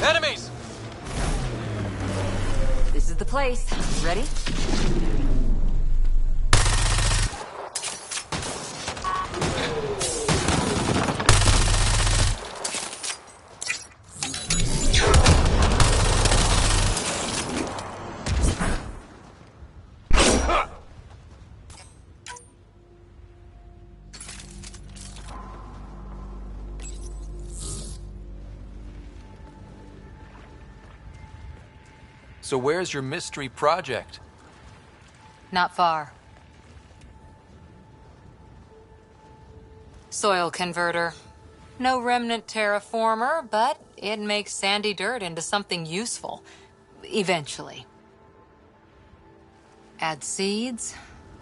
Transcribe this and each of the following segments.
Enemies! This is the place. Ready? So where's your mystery project? Not far. Soil converter. No remnant terraformer, but it makes sandy dirt into something useful. Eventually. Add seeds,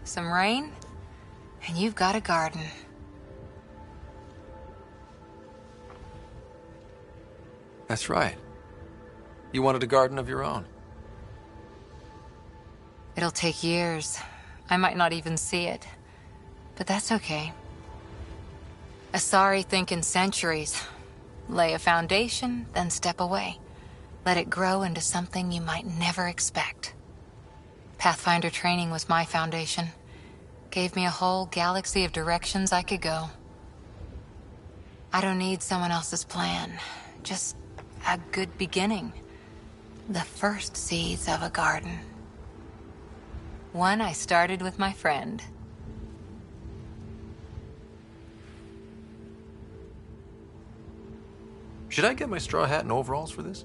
some rain, and you've got a garden. That's right. You wanted a garden of your own. It'll take years. I might not even see it. But that's okay. Asari think in centuries. Lay a foundation, then step away. Let it grow into something you might never expect. Pathfinder training was my foundation. Gave me a whole galaxy of directions I could go. I don't need someone else's plan. Just a good beginning. The first seeds of a garden. One I started with my friend. Should I get my straw hat and overalls for this?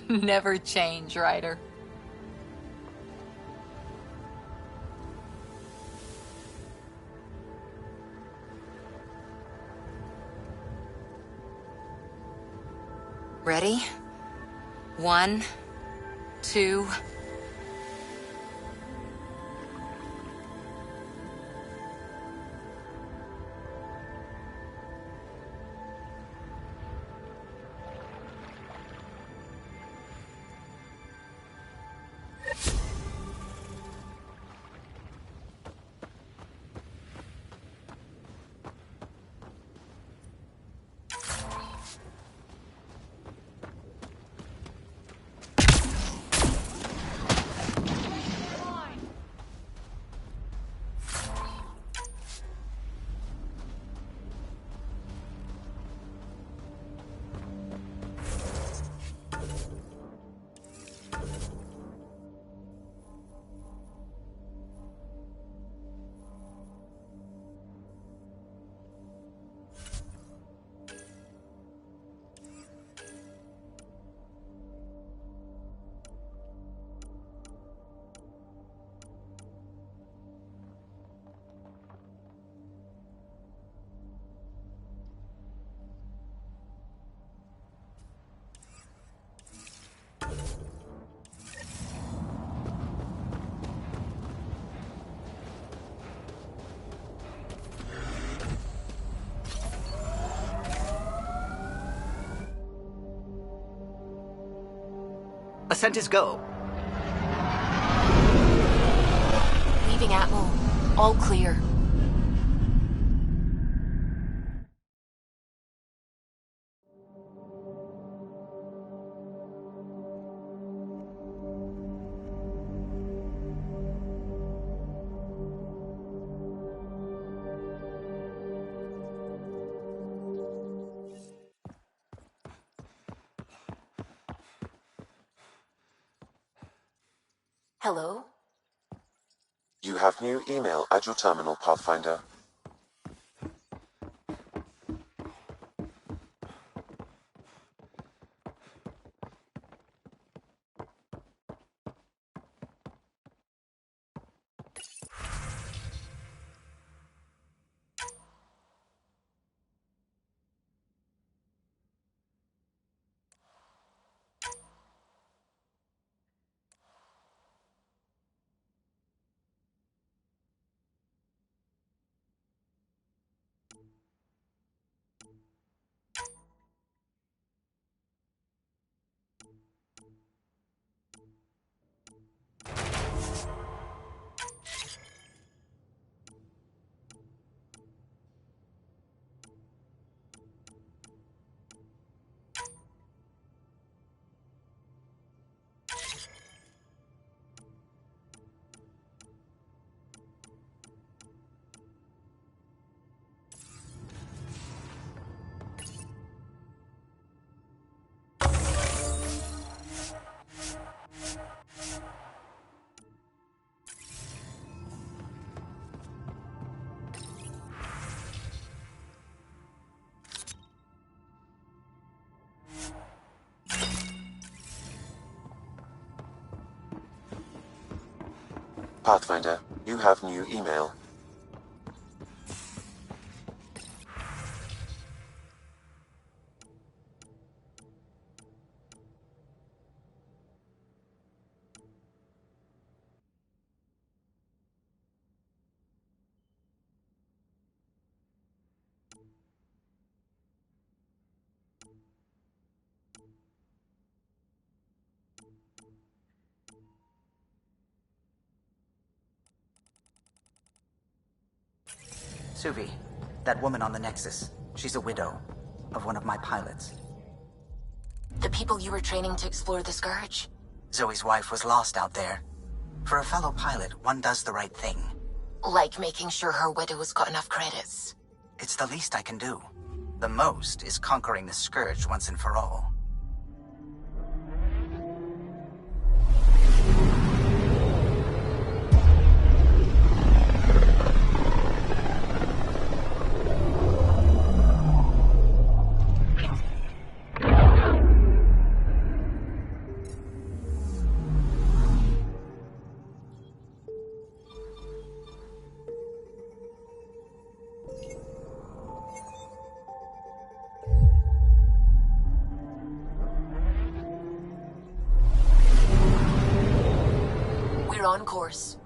Never change, Ryder. Ready? 1, 2... Ascent is go. Leaving Atmo. All clear. Hello? You have new email at your terminal, Pathfinder. Pathfinder, you have new email. Suvi, that woman on the Nexus, she's a widow of one of my pilots. The people you were training to explore the Scourge? Zoe's wife was lost out there. For a fellow pilot, one does the right thing. Like making sure her widow's got enough credits. It's the least I can do. The most is conquering the Scourge once and for all. We're on course.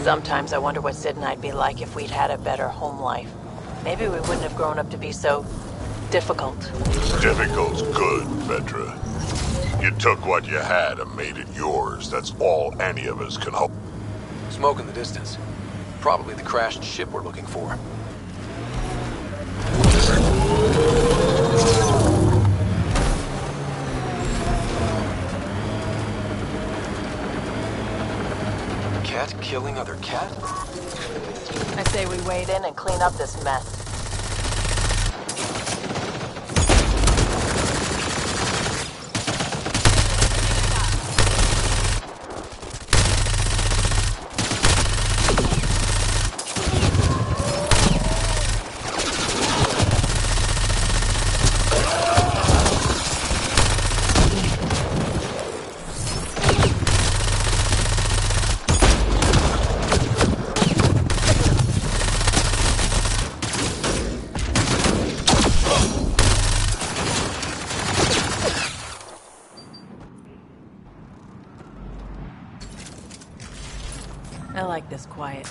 Sometimes I wonder what Sid and I'd be like if we'd had a better home life. Maybe we wouldn't have grown up to be so difficult. Difficult's good, Petra. You took what you had and made it yours. That's all any of us can hope. Smoke in the distance. Probably the crashed ship we're looking for. Cat killing other cat? I say we wade in and clean up this mess. this quiet.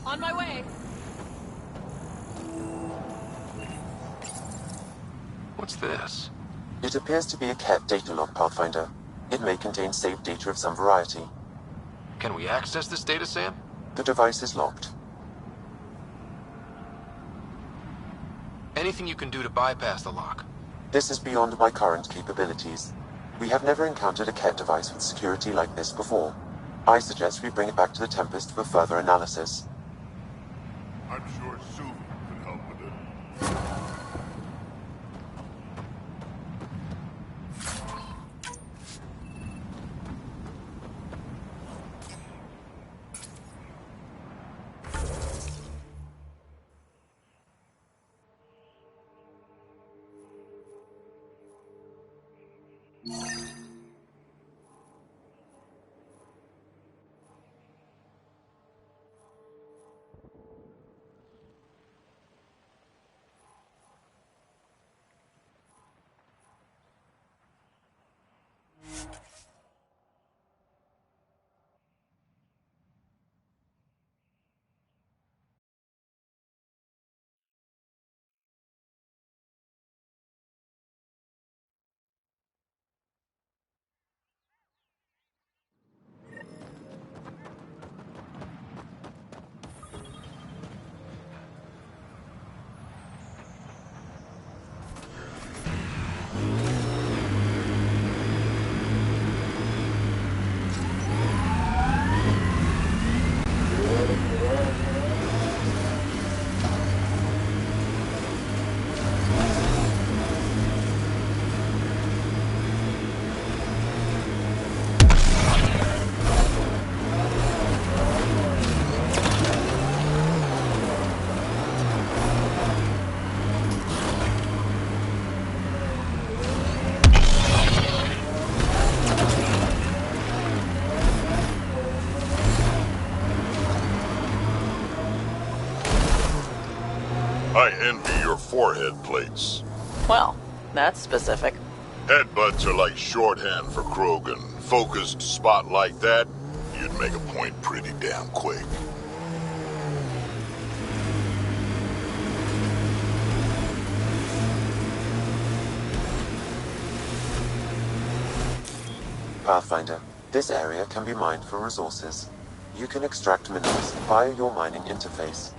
On my way. What's this? It appears to be a cat data log, Pathfinder. It may contain saved data of some variety. Can we access this data, Sam? The device is locked. Anything you can do to bypass the lock? This is beyond my current capabilities. We have never encountered a cat device with security like this before. I suggest we bring it back to the Tempest for further analysis. I'm sure Suvi can help with it. I envy your forehead plates. Well, that's specific. Headbutts are like shorthand for Krogan. Focused spot like that, you'd make a point pretty damn quick. Pathfinder, this area can be mined for resources. You can extract minerals via your mining interface.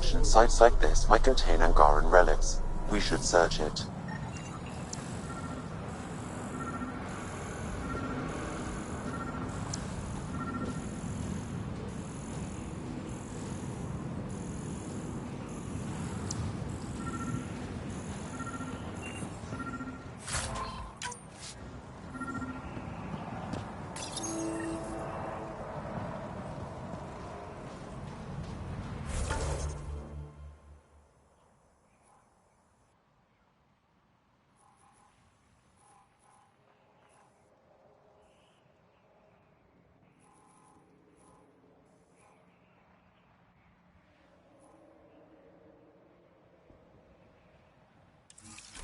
malfunction, sites like this might contain Angaran relics. We should search it.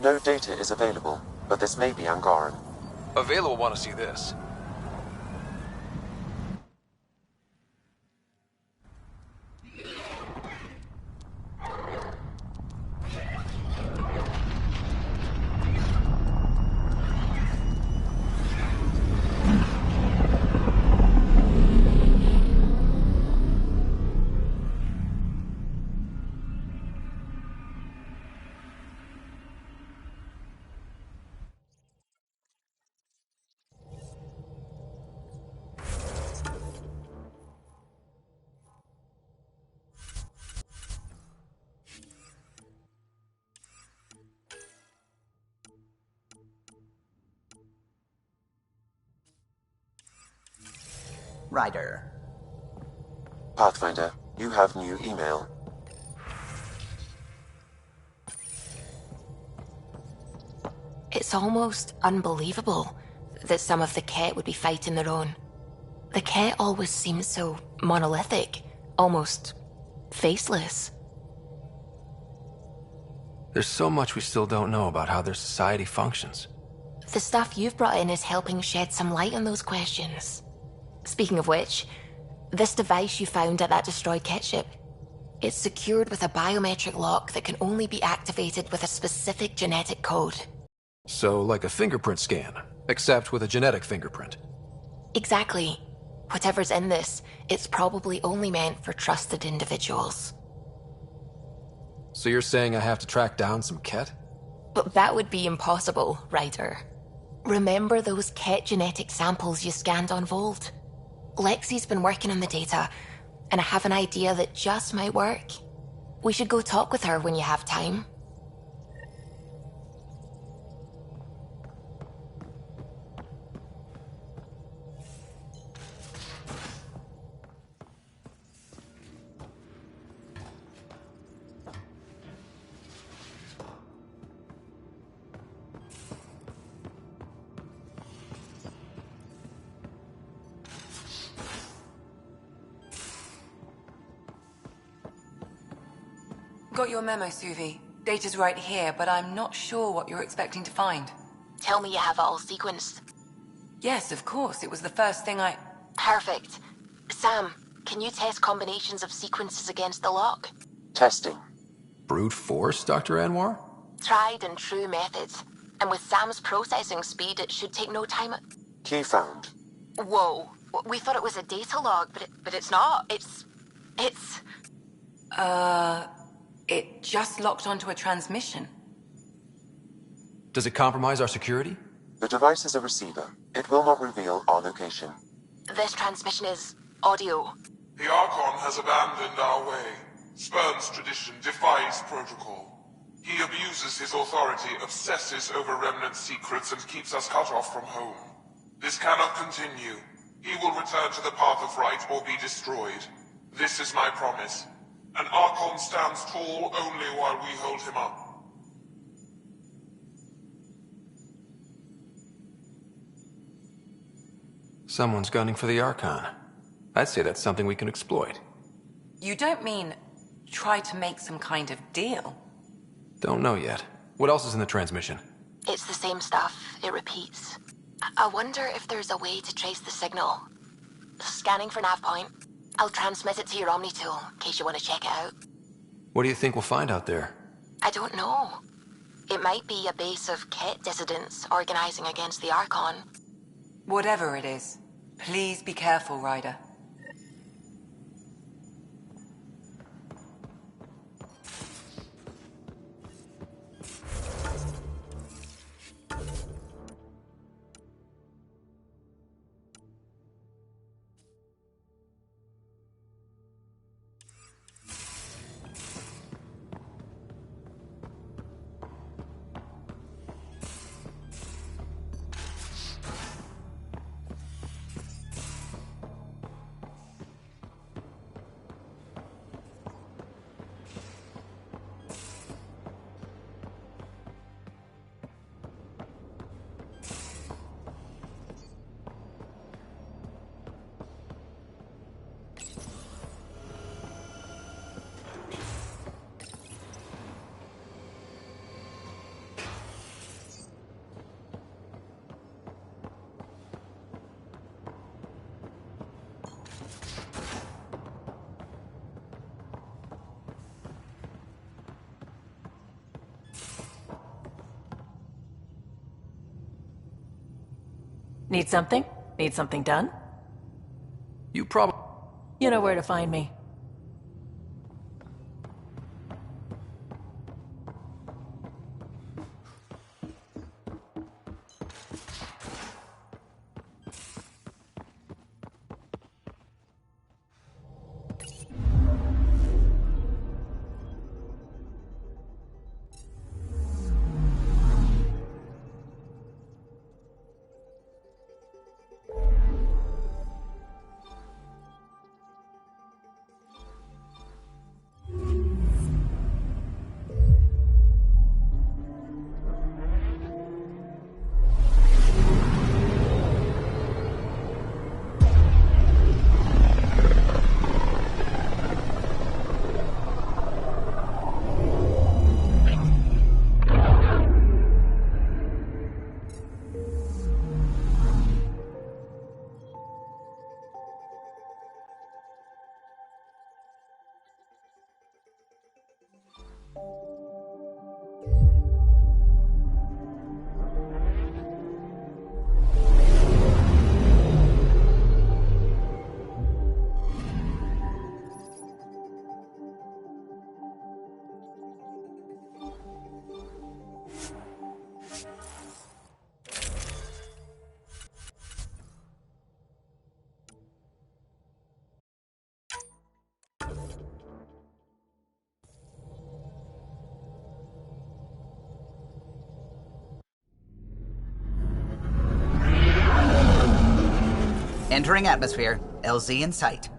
No data is available, but this may be Angaran. Available want to see this. Ryder. Pathfinder, you have new email. It's almost unbelievable that some of the Ket would be fighting their own. The Ket always seems so monolithic, almost faceless. There's so much we still don't know about how their society functions. The stuff you've brought in is helping shed some light on those questions. Speaking of which, this device you found at that destroyed Ket ship, it's secured with a biometric lock that can only be activated with a specific genetic code. So, like a fingerprint scan, except with a genetic fingerprint. Exactly. Whatever's in this, it's probably only meant for trusted individuals. So you're saying I have to track down some Ket? But that would be impossible, Ryder. Remember those Ket genetic samples you scanned on Volt? Lexi's been working on the data, and I have an idea that just might work. We should go talk with her when you have time. Got your memo, Suvi. Data's right here, but I'm not sure what you're expecting to find. Tell me you have it all sequenced. Yes, of course. It was the first thing I... Perfect. Sam, can you test combinations of sequences against the lock? Testing. Brute force, Dr. Anwar? Tried and true methods. And with Sam's processing speed, it should take no time. Key found. Whoa. We thought it was a data log, but it's not. It's... It just locked onto a transmission. Does it compromise our security? The device is a receiver. It will not reveal our location. This transmission is audio. The Archon has abandoned our way, spurns tradition, defies protocol. He abuses his authority, obsesses over Remnant secrets, and keeps us cut off from home. This cannot continue. He will return to the path of right or be destroyed. This is my promise. An Archon stands tall only while we hold him up. Someone's gunning for the Archon. I'd say that's something we can exploit. You don't mean try to make some kind of deal? Don't know yet. What else is in the transmission? It's the same stuff. It repeats. I wonder if there's a way to trace the signal. Scanning for nav point. I'll transmit it to your Omni tool, in case you want to check it out. What do you think we'll find out there? I don't know. It might be a base of Ket dissidents organizing against the Archon. Whatever it is, please be careful, Ryder. Need something? Need something done? You probably... You know where to find me. Entering atmosphere. LZ in sight.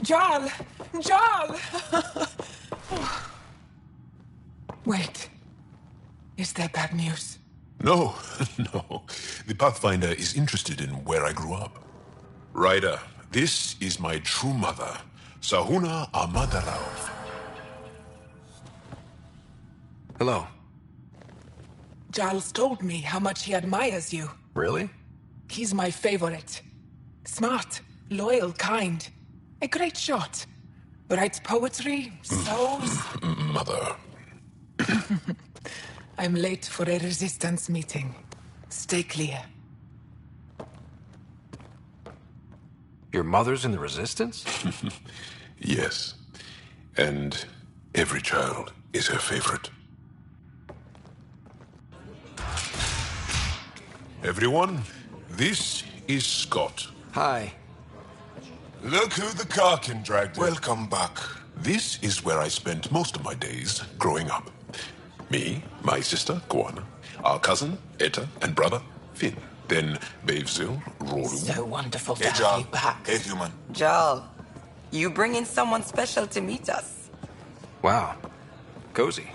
Jarl! Jarl! Wait. Is there bad news? No, no. The Pathfinder is interested in where I grew up. Ryder, this is my true mother, Sahuna Amadaraov. Hello. Jarl's told me how much he admires you. Really? He's my favorite. Smart, loyal, kind. A great shot. Writes poetry, sews... Mother. I'm late for a resistance meeting. Stay clear. Your mother's in the Resistance? Yes. And every child is her favorite. Everyone, this is Scott. Hi. Look who the Karkin dragged in. Welcome back. This is where I spent most of my days growing up. Me, my sister, Guana, our cousin, Etta, and brother, Finn. Then Bavzil, Roru. So wonderful to Hey, have Jarl. you back. Hey, human. Jarl, you bring in someone special to meet us. Wow. Cozy.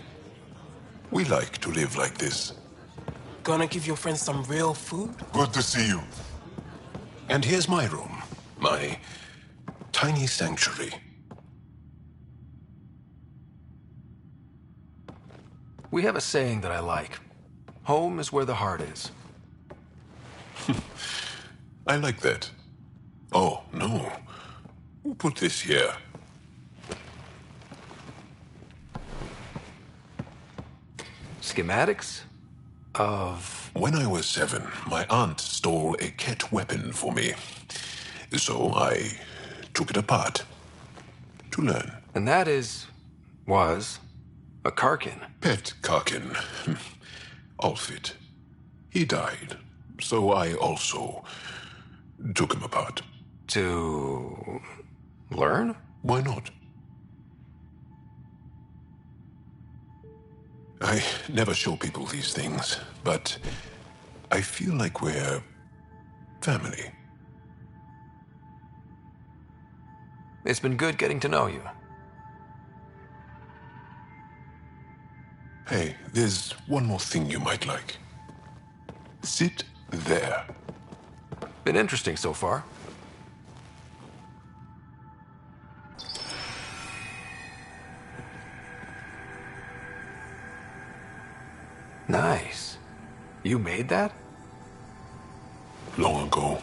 We like to live like this. Gonna give your friends some real food? Good to see you. And here's my room. My tiny sanctuary. We have a saying that I like. Home is where the heart is. I like that. Oh, no. Who put this here? Schematics of... When I was 7, my aunt stole a Ket weapon for me. So I took it apart. To learn. And that was a Karkin. Pet Karkin. Alfit. He died, so I also took him apart. To learn? Why not? I never show people these things, but I feel like we're family. It's been good getting to know you. Hey, there's one more thing you might like. Sit there. Been interesting so far. Nice. You made that? Long ago.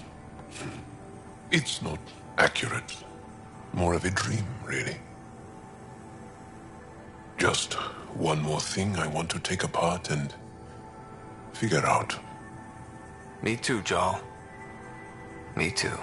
It's not accurate. More of a dream, really. Just one more thing I want to take apart and figure out. Me too, Jal. Me too.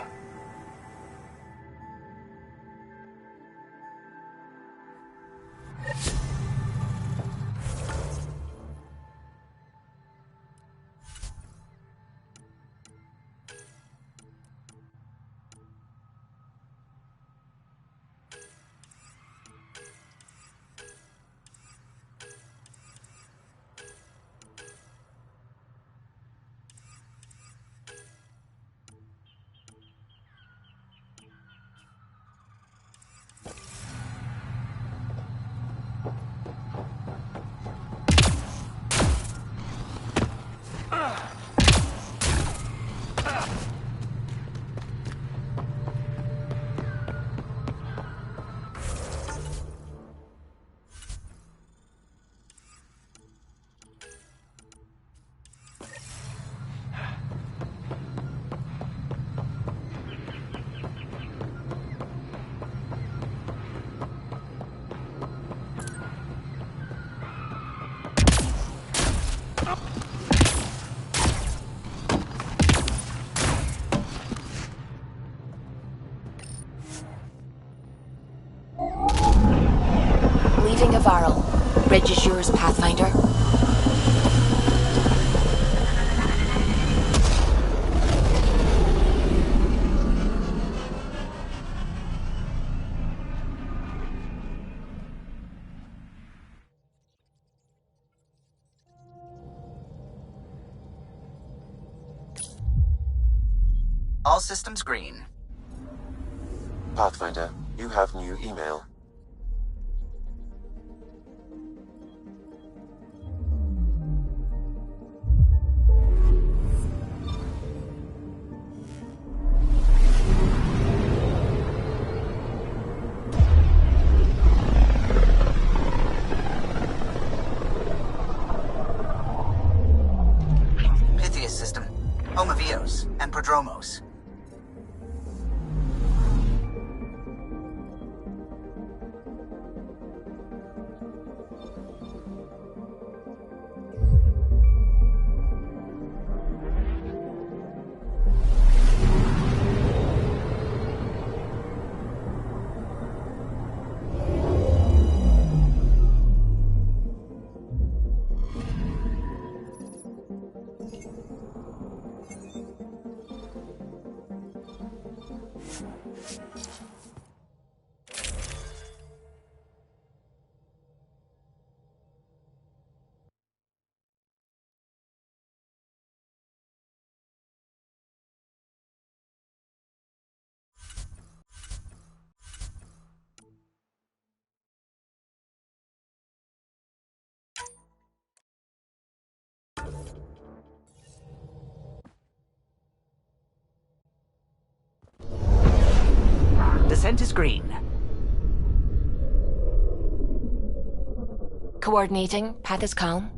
Leaving Avaril. Bridge is yours, Pathfinder. All systems green. Pathfinder, you have new email. Pythias system. Home of Eos and Prodromos. Descent is green. Coordinating. Path is calm.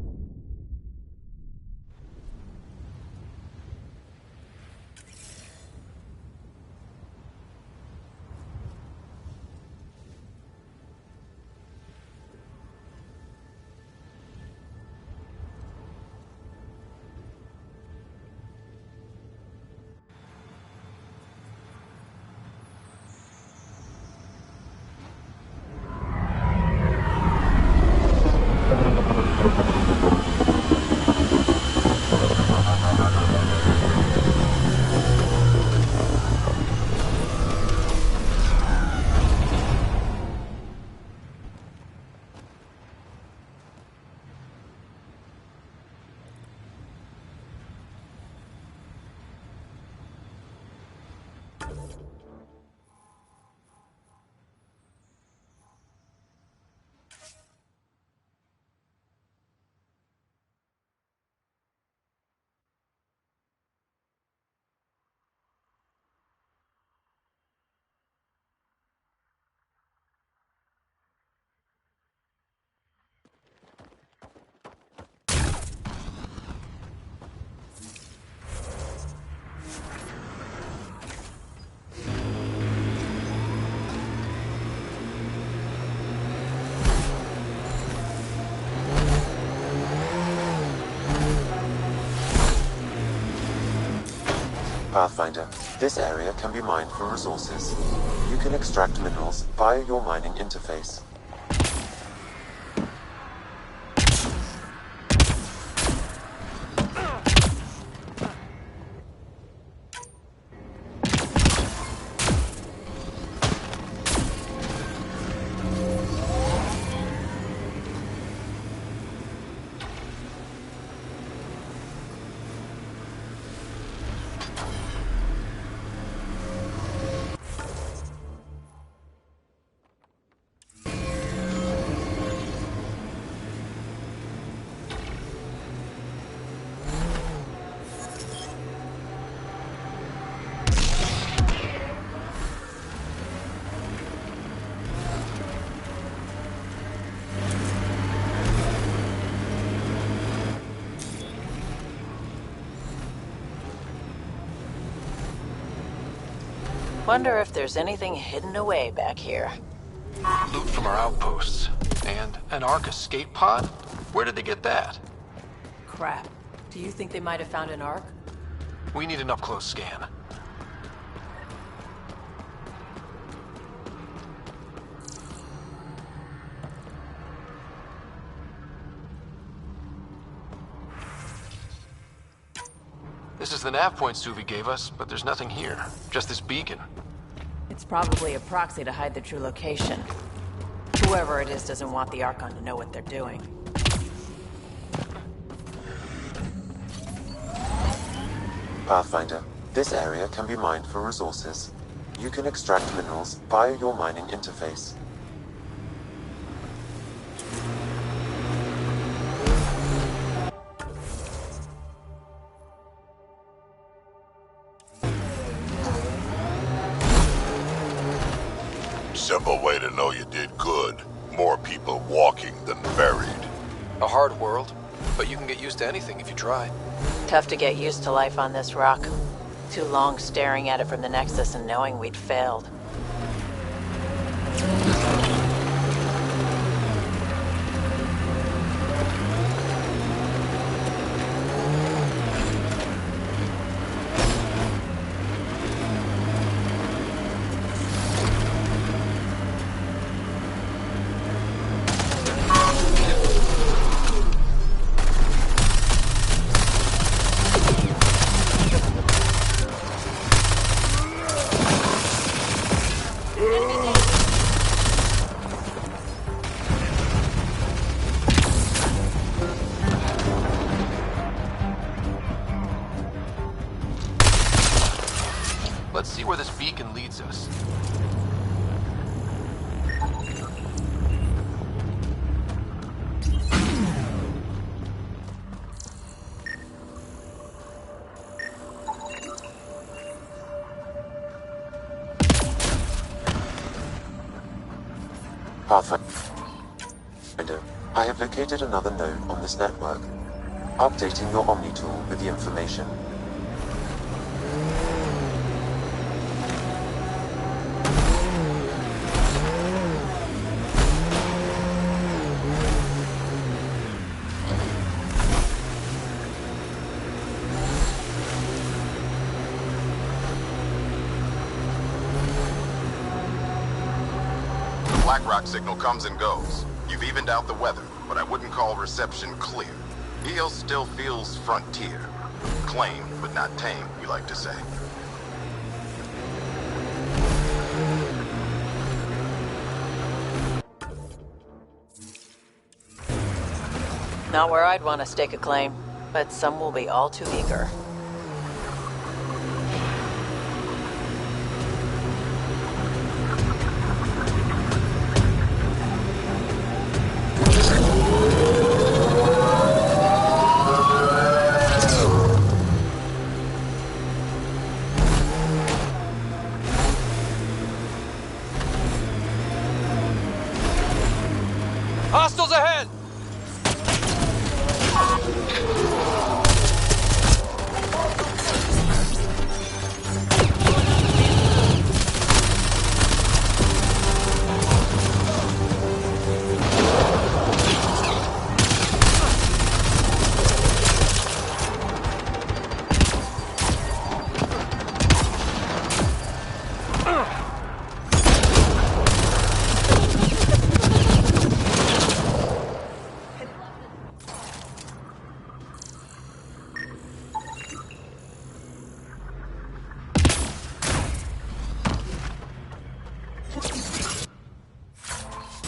Pathfinder, this area can be mined for resources. You can extract minerals via your mining interface. Wonder if there's anything hidden away back here. Loot from our outposts. And an Ark escape pod? Where did they get that? Crap. Do you think they might have found an Ark? We need an up-close scan. This is the nav point Suvi gave us, but there's nothing here. Just this beacon. It's probably a proxy to hide the true location. Whoever it is doesn't want the Archon to know what they're doing. Pathfinder, this area can be mined for resources. You can extract minerals via your mining interface. Simple way to know you did good. More people walking than buried. A hard world, but you can get used to anything if you try. Tough to get used to life on this rock. Too long staring at it from the Nexus and knowing we'd failed. Let's see where this beacon leads us. Pathfinder, I have located another node on this network. Updating your Omni tool with the information. BlackRock signal comes and goes. You've evened out the weather, but I wouldn't call reception clear. EO still feels frontier. Claim, but not tame, we like to say. Not where I'd want to stake a claim, but some will be all too eager. Hostiles ahead!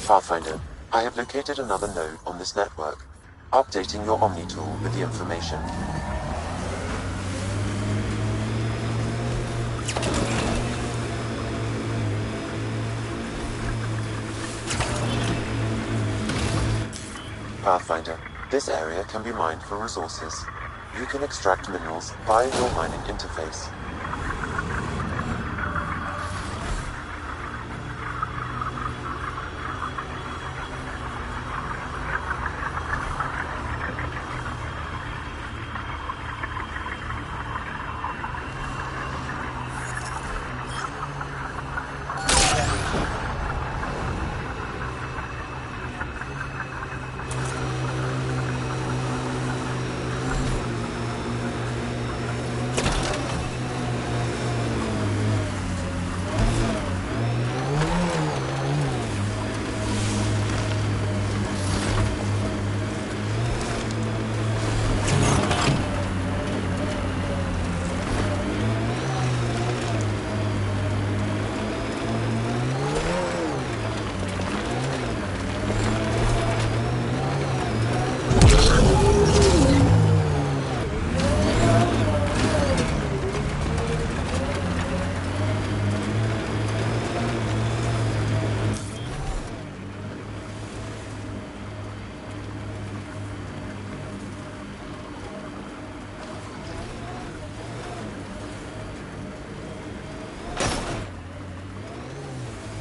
Pathfinder, I have located another node on this network. Updating your Omni tool with the information. Pathfinder, this area can be mined for resources. You can extract minerals via your mining interface.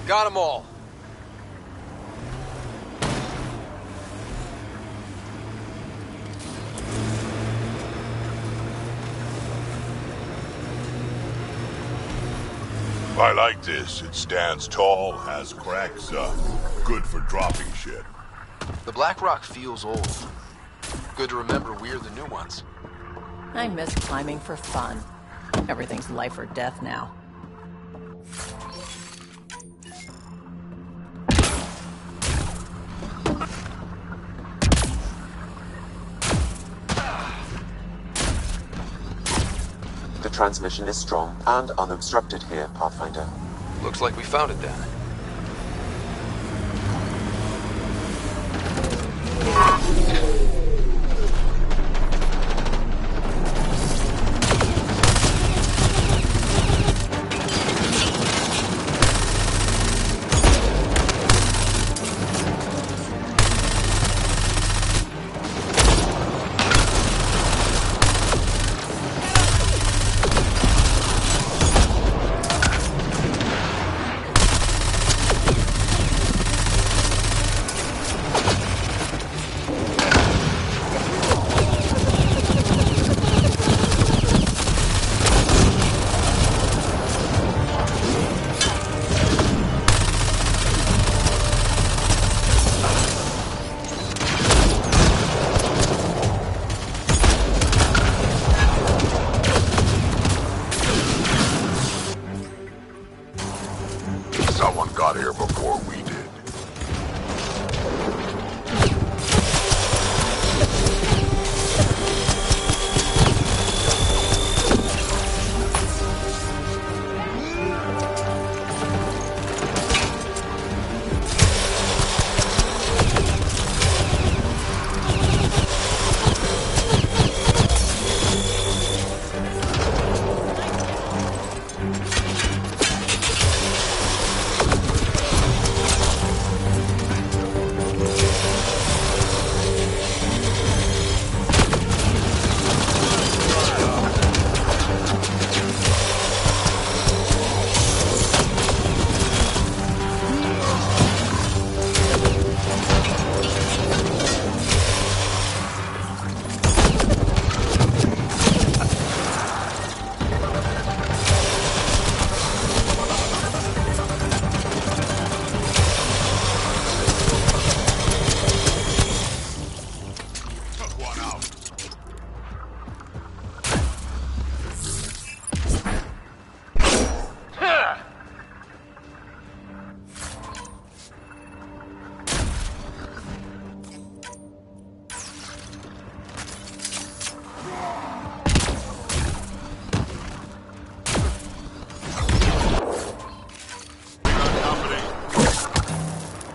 Got them all. I like this. It stands tall, has cracks, good for dropping shit. The Black Rock feels old. Good to remember we're the new ones. I miss climbing for fun. Everything's life or death now. The transmission is strong and unobstructed here, Pathfinder. Looks like we found it then. Someone got here before we did.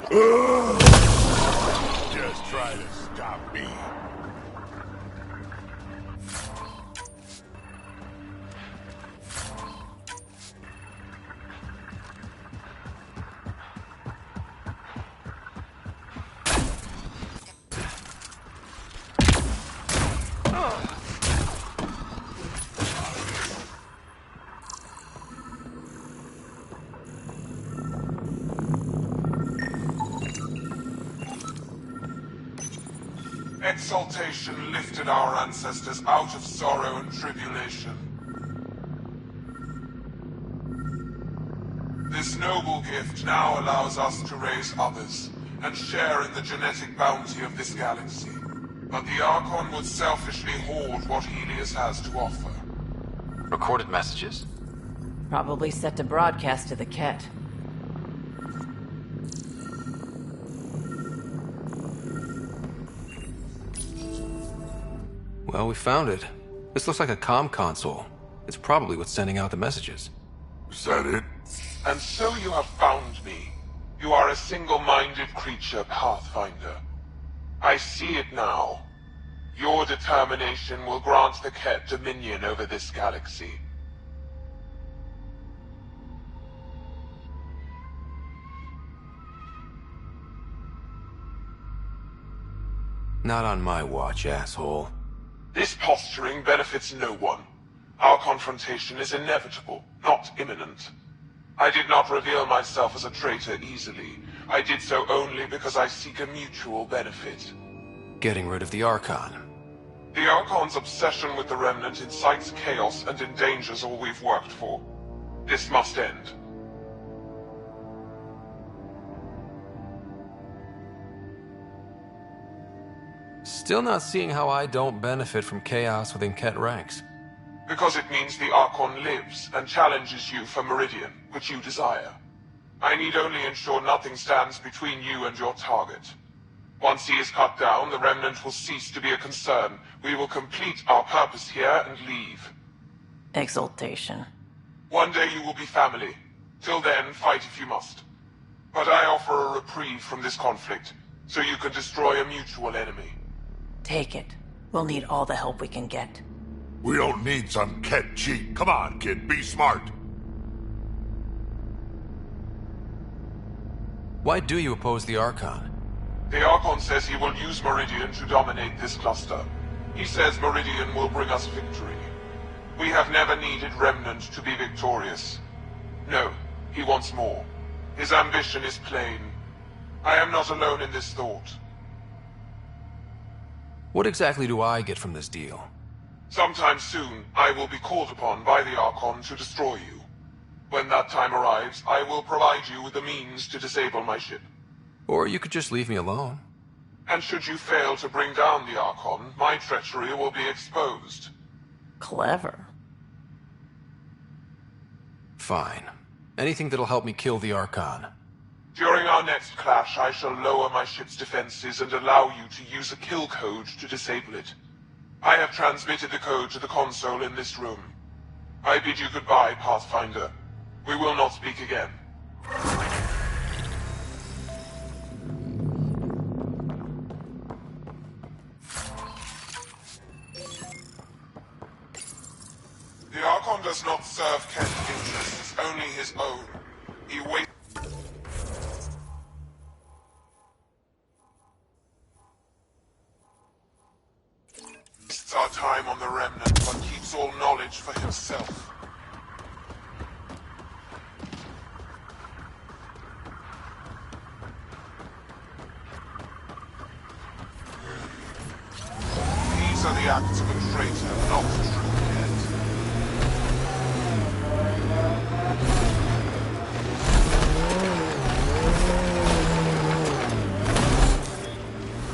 Just try to stop me. Exaltation lifted our ancestors out of sorrow and tribulation. This noble gift now allows us to raise others and share in the genetic bounty of this galaxy. But the Archon would selfishly hoard what Helios has to offer. Recorded messages? Probably set to broadcast to the Ket. Well, we found it. This looks like a comm console. It's probably what's sending out the messages. Is that it? And so you have found me. You are a single-minded creature, Pathfinder. I see it now. Your determination will grant the Ket dominion over this galaxy. Not on my watch, asshole. This posturing benefits no one. Our confrontation is inevitable, not imminent. I did not reveal myself as a traitor easily. I did so only because I seek a mutual benefit. Getting rid of the Archon. The Archon's obsession with the Remnant incites chaos and endangers all we've worked for. This must end. Still not seeing how I don't benefit from chaos within Ket ranks. Because it means the Archon lives and challenges you for Meridian, which you desire. I need only ensure nothing stands between you and your target. Once he is cut down, the Remnant will cease to be a concern. We will complete our purpose here and leave. Exaltation. One day you will be family. Till then, fight if you must. But I offer a reprieve from this conflict, so you can destroy a mutual enemy. Take it. We'll need all the help we can get. We don't need some Ket cheat. Come on, kid, be smart. Why do you oppose the Archon? The Archon says he will use Meridian to dominate this cluster. He says Meridian will bring us victory. We have never needed Remnant to be victorious. No, he wants more. His ambition is plain. I am not alone in this thought. What exactly do I get from this deal? Sometime soon, I will be called upon by the Archon to destroy you. When that time arrives, I will provide you with the means to disable my ship. Or you could just leave me alone. And should you fail to bring down the Archon, my treachery will be exposed. Clever. Fine. Anything that'll help me kill the Archon. During our next clash, I shall lower my ship's defenses and allow you to use a kill code to disable it. I have transmitted the code to the console in this room. I bid you goodbye, Pathfinder. We will not speak again. The Archon does not serve Ket's interests, only his own. He waits. Our time on the Remnant, but keeps all knowledge for himself. These are the acts of a traitor, not true yet.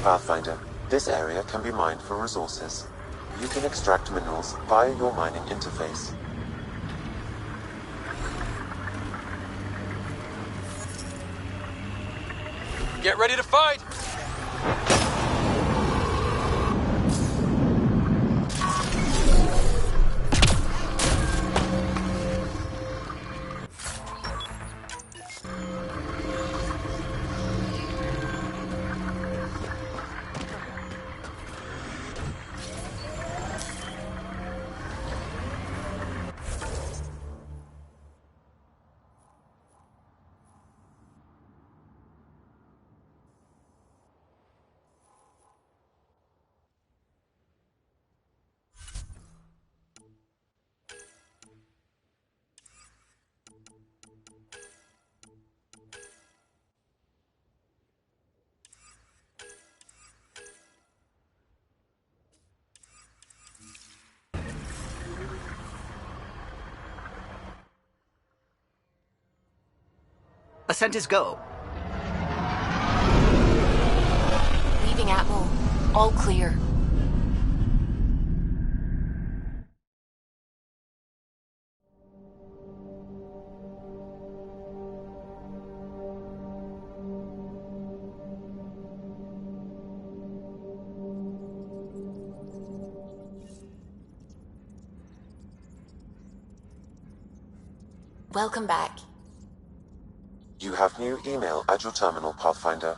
Pathfinder, this area can be mined for resources. You can extract minerals via your mining interface. Get ready to fight! Descent is go. Leaving Atmo. All clear. Welcome back. You have new email at your terminal, Pathfinder.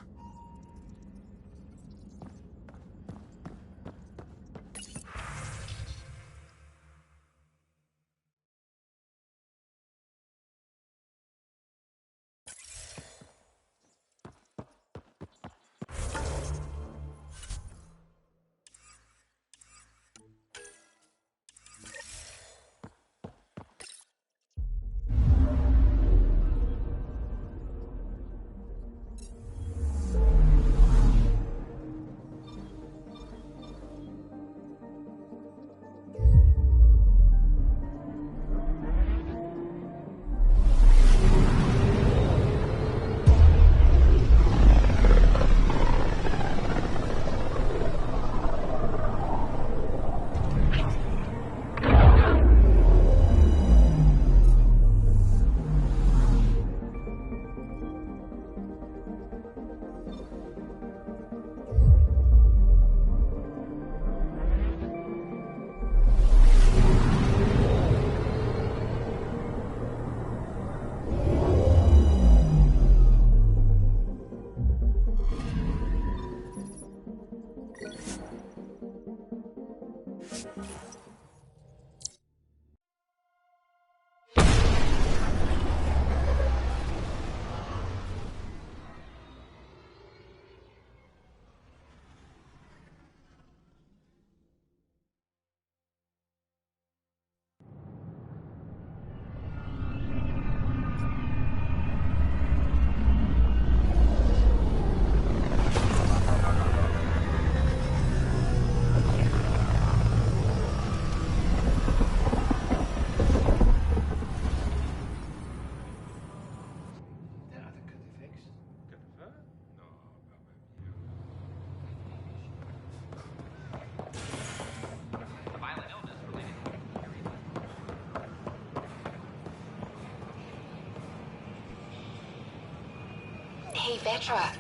Hey, Vetra.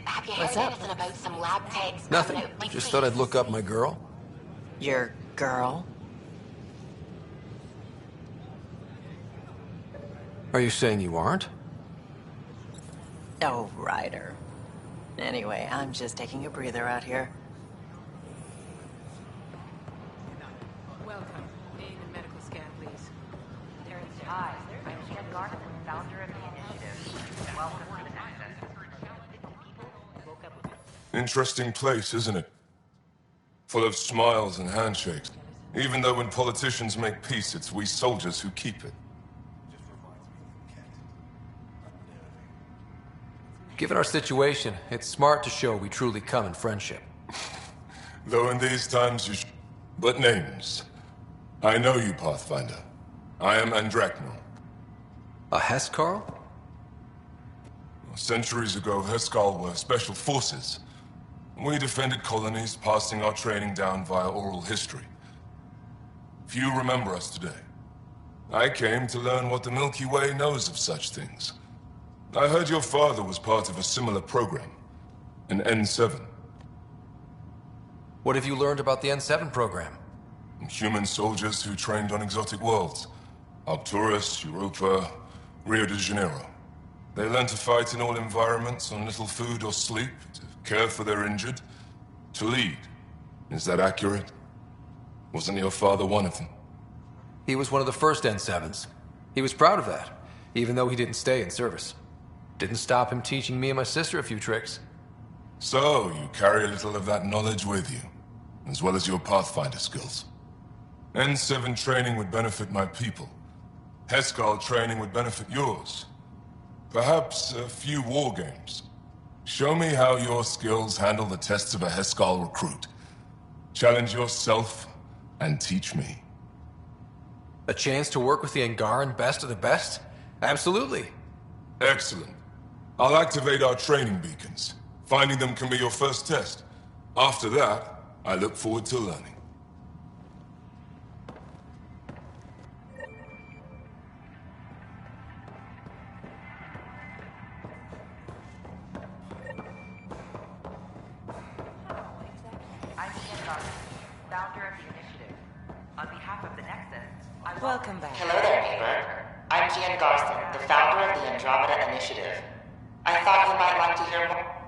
Have you heard anything about some lab techs? Nothing. Just thought I'd look up my girl. Your girl? Are you saying you aren't? Oh, Ryder. Anyway, I'm just taking a breather out here. Welcome. Name and medical scan, please. Hi, I'm Ken Garner, founder of the initiative. Welcome to the Nexus. Interesting place, isn't it? Full of smiles and handshakes. Even though when politicians make peace, it's we soldiers who keep it. Given our situation, it's smart to show we truly come in friendship. Though in these times you But names. I know you, Pathfinder. I am Andromeda. A Hescarl? Centuries ago, Hescarl were special forces. We defended colonies, passing our training down via oral history. Few remember us today. I came to learn what the Milky Way knows of such things. I heard your father was part of a similar program, an N7. What have you learned about the N7 program? Human soldiers who trained on exotic worlds. Arcturus, Europa, Rio de Janeiro. They learned to fight in all environments on little food or sleep, to care for their injured, to lead. Is that accurate? Wasn't your father one of them? He was one of the first N7s. He was proud of that, even though he didn't stay in service. Didn't stop him teaching me and my sister a few tricks. So, you carry a little of that knowledge with you, as well as your Pathfinder skills. N7 training would benefit my people. Hescarl training would benefit yours. Perhaps a few war games. Show me how your skills handle the tests of a Hescarl recruit. Challenge yourself and teach me. A chance to work with the Angaran best of the best? Absolutely. Excellent. I'll activate our training beacons. Finding them can be your first test. After that, I look forward to learning. I'm Ian Garson, founder of the initiative. On behalf of the Nexus, I Welcome back. Hello there, neighbor. I'm Gian Garson, the founder of the Andromeda Initiative. I thought you might like to hear more.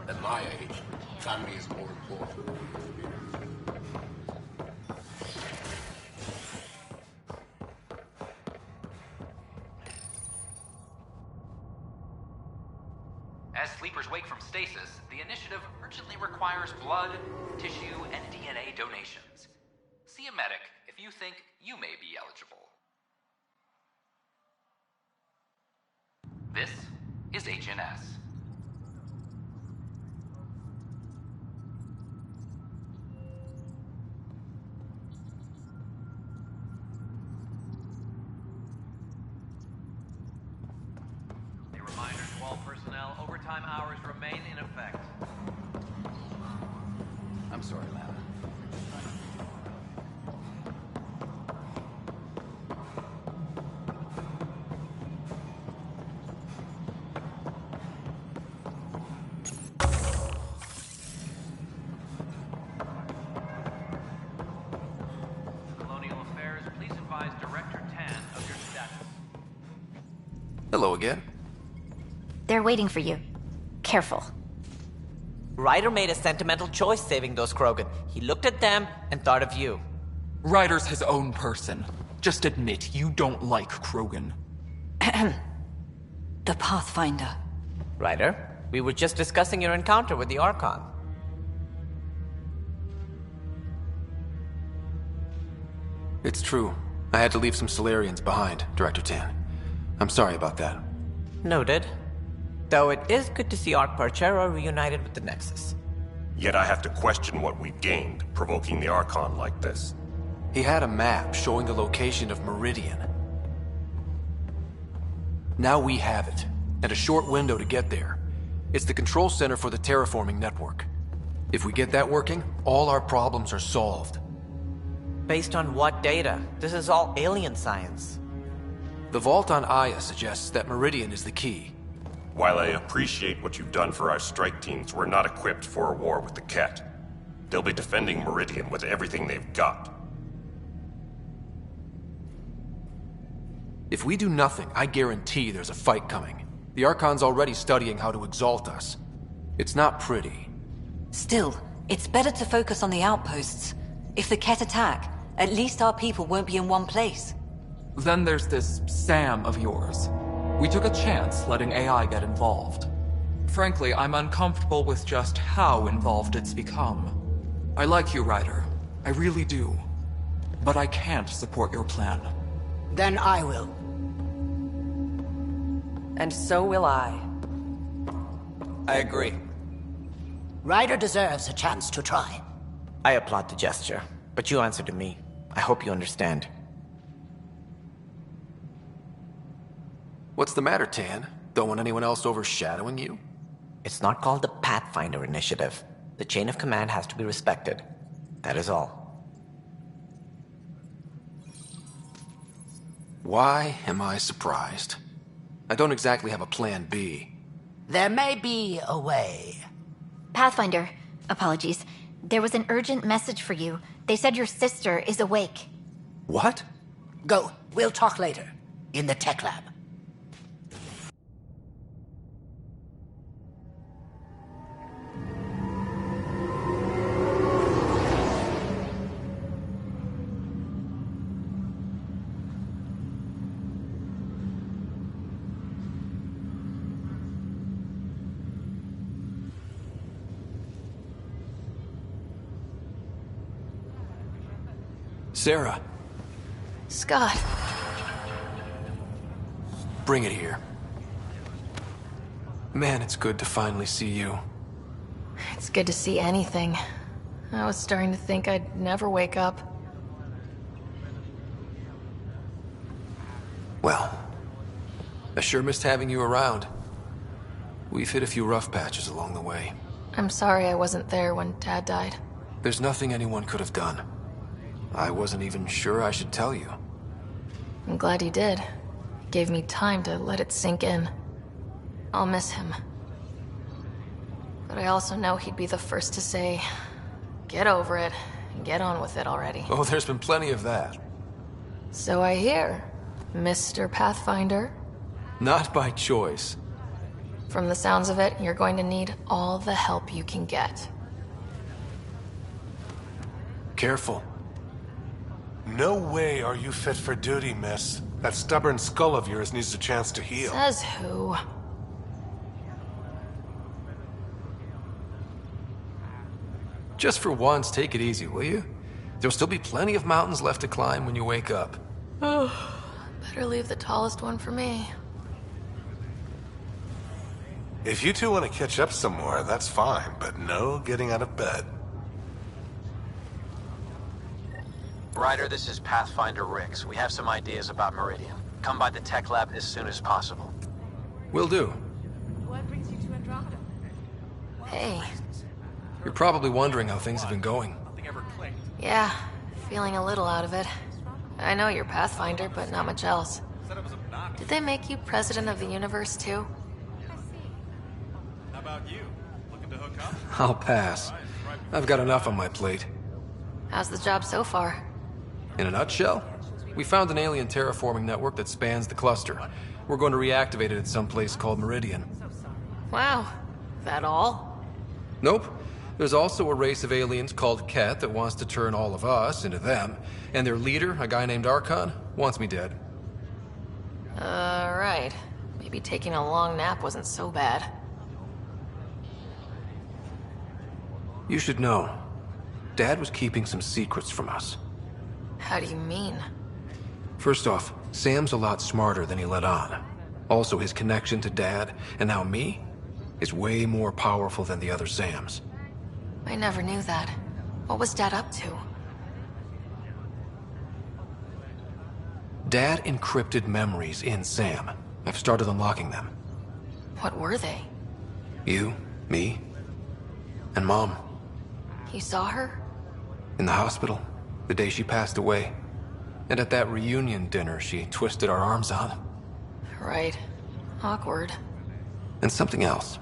At my age, family is more important. As sleepers wake from stasis, the initiative urgently requires blood, tissue, and DNA donations. See a medic if you think you may be eligible. This is HNS. A reminder to all personnel, overtime hours remain in effect. I'm sorry, Lana. Colonial Affairs, please advise Director Tan of your status. Hello again. They're waiting for you. Careful. Ryder made a sentimental choice saving those Krogan. He looked at them and thought of you. Ryder's his own person. Just admit you don't like Krogan. The Pathfinder. Ryder, we were just discussing your encounter with the Archon. It's true. I had to leave some Solarians behind, Director Tan. I'm sorry about that. Noted. Though it is good to see Arc Parchero reunited with the Nexus. Yet I have to question what we've gained, provoking the Archon like this. He had a map showing the location of Meridian. Now we have it, and a short window to get there. It's the control center for the terraforming network. If we get that working, all our problems are solved. Based on what data? This is all alien science. The vault on Aya suggests that Meridian is the key. While I appreciate what you've done for our strike teams, we're not equipped for a war with the Ket. They'll be defending Meridian with everything they've got. If we do nothing, I guarantee there's a fight coming. The Archon's already studying how to exalt us. It's not pretty. Still, it's better to focus on the outposts. If the Ket attack, at least our people won't be in one place. Then there's this Sam of yours. We took a chance letting AI get involved. Frankly, I'm uncomfortable with just how involved it's become. I like you, Ryder. I really do. But I can't support your plan. Then I will. And so will I. I agree. Ryder deserves a chance to try. I applaud the gesture, but you answer to me. I hope you understand. What's the matter, Tan? Don't want anyone else overshadowing you? It's not called the Pathfinder Initiative. The chain of command has to be respected. That is all. Why am I surprised? I don't exactly have a plan B. There may be a way. Pathfinder, apologies. There was an urgent message for you. They said your sister is awake. What? Go. We'll talk later. In the tech lab. Sarah. Scott. Bring it here. Man, it's good to finally see you. It's good to see anything. I was starting to think I'd never wake up. Well, I sure missed having you around. We've hit a few rough patches along the way. I'm sorry I wasn't there when Dad died. There's nothing anyone could have done. I wasn't even sure I should tell you. I'm glad you did. Gave me time to let it sink in. I'll miss him. But I also know he'd be the first to say, get over it, and get on with it already. Oh, there's been plenty of that. So I hear, Mr. Pathfinder. Not by choice. From the sounds of it, you're going to need all the help you can get. Careful. No way are you fit for duty, miss. That stubborn skull of yours needs a chance to heal. Says who? Just for once, take it easy, will you? There'll still be plenty of mountains left to climb when you wake up. Oh, better leave the tallest one for me. If you two want to catch up some more, that's fine, but no getting out of bed. Ryder, this is Pathfinder Rix. We have some ideas about Meridian. Come by the tech lab as soon as possible. Will do. What brings you to Andromeda? Hey. You're probably wondering how things have been going. Yeah, feeling a little out of it. I know you're Pathfinder, but not much else. Did they make you president of the universe, too? How about you? Looking to hook up? I'll pass. I've got enough on my plate. How's the job so far? In a nutshell, we found an alien terraforming network that spans the cluster. We're going to reactivate it at some place called Meridian. Wow. That all? Nope. There's also a race of aliens called Ket that wants to turn all of us into them, and their leader, a guy named Archon, wants me dead. Right. Maybe taking a long nap wasn't so bad. You should know. Dad was keeping some secrets from us. How do you mean? First off, Sam's a lot smarter than he let on. Also, his connection to Dad, and now me, is way more powerful than the other Sams. I never knew that. What was Dad up to? Dad encrypted memories in Sam. I've started unlocking them. What were they? You, me, and Mom. You saw her? In the hospital, the day she passed away. And at that reunion dinner she twisted our arms on. Right. Awkward. And something else.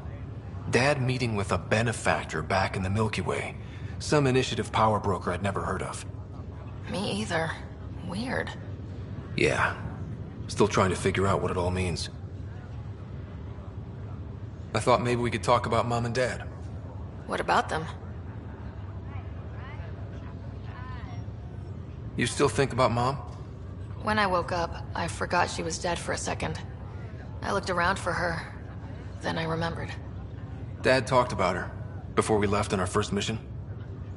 Dad meeting with a benefactor back in the Milky Way. Some initiative power broker I'd never heard of. Me either. Weird. Yeah. Still trying to figure out what it all means. I thought maybe we could talk about Mom and Dad. What about them? You still think about Mom? When I woke up, I forgot she was dead for a second. I looked around for her. Then I remembered. Dad talked about her before we left on our first mission.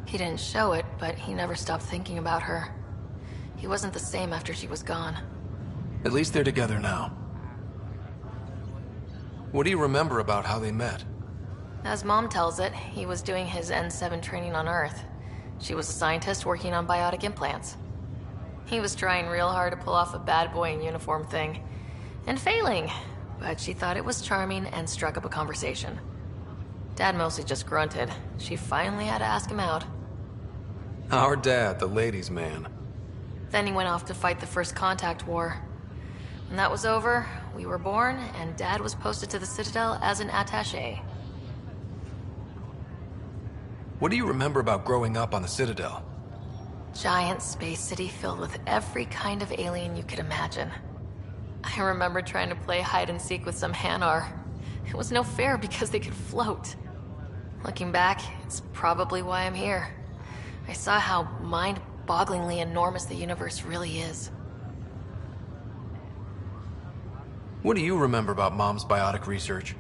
He didn't show it, but he never stopped thinking about her. He wasn't the same after she was gone. At least they're together now. What do you remember about how they met? As Mom tells it, he was doing his N7 training on Earth. She was a scientist working on biotic implants. He was trying real hard to pull off a bad boy in uniform thing, and failing, but she thought it was charming and struck up a conversation. Dad mostly just grunted. She finally had to ask him out. Our dad, the ladies' man. Then he went off to fight the First Contact War. When that was over, we were born, and Dad was posted to the Citadel as an attaché. What do you remember about growing up on the Citadel? Giant space city filled with every kind of alien you could imagine. I remember trying to play hide and seek with some Hanar. It was no fair because they could float. Looking back, it's probably why I'm here. I saw how mind-bogglingly enormous the universe really is. What do you remember about Mom's biotic research?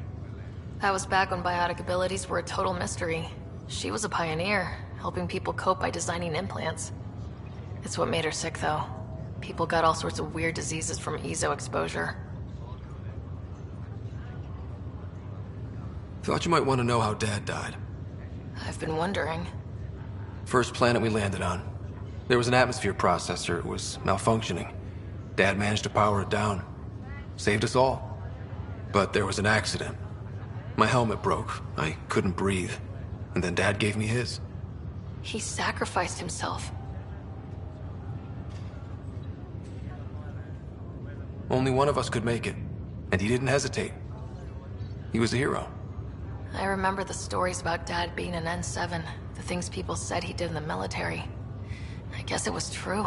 That was back when biotic abilities were a total mystery. She was a pioneer, helping people cope by designing implants. It's what made her sick, though. People got all sorts of weird diseases from EZO exposure. Thought you might want to know how Dad died. I've been wondering. First planet we landed on. There was an atmosphere processor. It was malfunctioning. Dad managed to power it down. Saved us all. But there was an accident. My helmet broke. I couldn't breathe. And then Dad gave me his. He sacrificed himself. Only one of us could make it. And he didn't hesitate. He was a hero. I remember the stories about Dad being an N7, the things people said he did in the military. I guess it was true.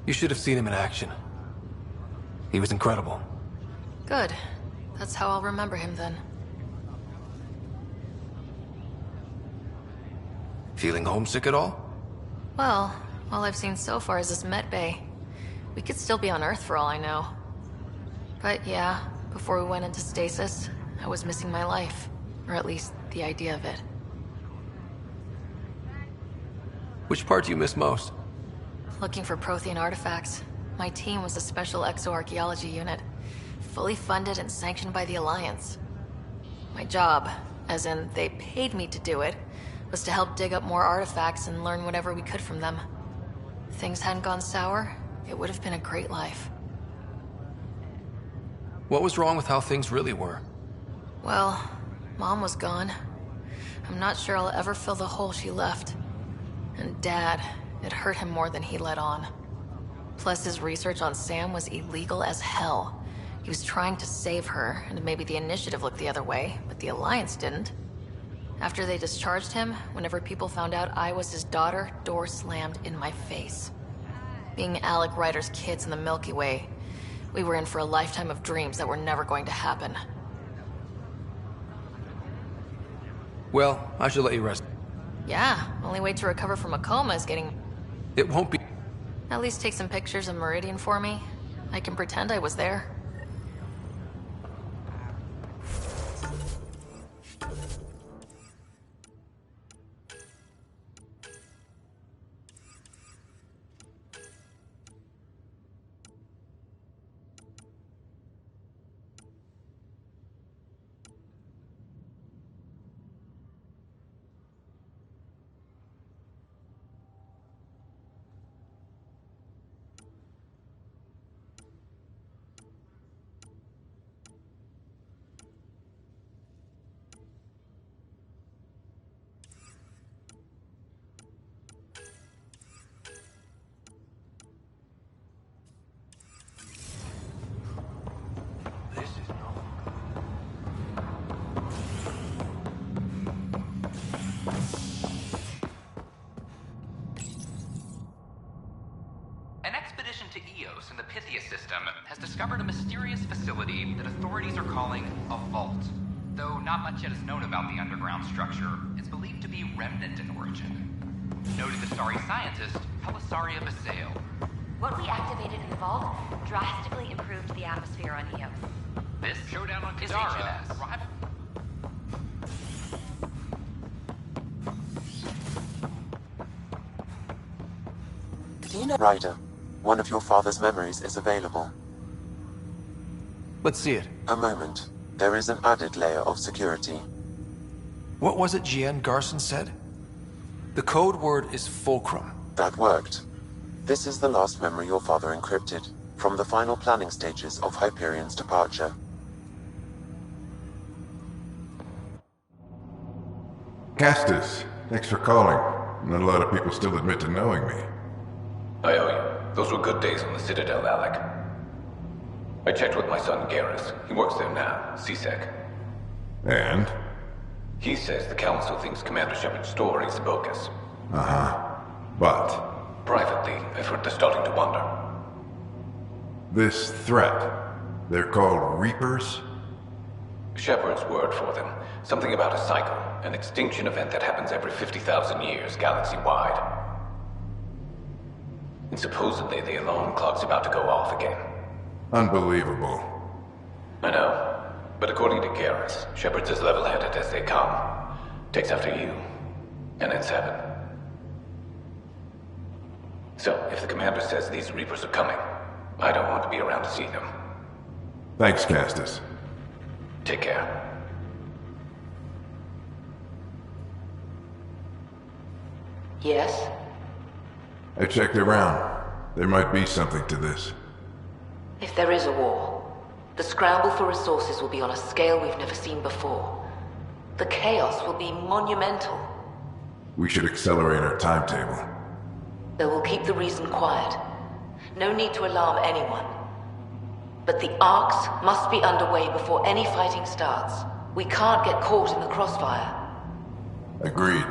You should have seen him in action. He was incredible. Good. That's how I'll remember him then. Feeling homesick at all? Well, all I've seen so far is this med bay. We could still be on Earth for all I know. But yeah, before we went into stasis, I was missing my life. Or at least, the idea of it. Which part do you miss most? Looking for Prothean artifacts. My team was a special exoarchaeology unit, fully funded and sanctioned by the Alliance. My job, as in they paid me to do it, was to help dig up more artifacts and learn whatever we could from them. If things hadn't gone sour, it would have been a great life. What was wrong with how things really were? Well, Mom was gone. I'm not sure I'll ever fill the hole she left. And Dad, it hurt him more than he let on. Plus, his research on Sam was illegal as hell. He was trying to save her, and maybe the Initiative looked the other way, but the Alliance didn't. After they discharged him, whenever people found out I was his daughter, door slammed in my face. Being Alec Ryder's kids in the Milky Way, we were in for a lifetime of dreams that were never going to happen. Well, I should let you rest. Yeah, only way to recover from a coma is getting... It won't be... At least take some pictures of Meridian for me. I can pretend I was there. in the Pythia system has discovered a mysterious facility that authorities are calling a vault. Though not much yet is known about the underground structure, it's believed to be remnant in origin. Noted Asari scientist Pelisaria Basale. What we activated in the vault drastically improved the atmosphere on Eos. This showdown on Kadara arrived. Ryder, one of your father's memories is available. Let's see it. A moment. There is an added layer of security. What was it GN Garson said? The code word is Fulcrum. That worked. This is the last memory your father encrypted, from the final planning stages of Hyperion's departure. Castus, thanks for calling. Not a lot of people still admit to knowing me. I owe you. Those were good days on the Citadel, Alec. I checked with my son Garrus. He works there now, CSEC. And? He says the Council thinks Commander Shepard's story is bogus. Uh-huh. But? Privately, I've heard they're starting to wonder. This threat, they're called Reapers? Shepard's word for them. Something about a cycle, an extinction event that happens every 50,000 years, galaxy-wide. And supposedly the alarm clock's about to go off again. Unbelievable. I know. But according to Garrus, Shepard's as level-headed as they come. Takes after you. And it's heaven. So, if the commander says these Reapers are coming, I don't want to be around to see them. Thanks, Castus. Take care. Yes? I checked around. There might be something to this. If there is a war, the scramble for resources will be on a scale we've never seen before. The chaos will be monumental. We should accelerate our timetable. They will keep the reason quiet. No need to alarm anyone. But the arcs must be underway before any fighting starts. We can't get caught in the crossfire. Agreed.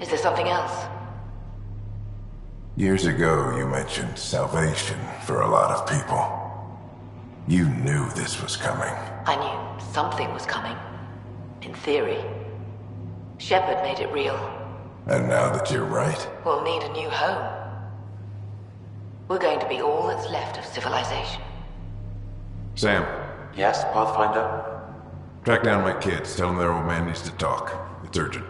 Is there something else? Years ago, you mentioned salvation for a lot of people. You knew this was coming. I knew something was coming. In theory. Shepard made it real. And now that you're right? We'll need a new home. We're going to be all that's left of civilization. Sam. Yes, Pathfinder? Track down my kids. Tell them their old man needs to talk. It's urgent.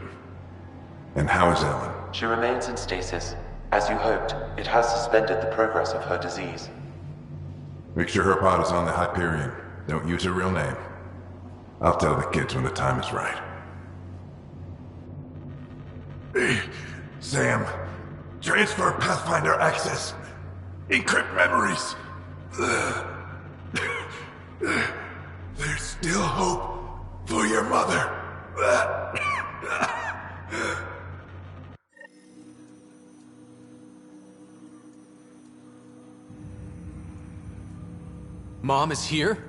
And how is Ellen? She remains in stasis. As you hoped, it has suspended the progress of her disease. Make sure her pod is on the Hyperion. Don't use her real name. I'll tell the kids when the time is right. Hey, Sam. Transfer Pathfinder access. Encrypt memories. There's still hope for your mother. Mom is here?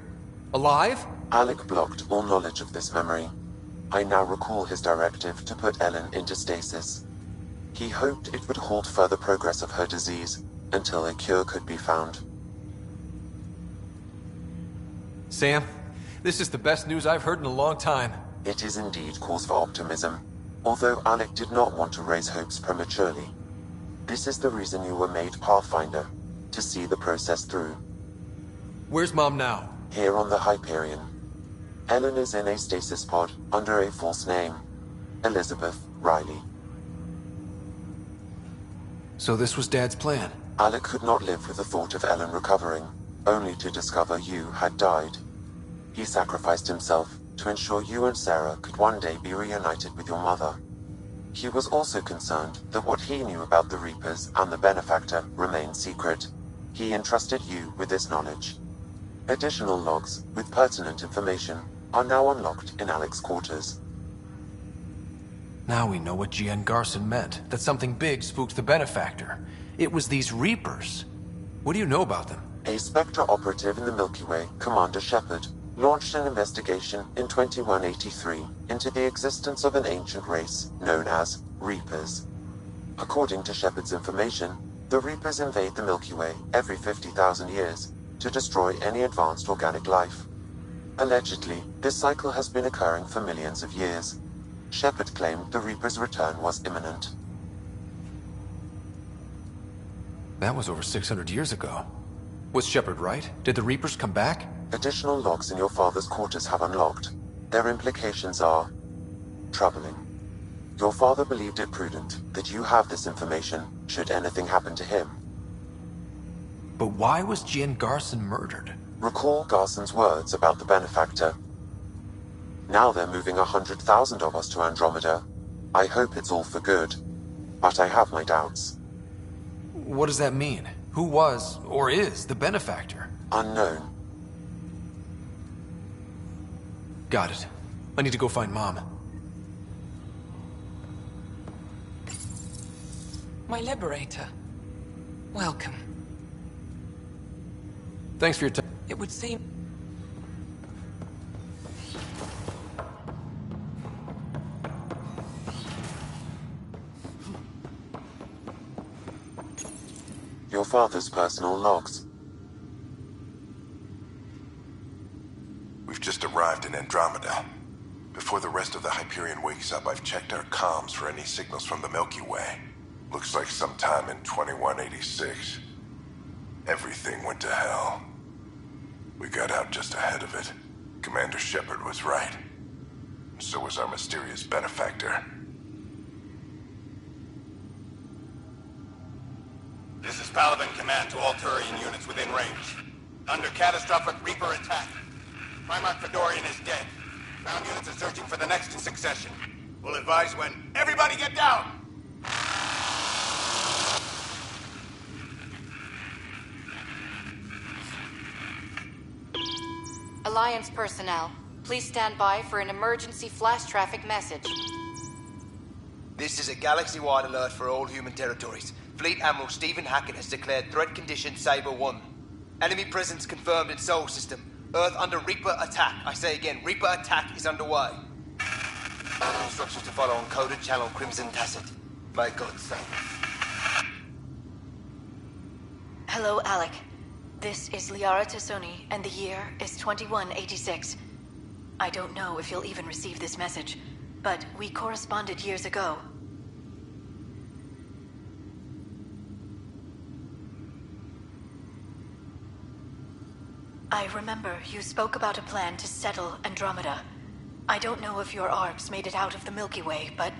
Alive? Alec blocked all knowledge of this memory. I now recall his directive to put Ellen into stasis. He hoped it would halt further progress of her disease until a cure could be found. Sam, this is the best news I've heard in a long time. It is indeed cause for optimism, although Alec did not want to raise hopes prematurely. This is the reason you were made Pathfinder, to see the process through. Where's Mom now? Here on the Hyperion. Ellen is in a stasis pod under a false name. Elizabeth Riley. So this was Dad's plan? Alec could not live with the thought of Ellen recovering, only to discover you had died. He sacrificed himself to ensure you and Sarah could one day be reunited with your mother. He was also concerned that what he knew about the Reapers and the Benefactor remained secret. He entrusted you with this knowledge. Additional logs with pertinent information are now unlocked in Alec's quarters. Now we know what G.N. Garson meant, that something big spooked the Benefactor. It was these Reapers. What do you know about them? A Spectre operative in the Milky Way, Commander Shepard, launched an investigation in 2183 into the existence of an ancient race known as Reapers. According to Shepard's information, the Reapers invade the Milky Way every 50,000 years to destroy any advanced organic life. Allegedly, this cycle has been occurring for millions of years. Shepard claimed the Reaper's return was imminent. That was over 600 years ago. Was Shepard right? Did the Reapers come back? Additional logs in your father's quarters have unlocked. Their implications are troubling. Your father believed it prudent that you have this information should anything happen to him. But why was G.N. Garson murdered? Recall Garson's words about the Benefactor. Now they're moving 100,000 of us to Andromeda. I hope it's all for good, but I have my doubts. What does that mean? Who was, or is, the Benefactor? Unknown. Got it. I need to go find Mom. My liberator. Welcome. Thanks for your time. It would seem... Your father's personal logs. We've just arrived in Andromeda. Before the rest of the Hyperion wakes up, I've checked our comms for any signals from the Milky Way. Looks like sometime in 2186. Everything went to hell. We got out just ahead of it. Commander Shepard was right. And so was our mysterious Benefactor. This is Paladin Command to all Turian units within range. Under catastrophic Reaper attack. Primarch Fedorian is dead. Ground units are searching for the next in succession. We'll advise when... Everybody get down! Alliance personnel, please stand by for an emergency flash traffic message. This is a galaxy-wide alert for all human territories. Fleet Admiral Stephen Hackett has declared threat condition Saber 1. Enemy presence confirmed in Sol System. Earth under Reaper attack. I say again, Reaper attack is underway. Instructions to follow on coded channel Crimson Tacit. May God save us. Hello, Alec. This is Liara Tassoni, and the year is 2186. I don't know if you'll even receive this message, but we corresponded years ago. I remember you spoke about a plan to settle Andromeda. I don't know if your arcs made it out of the Milky Way, but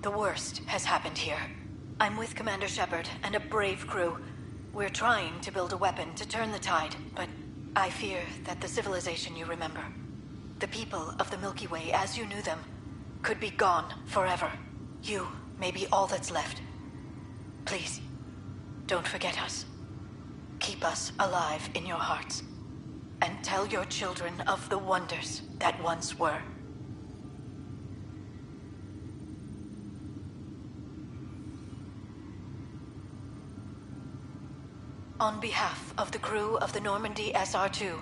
the worst has happened here. I'm with Commander Shepard and a brave crew. We're trying to build a weapon to turn the tide, but I fear that the civilization you remember, the people of the Milky Way as you knew them, could be gone forever. You may be all that's left. Please, don't forget us. Keep us alive in your hearts. And tell your children of the wonders that once were. On behalf of the crew of the Normandy SR2,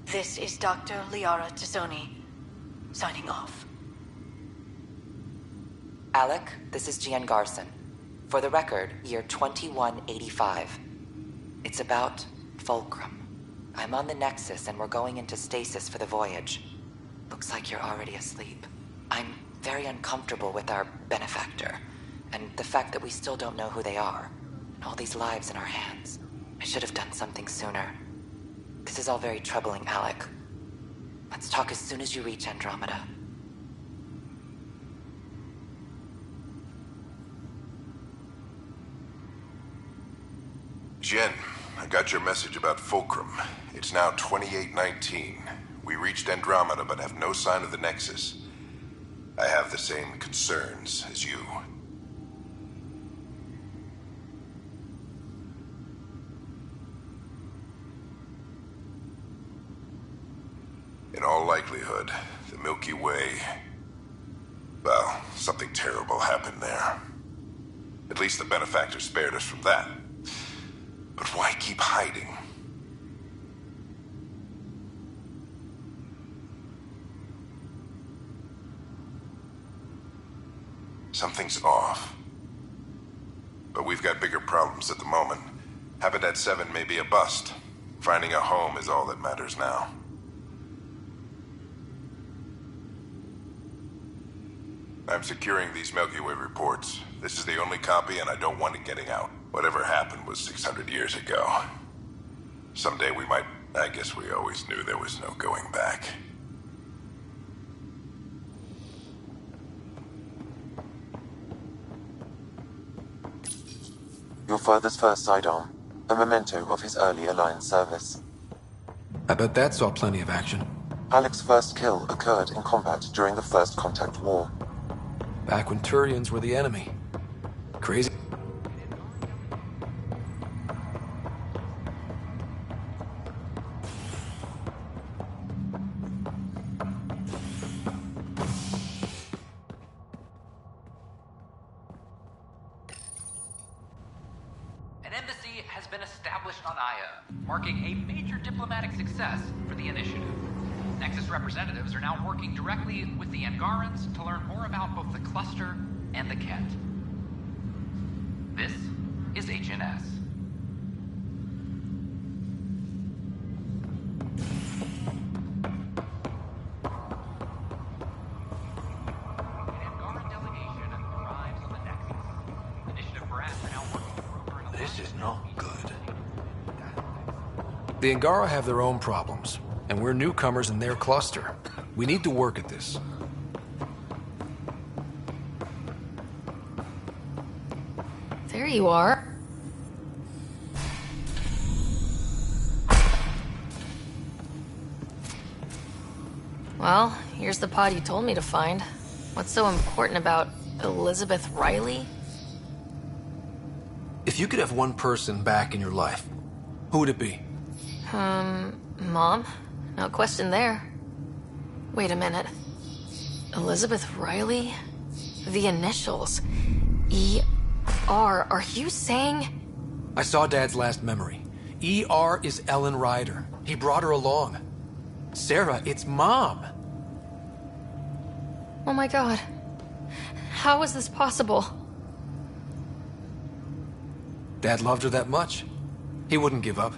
this is Dr. Liara Tassoni, signing off. Alec, this is Gian Garson. For the record, year 2185. It's about Fulcrum. I'm on the Nexus and we're going into stasis for the voyage. Looks like you're already asleep. I'm very uncomfortable with our benefactor, and the fact that we still don't know who they are, and all these lives in our hands. I should have done something sooner. This is all very troubling, Alec. Let's talk as soon as you reach Andromeda. Jen, I got your message about Fulcrum. It's now 2819. We reached Andromeda but have no sign of the Nexus. I have the same concerns as you. In all likelihood, the Milky Way... well, something terrible happened there. At least the benefactor spared us from that. But why keep hiding? Something's off. But we've got bigger problems at the moment. Habitat 7 may be a bust. Finding a home is all that matters now. I'm securing these Milky Way reports. This is the only copy, and I don't want it getting out. Whatever happened was 600 years ago. Someday we might... I guess we always knew there was no going back. Your father's first sidearm, a memento of his early Alliance service. I bet that saw plenty of action. Alec's first kill occurred in combat during the First Contact War. Back when Turians were the enemy. Crazy. An embassy has been established on Aya, marking a major diplomatic success for the initiative. Nexus representatives are now working directly with the Angarans to learn more about both the cluster and the Kett. This is HNS. This is not good. The Angara have their own problems, and we're newcomers in their cluster. We need to work at this. There you are. Well, here's the pod you told me to find. What's so important about Elizabeth Riley? If you could have one person back in your life, who would it be? Mom? No question there. Wait a minute. Elizabeth Riley? The initials. E.R. Are you saying? I saw Dad's last memory. E.R. is Ellen Ryder. He brought her along. Sarah, it's Mom. Oh my god. How is this possible? Dad loved her that much. He wouldn't give up.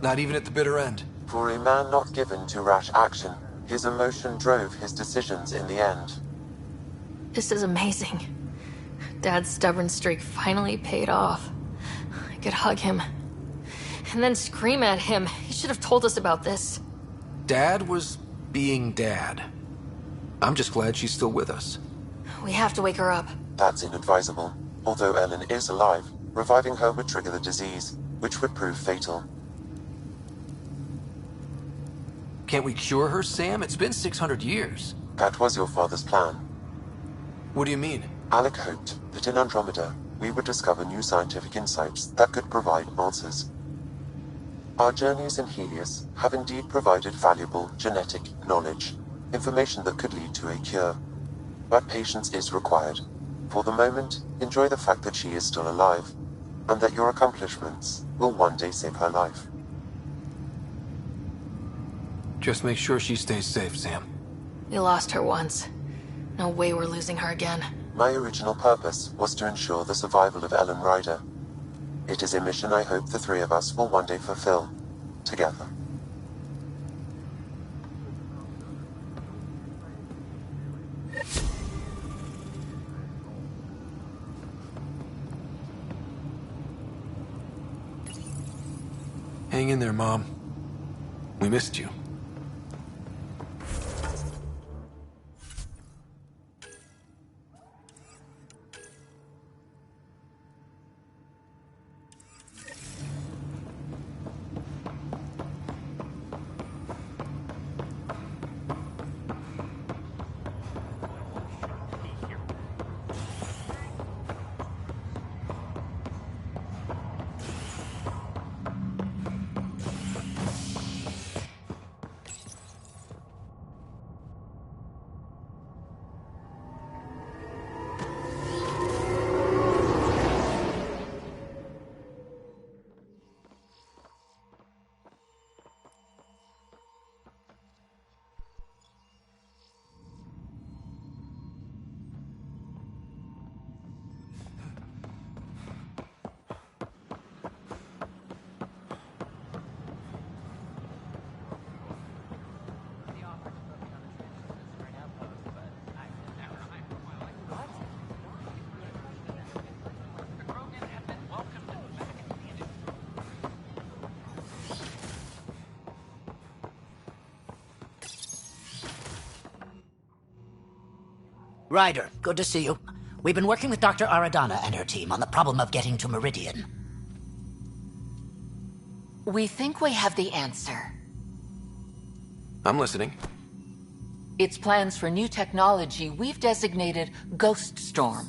Not even at the bitter end. For a man not given to rash action, his emotion drove his decisions in the end. This is amazing. Dad's stubborn streak finally paid off. I could hug him. And then scream at him. He should have told us about this. Dad was being Dad. I'm just glad she's still with us. We have to wake her up. That's inadvisable. Although Ellen is alive, reviving her would trigger the disease, which would prove fatal. Can't we cure her, Sam? It's been 600 years. That was your father's plan. What do you mean? Alec hoped that in Andromeda, we would discover new scientific insights that could provide answers. Our journeys in Helios have indeed provided valuable genetic knowledge, information that could lead to a cure. But patience is required. For the moment, enjoy the fact that she is still alive, and that your accomplishments will one day save her life. Just make sure she stays safe, Sam. We lost her once. No way we're losing her again. My original purpose was to ensure the survival of Ellen Ryder. It is a mission I hope the three of us will one day fulfill, together. Hang in there, Mom. We missed you. Ryder, good to see you. We've been working with Dr. Aradana and her team on the problem of getting to Meridian. We think we have the answer. I'm listening. It's plans for new technology we've designated Ghost Storm.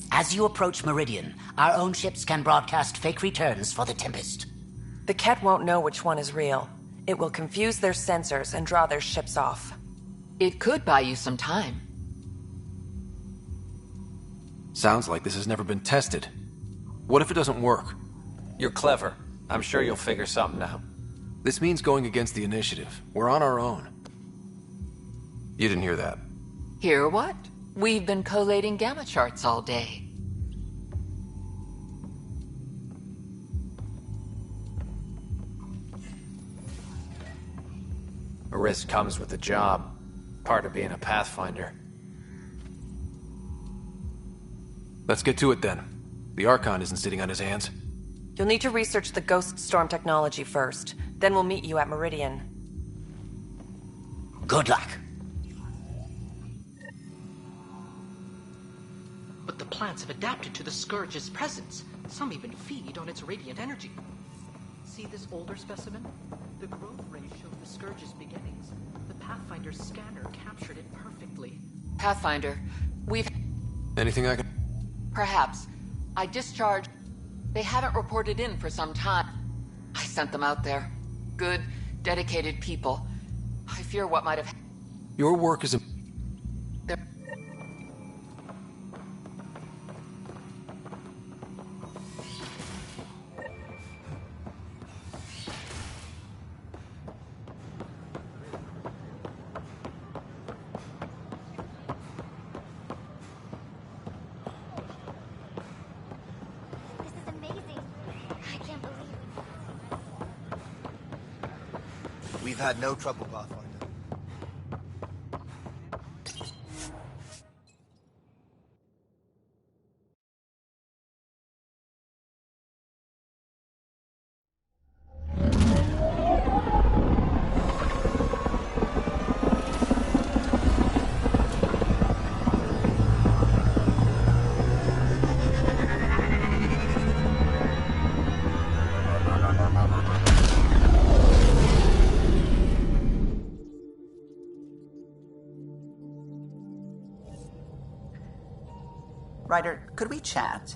As you approach Meridian, our own ships can broadcast fake returns for the Tempest. The Ket won't know which one is real. It will confuse their sensors and draw their ships off. It could buy you some time. Sounds like this has never been tested. What if it doesn't work? You're clever. I'm sure you'll figure something out. This means going against the initiative. We're on our own. You didn't hear that. Hear what? We've been collating gamma charts all day. A risk comes with the job. Part of being a Pathfinder. Let's get to it then. The Archon isn't sitting on his hands. You'll need to research the Ghost Storm technology first. Then we'll meet you at Meridian. Good luck. But the plants have adapted to the Scourge's presence. Some even feed on its radiant energy. See this older specimen? The growth rays show the Scourge's beginnings. The Pathfinder's scanner captured it perfectly. Pathfinder, we've... Anything I can... Perhaps. I discharged... They haven't reported in for some time. I sent them out there. Good, dedicated people. I fear what might have... Your work is... We've had no trouble, Pathfinder. Ryder, could we chat?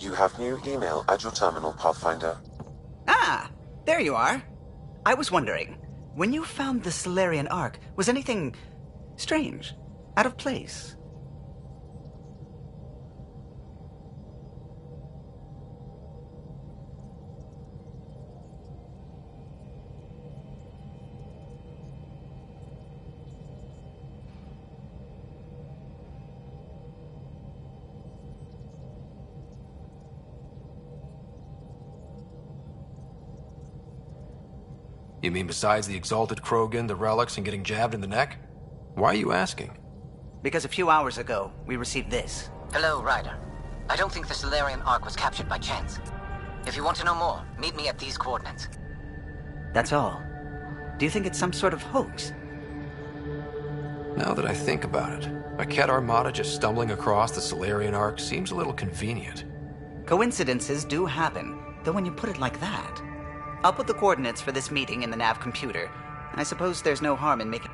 You have new email at your terminal, Pathfinder. Ah, there you are. I was wondering, when you found the Solarian Ark, was anything strange? Out of place? You mean besides the Exalted Krogan, the relics, and getting jabbed in the neck? Why are you asking? Because a few hours ago, we received this. Hello, Ryder. I don't think the Solarian Ark was captured by chance. If you want to know more, meet me at these coordinates. That's all. Do you think it's some sort of hoax? Now that I think about it, a Ket Armada just stumbling across the Solarian Ark seems a little convenient. Coincidences do happen, though when you put it like that. I'll put the coordinates for this meeting in the nav computer. I suppose there's no harm in making...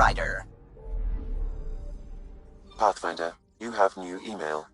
Ryder. Pathfinder, you have new email.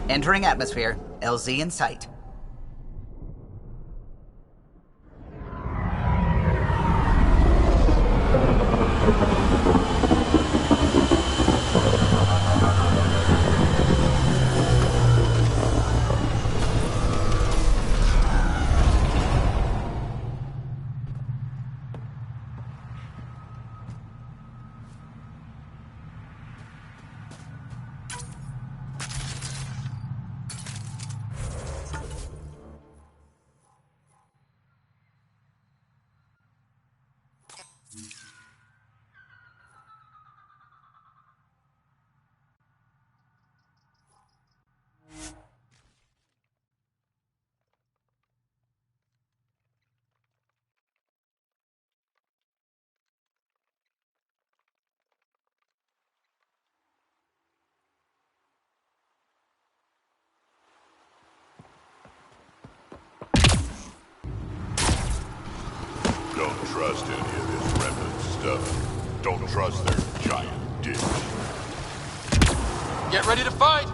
Entering atmosphere. LZ in sight. Don't trust any of this remnant stuff. Don't trust their giant dick. Get ready to fight!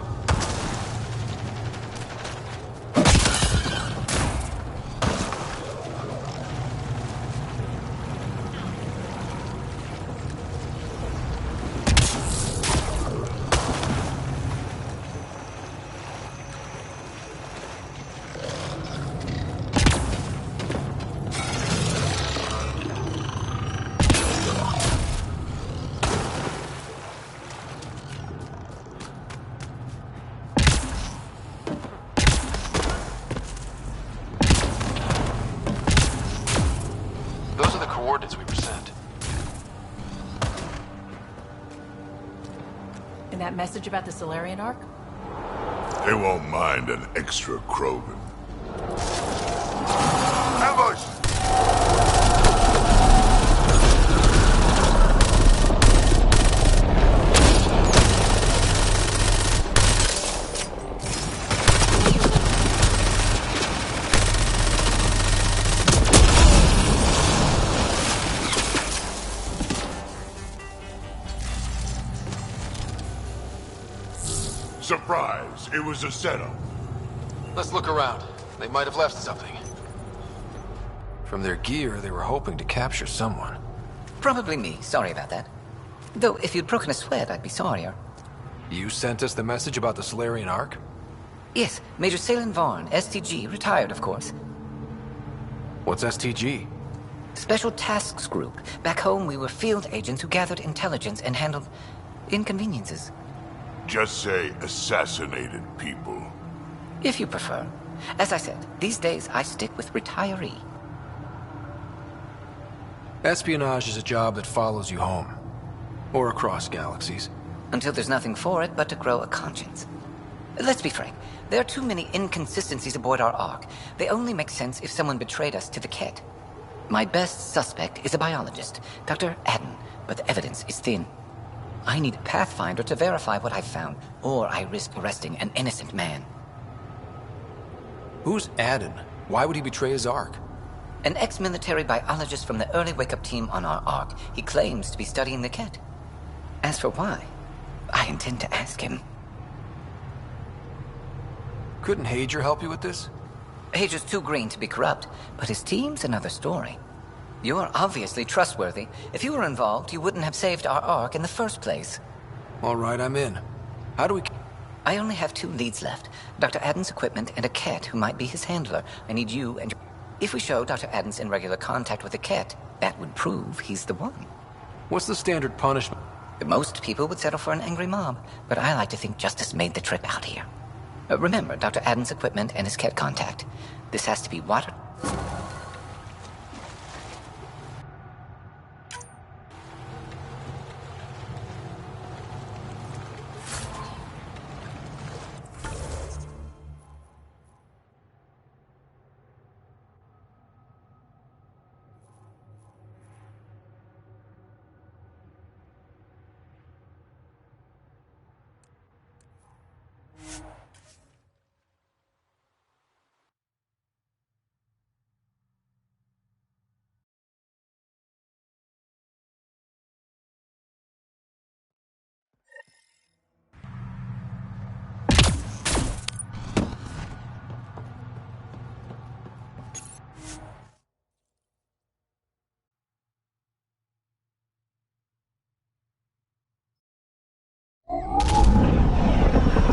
Those are the coordinates we were sent. And that message about the Solarian Ark? They won't mind an extra Krogan. Ambush! Surprise! It was a setup. Let's look around. They might have left something. From their gear, they were hoping to capture someone. Probably me. Sorry about that. Though, if you'd broken a sweat, I'd be sorrier. You sent us the message about the Solarian Ark? Yes, Major Salen Vaughn, STG, retired, of course. What's STG? Special Tasks Group. Back home, we were field agents who gathered intelligence and handled inconveniences. Just say assassinated people. If you prefer. As I said, these days I stick with retiree. Espionage is a job that follows you home. Or across galaxies. Until there's nothing for it but to grow a conscience. Let's be frank. There are too many inconsistencies aboard our Ark. They only make sense if someone betrayed us to the Ket. My best suspect is a biologist, Dr. Adden, but the evidence is thin. I need a Pathfinder to verify what I've found, or I risk arresting an innocent man. Who's Adden? Why would he betray his Ark? An ex-military biologist from the early wake-up team on our Ark. He claims to be studying the Ket. As for why, I intend to ask him. Couldn't Hager help you with this? Hager's too green to be corrupt, but his team's another story. You're obviously trustworthy. If you were involved, you wouldn't have saved our Ark in the first place. All right, I'm in. How do we... I only have 2 leads left. Dr. Adden's equipment and a Ket who might be his handler. I need you and... If we show Dr. Adden's in regular contact with the Ket, that would prove he's the one. What's the standard punishment? Most people would settle for an angry mob, but I like to think justice made the trip out here. Remember Dr. Adden's equipment and his Ket contact. This has to be water...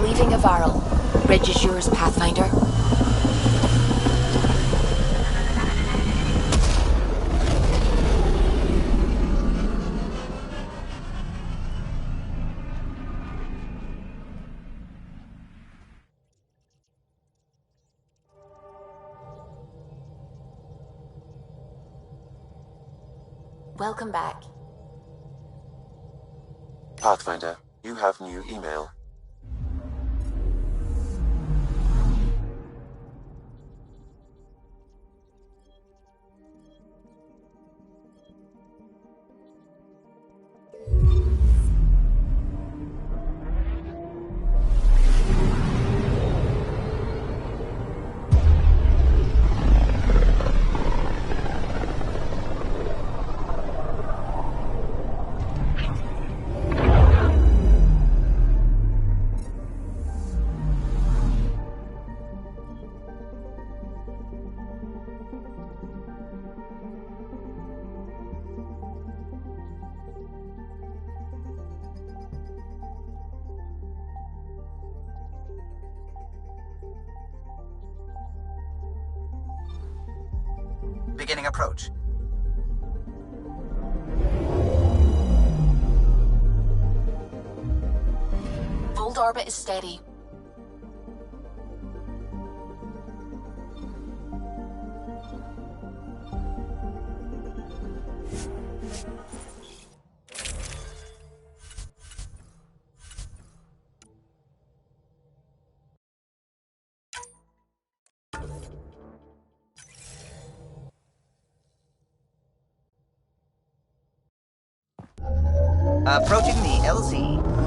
Leaving Avaril. Bridge is yours, Pathfinder. Welcome back. Pathfinder, you have new email. Beginning approach. Old orbit is steady. Approaching the LZ.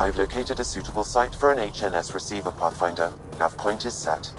I've located a suitable site for an HNS receiver, Pathfinder. Nav point is set.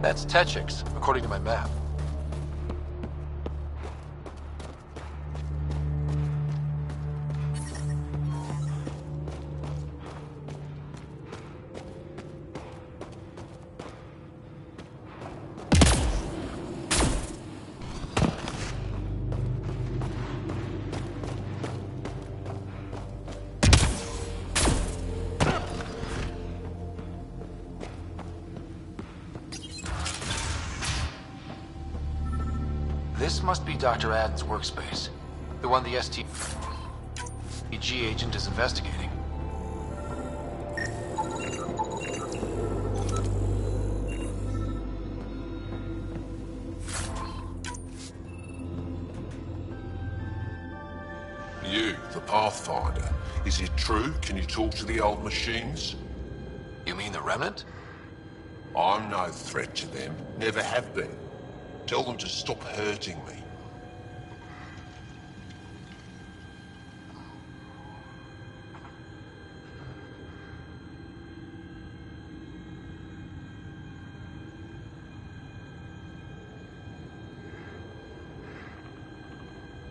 That's Techix, according to my map. This must be Dr. Aden's workspace. The one the STG agent is investigating. You, the Pathfinder. Is it true? Can you talk to the old machines? You mean the Remnant? I'm no threat to them. Never have been. Tell them to stop hurting me.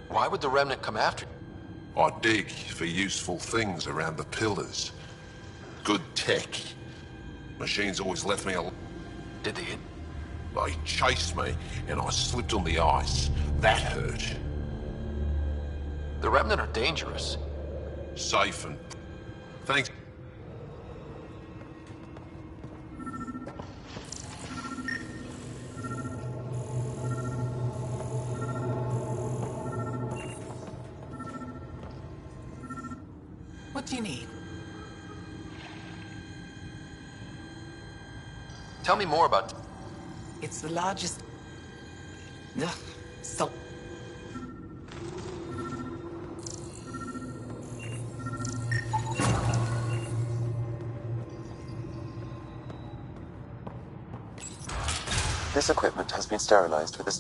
Why would the Remnant come after you? I dig for useful things around the pillars. Good tech. Machines always left me alone. Did they? They chased me, and I slipped on the ice. That hurt. The Remnant are dangerous. Safe and... Thanks. What do you need? Tell me more about... It's the largest... Ugh, so... This equipment has been sterilized with a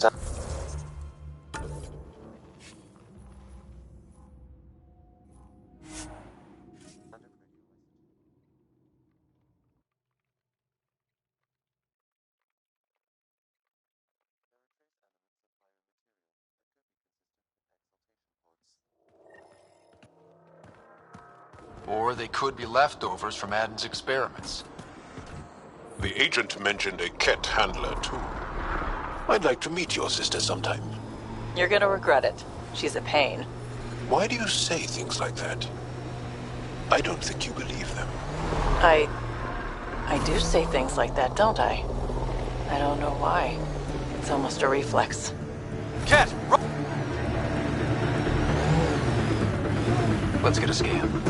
Or they could be leftovers from Aden's experiments. The agent mentioned a cat handler, too. I'd like to meet your sister sometime. You're gonna regret it. She's a pain. Why do you say things like that? I don't think you believe them. I do say things like that, don't I? I don't know why. It's almost a reflex. Cat, run! Let's get a scan.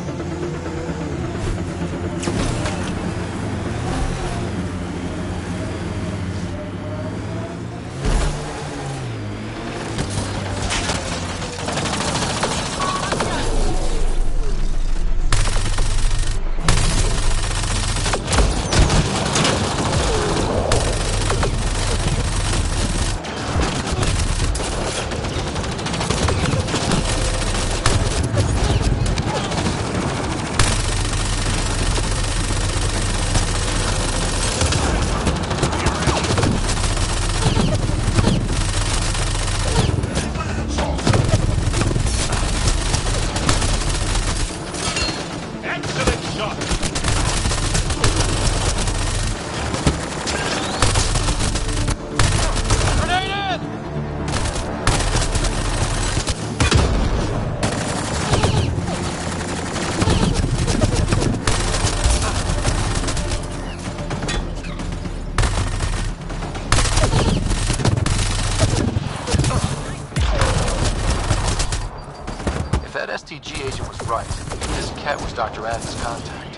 STG agent was right. This cat was Dr. Aden's contact.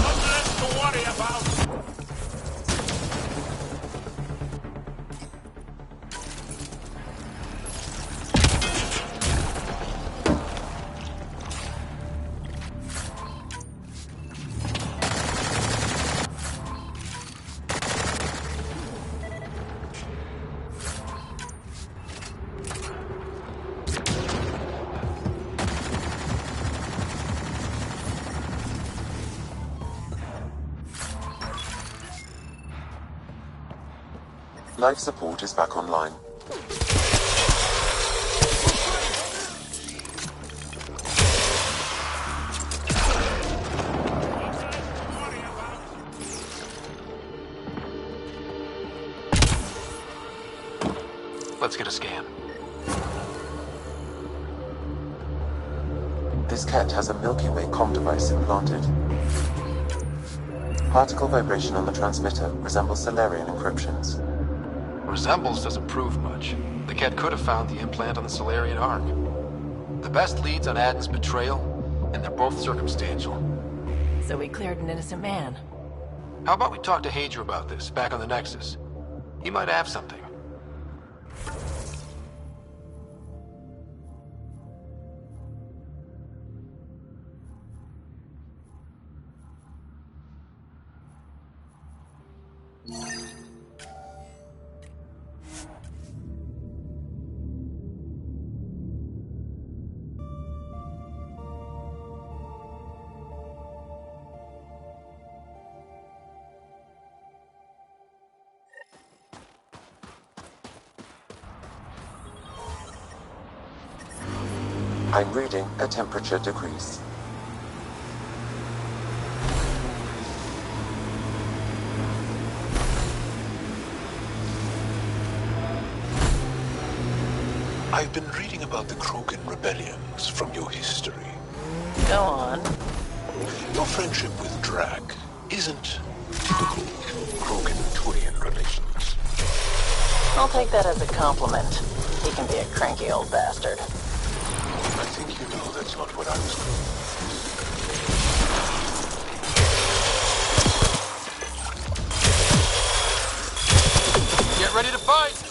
What's left to worry about? Life support is back online. Let's get a scan. This cat has a Milky Way comm device implanted. Particle vibration on the transmitter resembles Solarian encryptions. Resembles doesn't prove much. The cat could have found the implant on the Solarian Ark. The best leads on Aden's betrayal, and they're both circumstantial. So we cleared an innocent man. How about we talk to Hager about this, back on the Nexus? He might have something. I'm reading a temperature decrease. I've been reading about the Krogan rebellions from your history. Go on. Your friendship with Drac isn't typical Krogan-Turian relations. I'll take that as a compliment. He can be a cranky old bastard. I think you know that's not what I was going. Get ready to fight!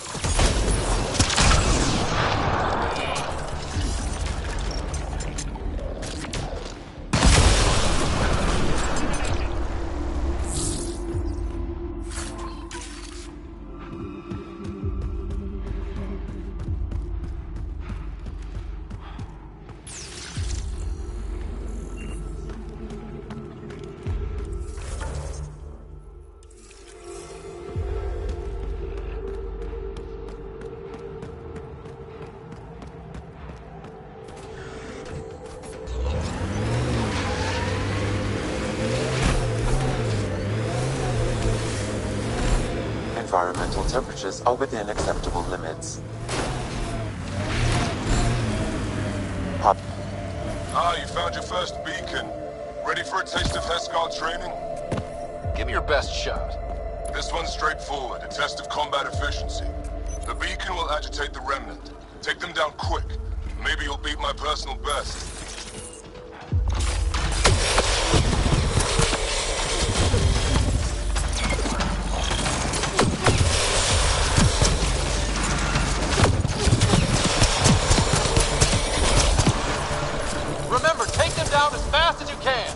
Environmental temperatures are within acceptable limits. You found your first beacon. Ready for a taste of Heskar training? Give me your best shot. This one's straightforward, a test of combat efficiency. The beacon will agitate the Remnant. Take them down quick. Maybe you'll beat my personal best. Remember, take them down as fast as you can!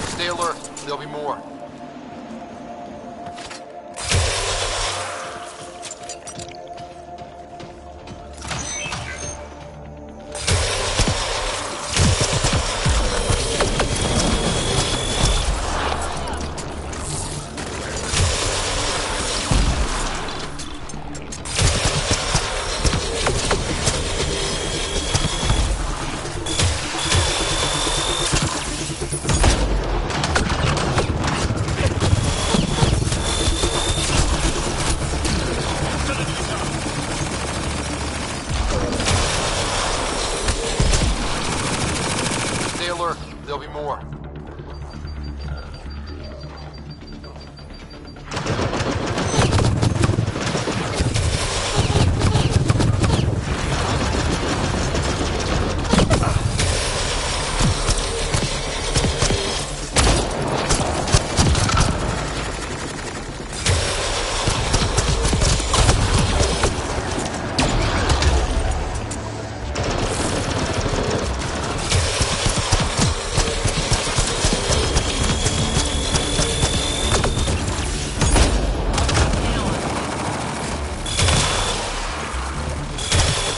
Stay alert. There'll be more. There'll be more.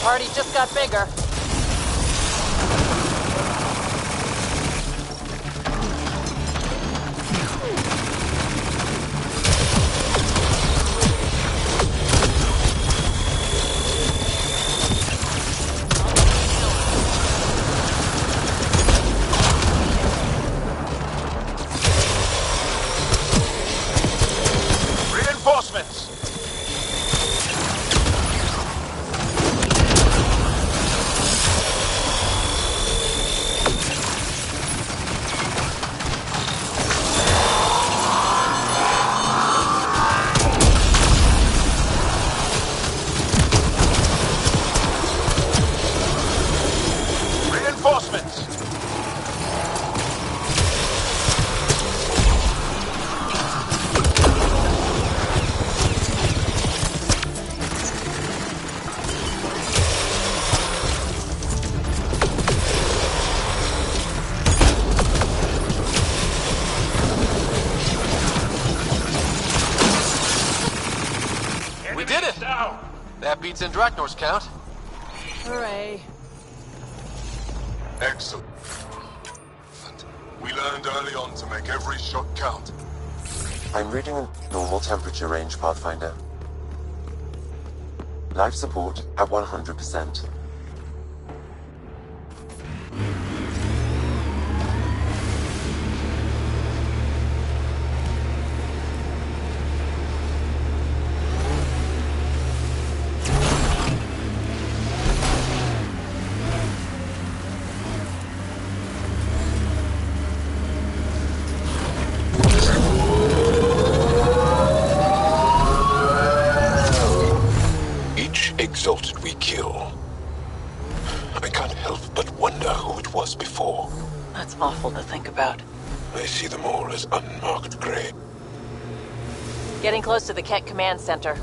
Party just got bigger. in Draknor's count. Hooray. Excellent. We learned early on to make every shot count. I'm reading a normal temperature range, Pathfinder. Life support at 100%. Exalted we kill. I can't help but wonder who it was before. That's awful to think about. I see them all as unmarked gray. Getting close to the Kett Command Center.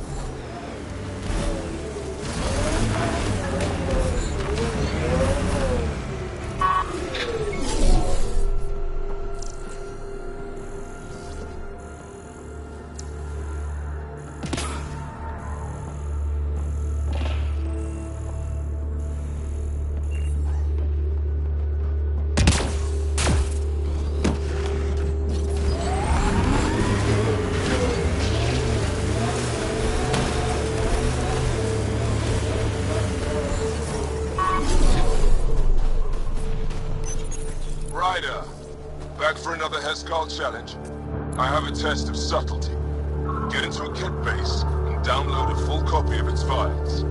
Back for another Heskal challenge? I have a test of subtlety. Get into a Kett base and download a full copy of its files.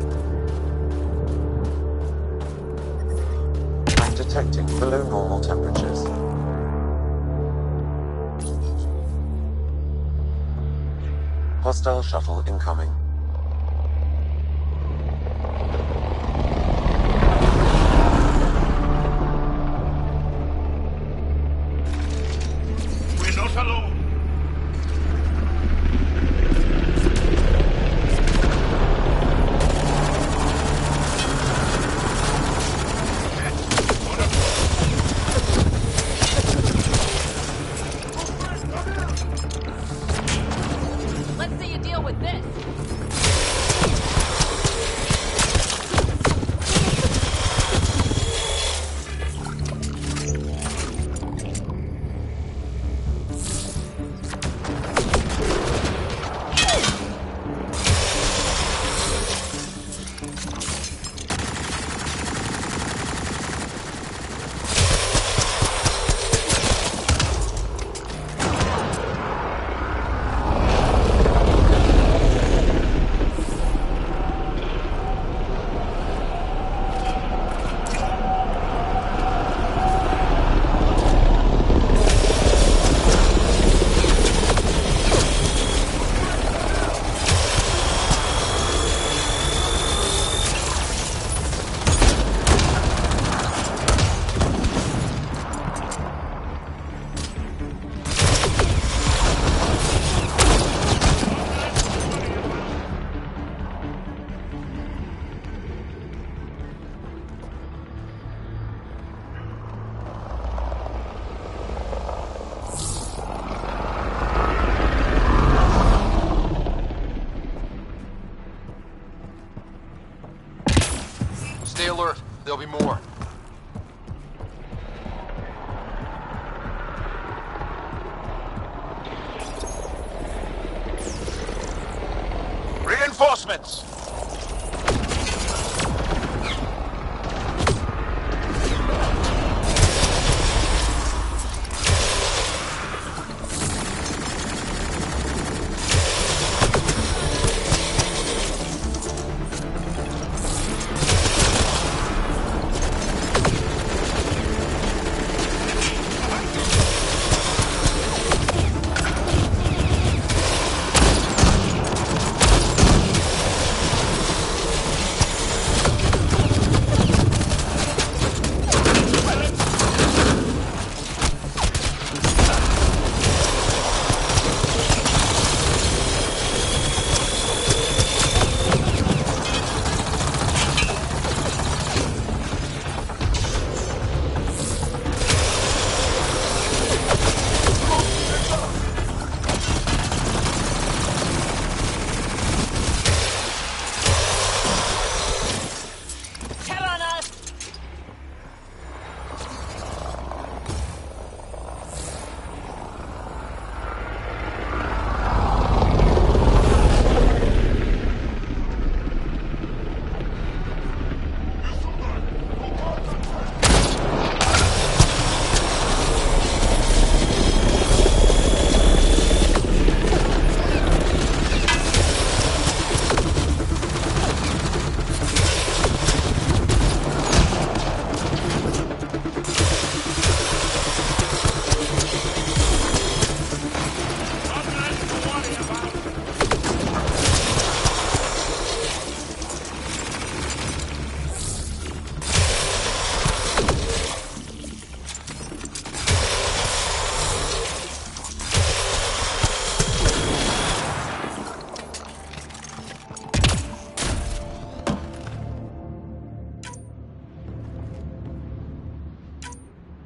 I'm detecting below normal temperatures. Hostile shuttle incoming. We're not alone. Let's see you deal with this. Stay alert. There'll be more. Reinforcements!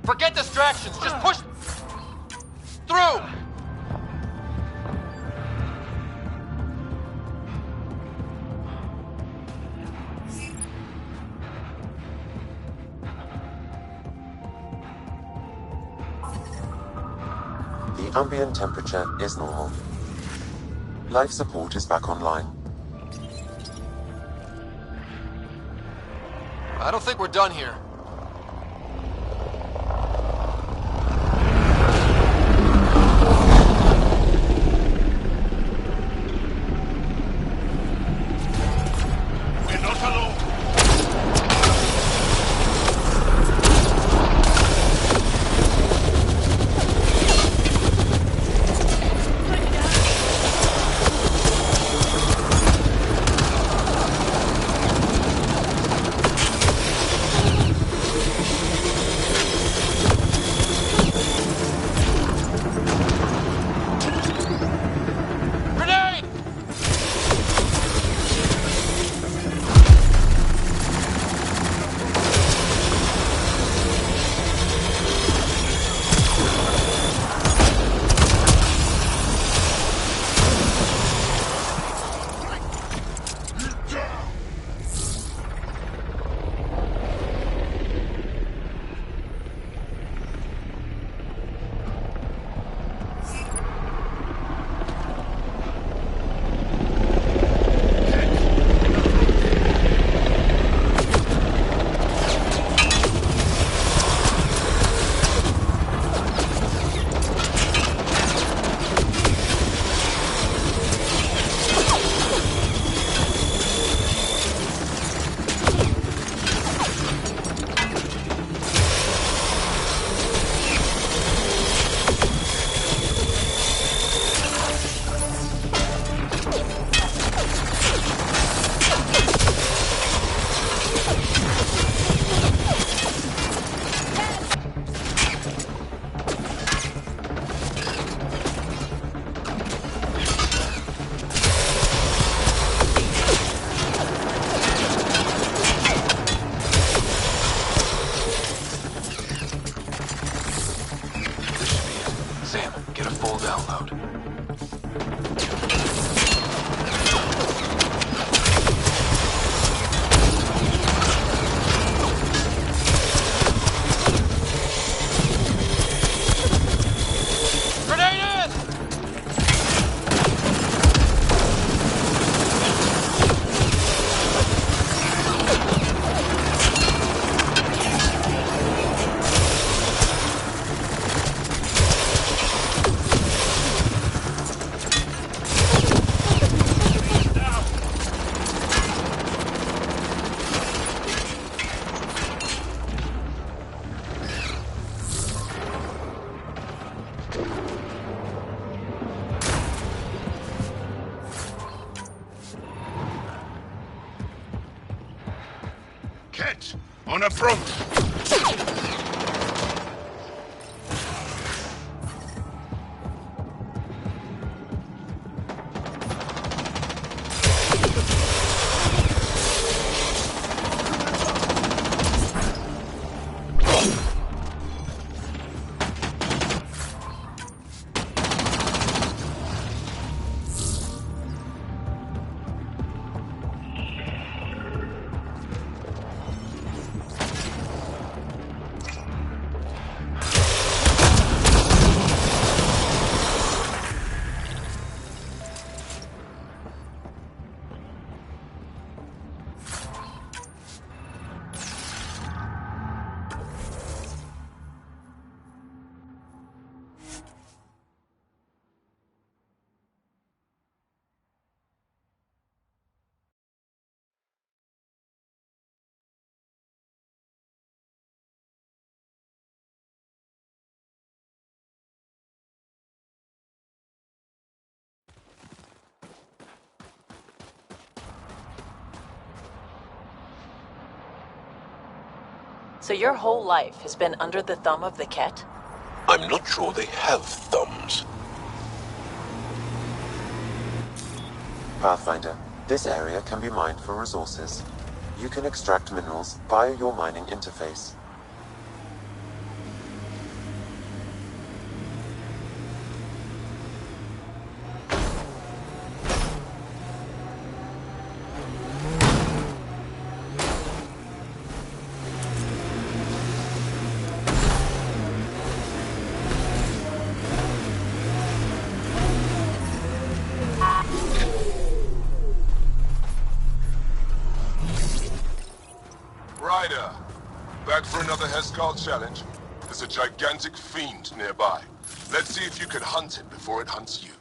Forget distractions, just push through! The ambient temperature is normal. Life support is back online. I don't think we're done here. We're not alone. Grenade! Sam, get a full download. Grenade in! Catch! On approach! So your whole life has been under the thumb of the Ket? I'm not sure they have thumbs. Pathfinder, this area can be mined for resources. You can extract minerals via your mining interface. Ryder, back for another Heskal challenge? There's a gigantic fiend nearby. Let's see if you can hunt it before it hunts you.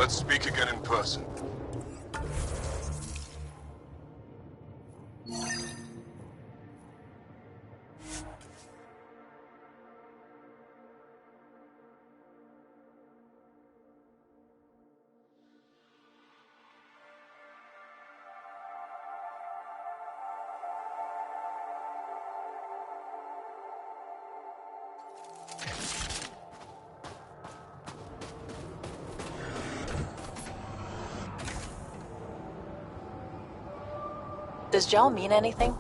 Let's speak again in person. Does Gel mean anything?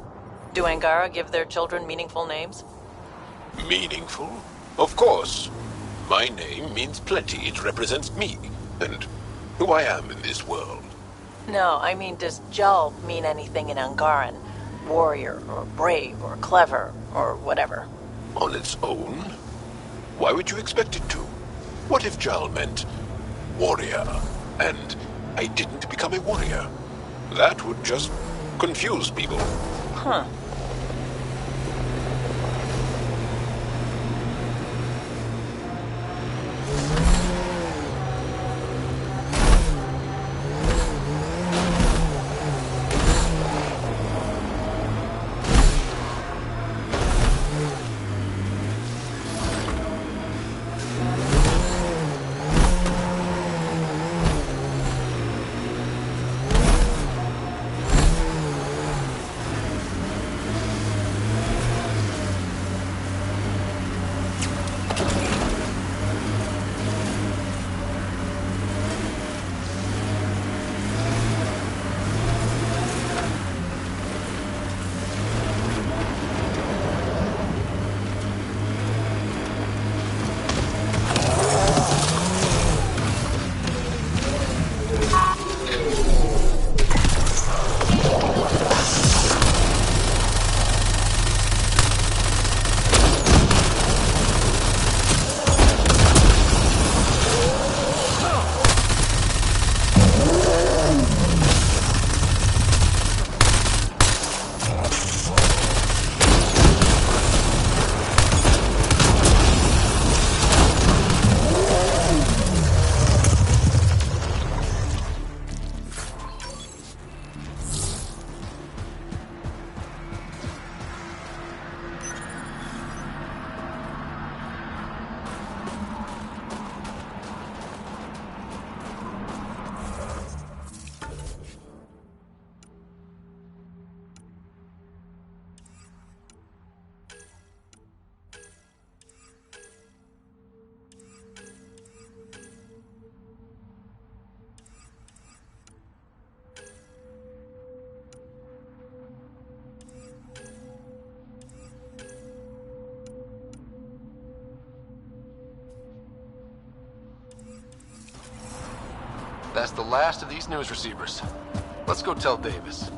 Do Angara give their children meaningful names? Meaningful? Of course. My name means plenty. It represents me, and who I am in this world. No, I mean, does Gel mean anything in Angaran? Warrior, or brave, or clever, or whatever. On its own? Why would you expect it to? What if Jal meant warrior, and I didn't become a warrior? That would just confuse people. Huh. That's the last of these news receivers. Let's go tell Davis.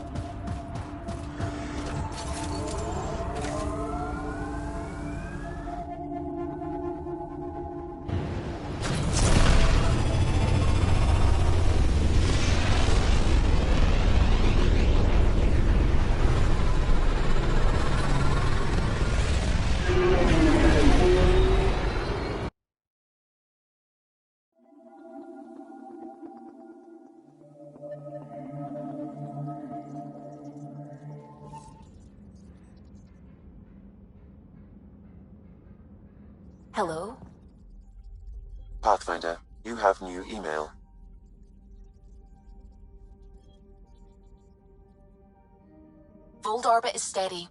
Hello? Pathfinder, you have new email. Vold orbit is steady.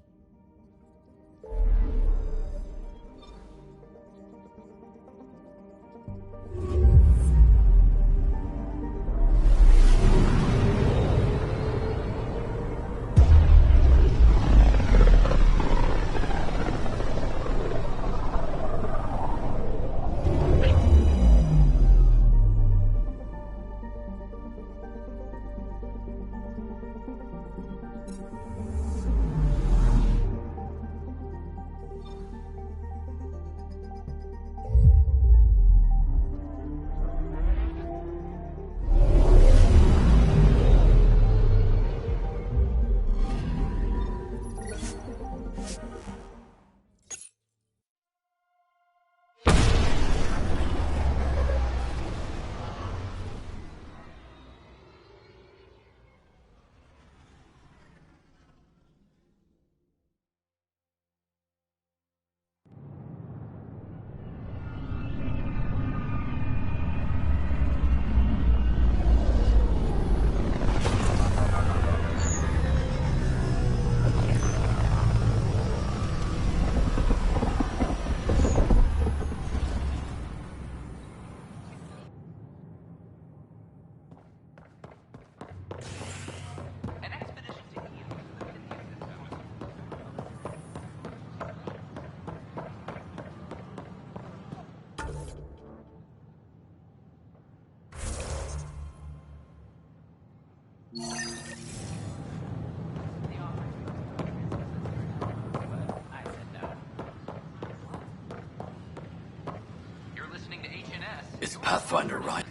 It's Pathfinder, right?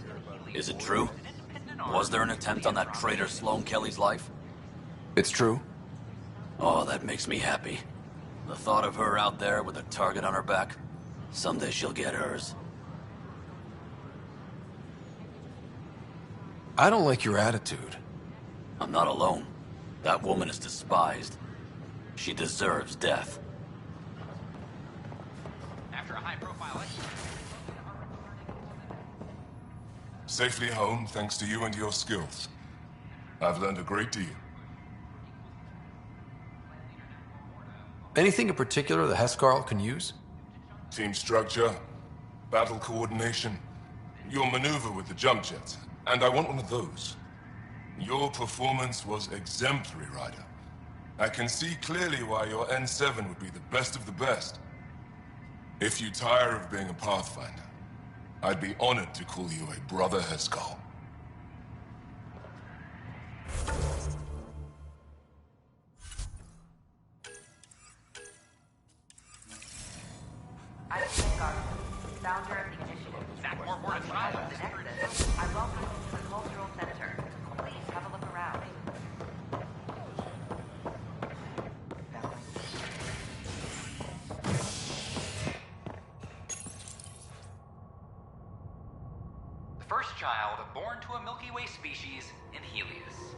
Is it true? Was there an attempt on that traitor Sloane Kelly's life? It's true. Oh, that makes me happy. The thought of her out there with a target on her back. Someday she'll get hers. I don't like your attitude. I'm not alone. That woman is despised. She deserves death. After a high-profile Safely home thanks to you and your skills. I've learned a great deal. Anything in particular the Hescarl can use? Team structure, battle coordination, your maneuver with the jump jets, and I want one of those. Your performance was exemplary, Ryder. I can see clearly why your N7 would be the best of the best. If you tire of being a Pathfinder, I'd be honored to call you a Brother Hescarl. I'm Garson, founder of the initiative. I welcome you to the Cultural Center. Please have a look around. The first child born to a Milky Way species in Helios.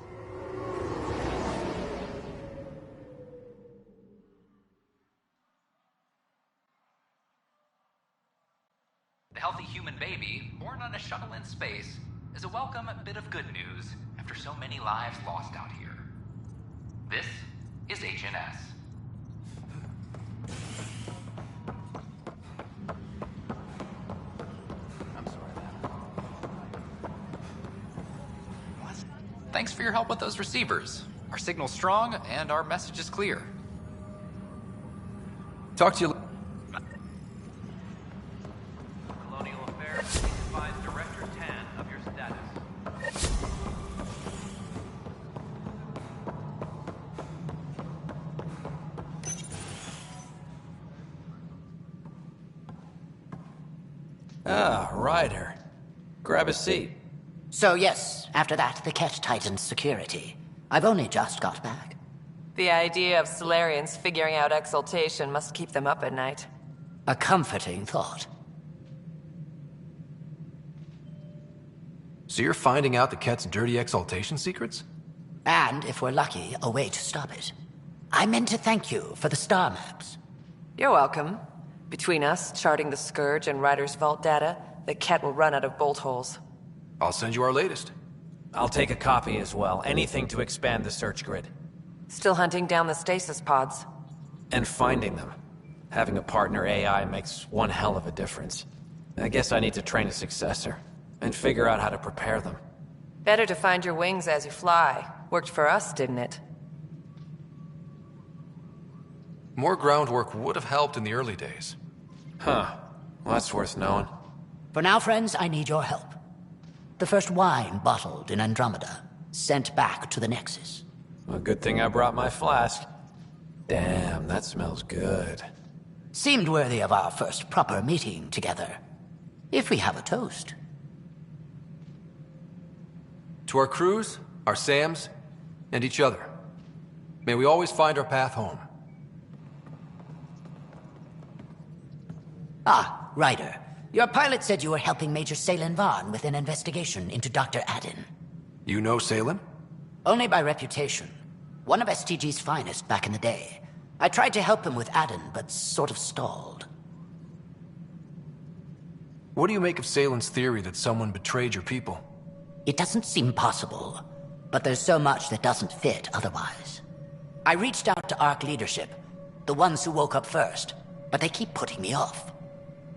The healthy human baby, born on a shuttle in space, is a welcome bit of good news after so many lives lost out here. This is HNS. Thanks for your help with those receivers. Our signal's strong, and our message is clear. Talk to you. Colonial Affairs, please advise Director Tan of your status. Ah, Ryder. Grab a seat. So yes, after that, the Ket tightened security. I've only just got back. The idea of Solarians figuring out exaltation must keep them up at night. A comforting thought. So you're finding out the Ket's dirty exaltation secrets? And, if we're lucky, a way to stop it. I meant to thank you for the star maps. You're welcome. Between us, charting the Scourge and Ryder's vault data, the Ket will run out of bolt holes. I'll send you our latest. I'll take a copy as well. Anything to expand the search grid. Still hunting down the stasis pods. And finding them. Having a partner AI makes one hell of a difference. I guess I need to train a successor. And figure out how to prepare them. Better to find your wings as you fly. Worked for us, didn't it? More groundwork would have helped in the early days. Huh. Well, that's worth knowing. For now, friends, I need your help. The first wine bottled in Andromeda, sent back to the Nexus. A good thing I brought my flask. Damn, that smells good. Seemed worthy of our first proper meeting together. If we have a toast. To our crews, our Sams, and each other. May we always find our path home. Ah, Ryder. Your pilot said you were helping Major Salen Vaughn with an investigation into Dr. Adin. You know Salen? Only by reputation. One of STG's finest back in the day. I tried to help him with Adin, but sort of stalled. What do you make of Salen's theory that someone betrayed your people? It doesn't seem possible, but there's so much that doesn't fit otherwise. I reached out to ARC leadership, the ones who woke up first, but they keep putting me off.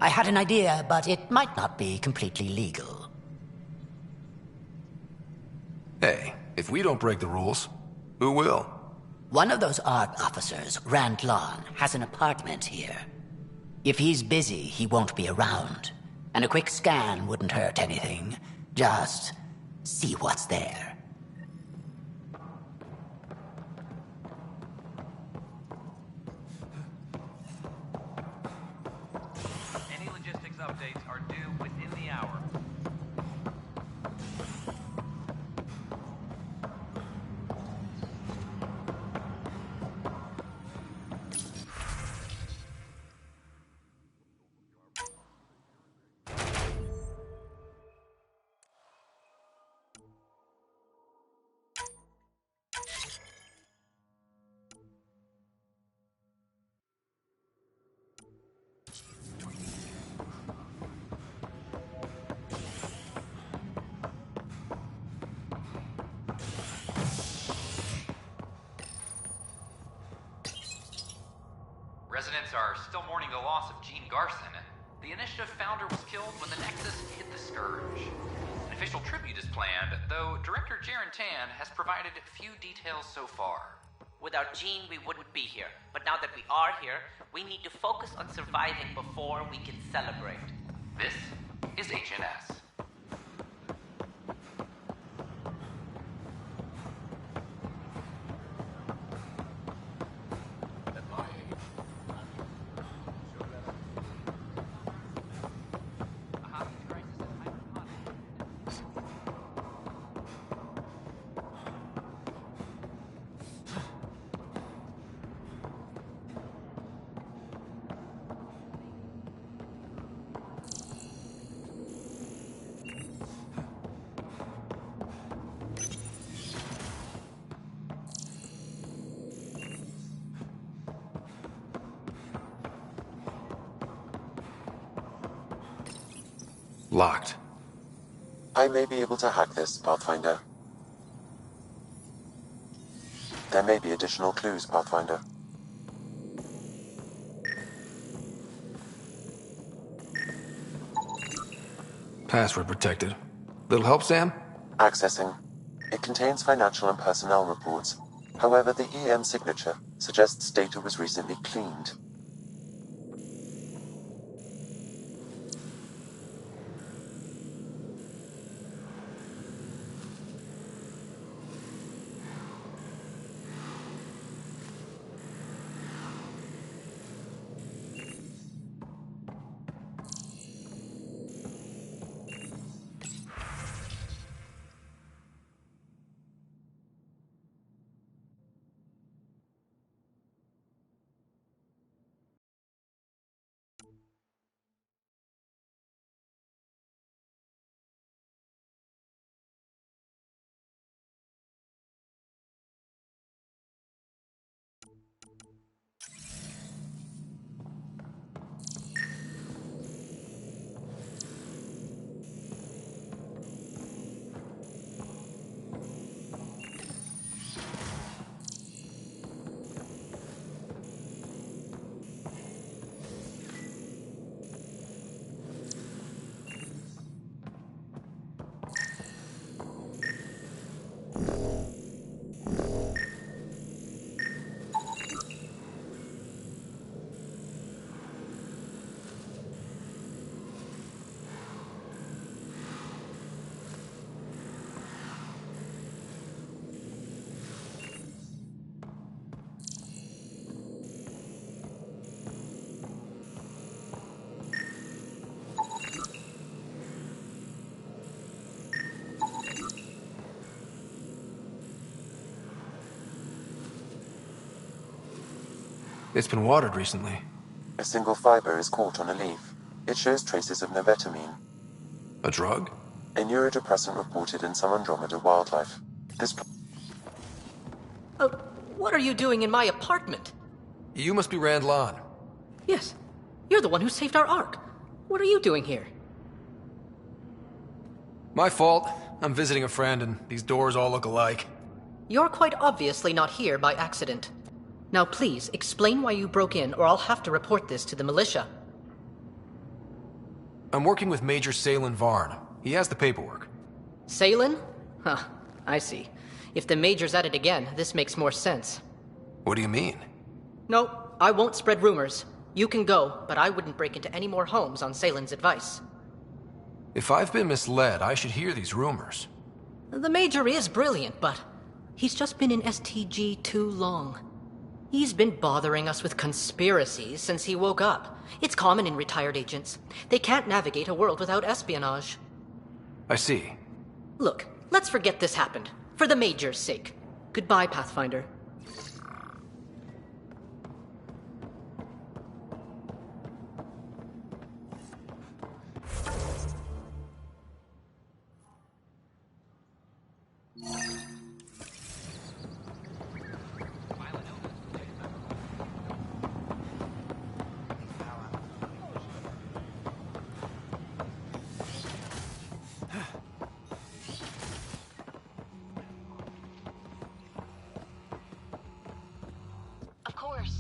I had an idea, but it might not be completely legal. Hey, if we don't break the rules, who will? One of those ARC officers, Rand Lon, has an apartment here. If he's busy, he won't be around. And a quick scan wouldn't hurt anything. Just see what's there. Any logistics updates are due within the hour. Residents are still mourning the loss of Gene Garson. The initiative founder was killed when the Nexus hit the Scourge. An official tribute is planned, though Director Jaren Tan has provided few details so far. Without Gene, we wouldn't be here. But now that we are here, we need to focus on surviving before we can celebrate. This is HNS. Locked. I may be able to hack this, Pathfinder. There may be additional clues, Pathfinder. Password protected. Little help, Sam? Accessing. It contains financial and personnel reports. However, the EM signature suggests data was recently cleaned. It's been watered recently. A single fiber is caught on a leaf. It shows traces of novetamine. A drug? A neurodepressant reported in some Andromeda wildlife. This... What are you doing in my apartment? You must be Rand Lan. Yes. You're the one who saved our Ark. What are you doing here? My fault. I'm visiting a friend and these doors all look alike. You're quite obviously not here by accident. Now please, explain why you broke in or I'll have to report this to the militia. I'm working with Major Salen Varn. He has the paperwork. Salen? Huh, I see. If the Major's at it again, this makes more sense. What do you mean? No, I won't spread rumors. You can go, but I wouldn't break into any more homes on Salen's advice. If I've been misled, I should hear these rumors. The Major is brilliant, but he's just been in STG too long. He's been bothering us with conspiracies since he woke up. It's common in retired agents. They can't navigate a world without espionage. I see. Look, let's forget this happened. For the Major's sake. Goodbye, Pathfinder.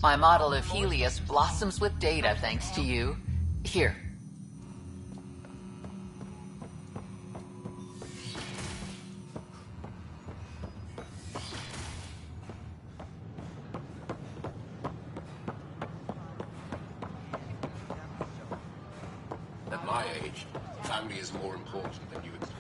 My model of Helios blossoms with data thanks to you. Here. At my age, family is more important than you expect.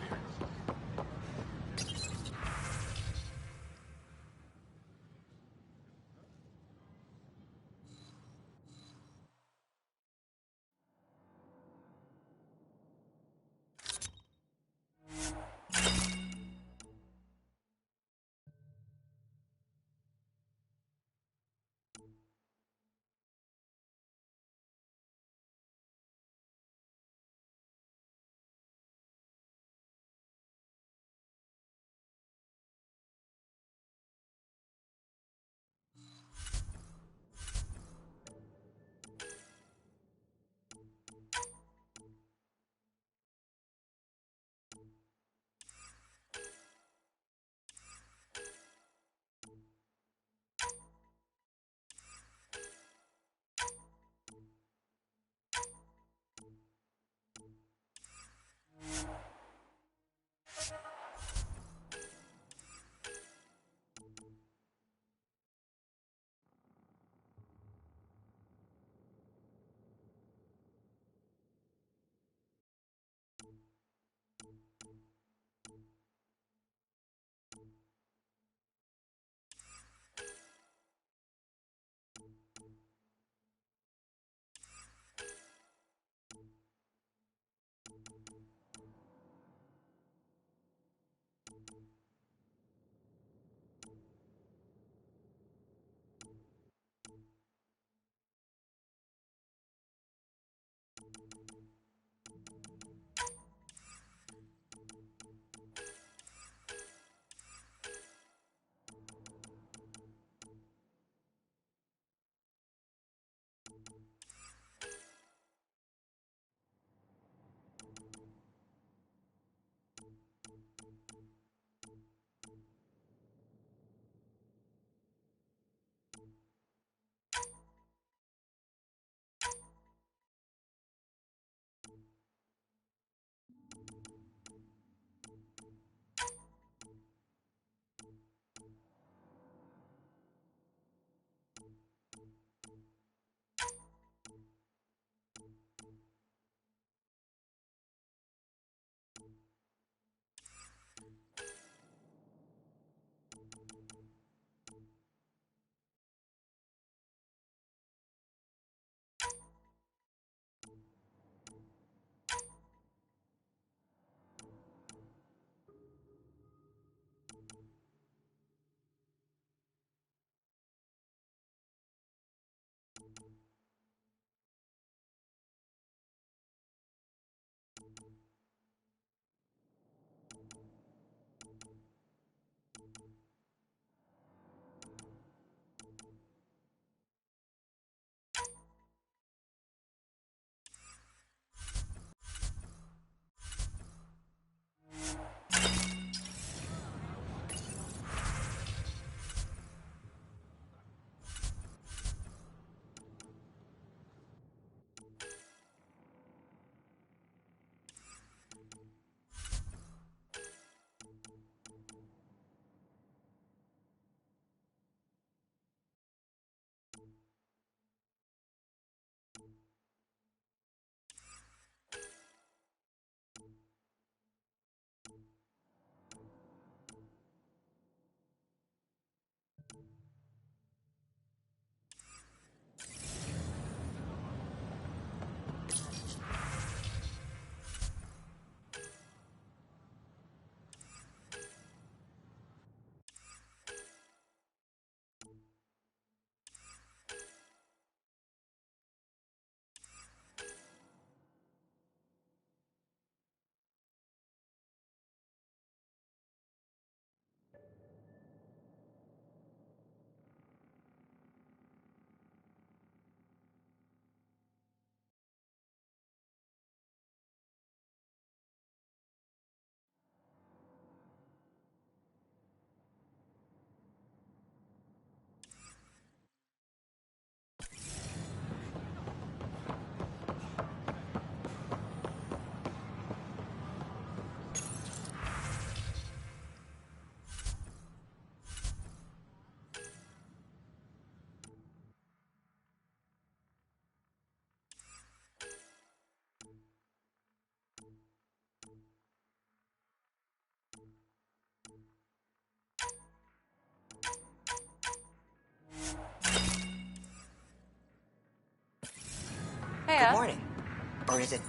Or is it...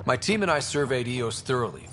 My team and I surveyed EOS thoroughly.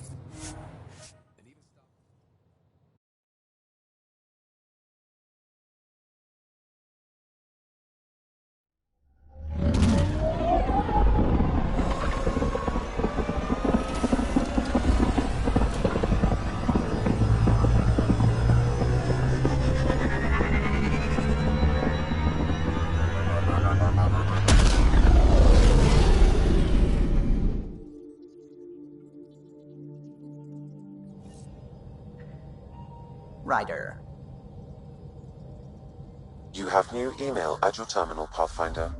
Ryder. You have new email at your terminal, Pathfinder.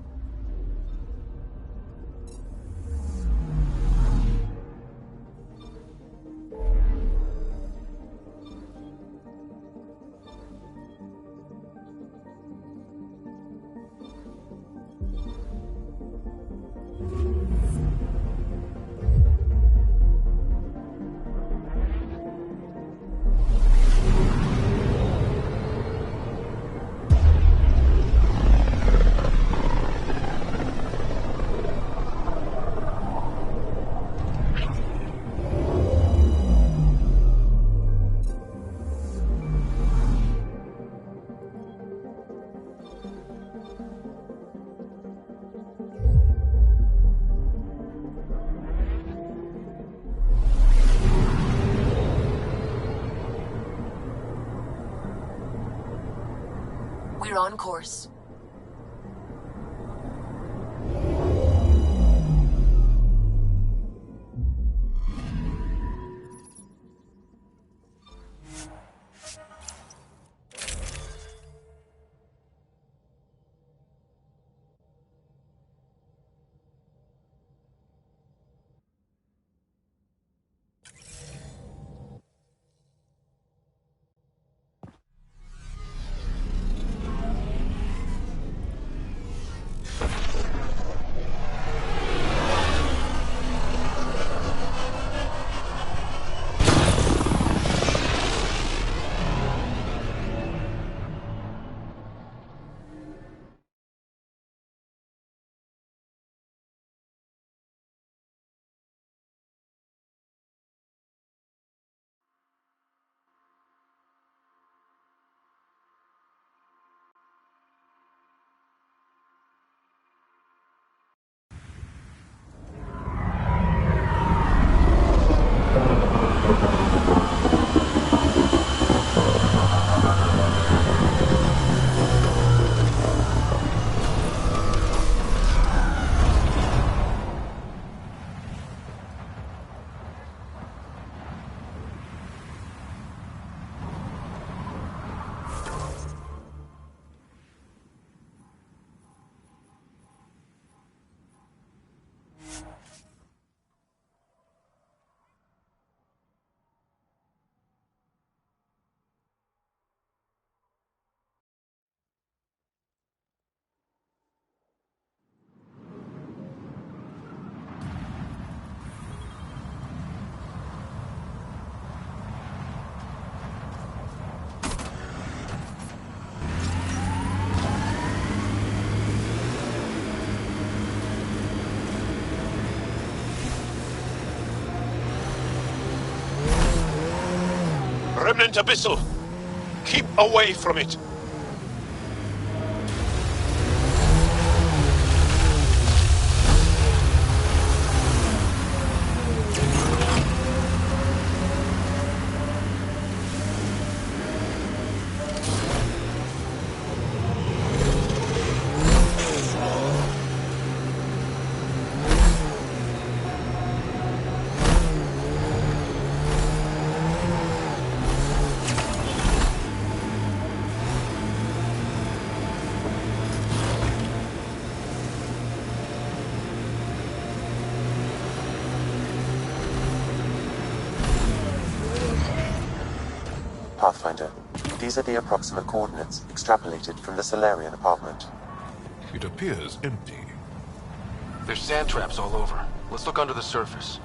We're on course. Remnant Abyssal! Keep away from it! Pathfinder, these are the approximate coordinates extrapolated from the Solarian apartment. It appears empty. There's sand traps all over. Let's look under the surface.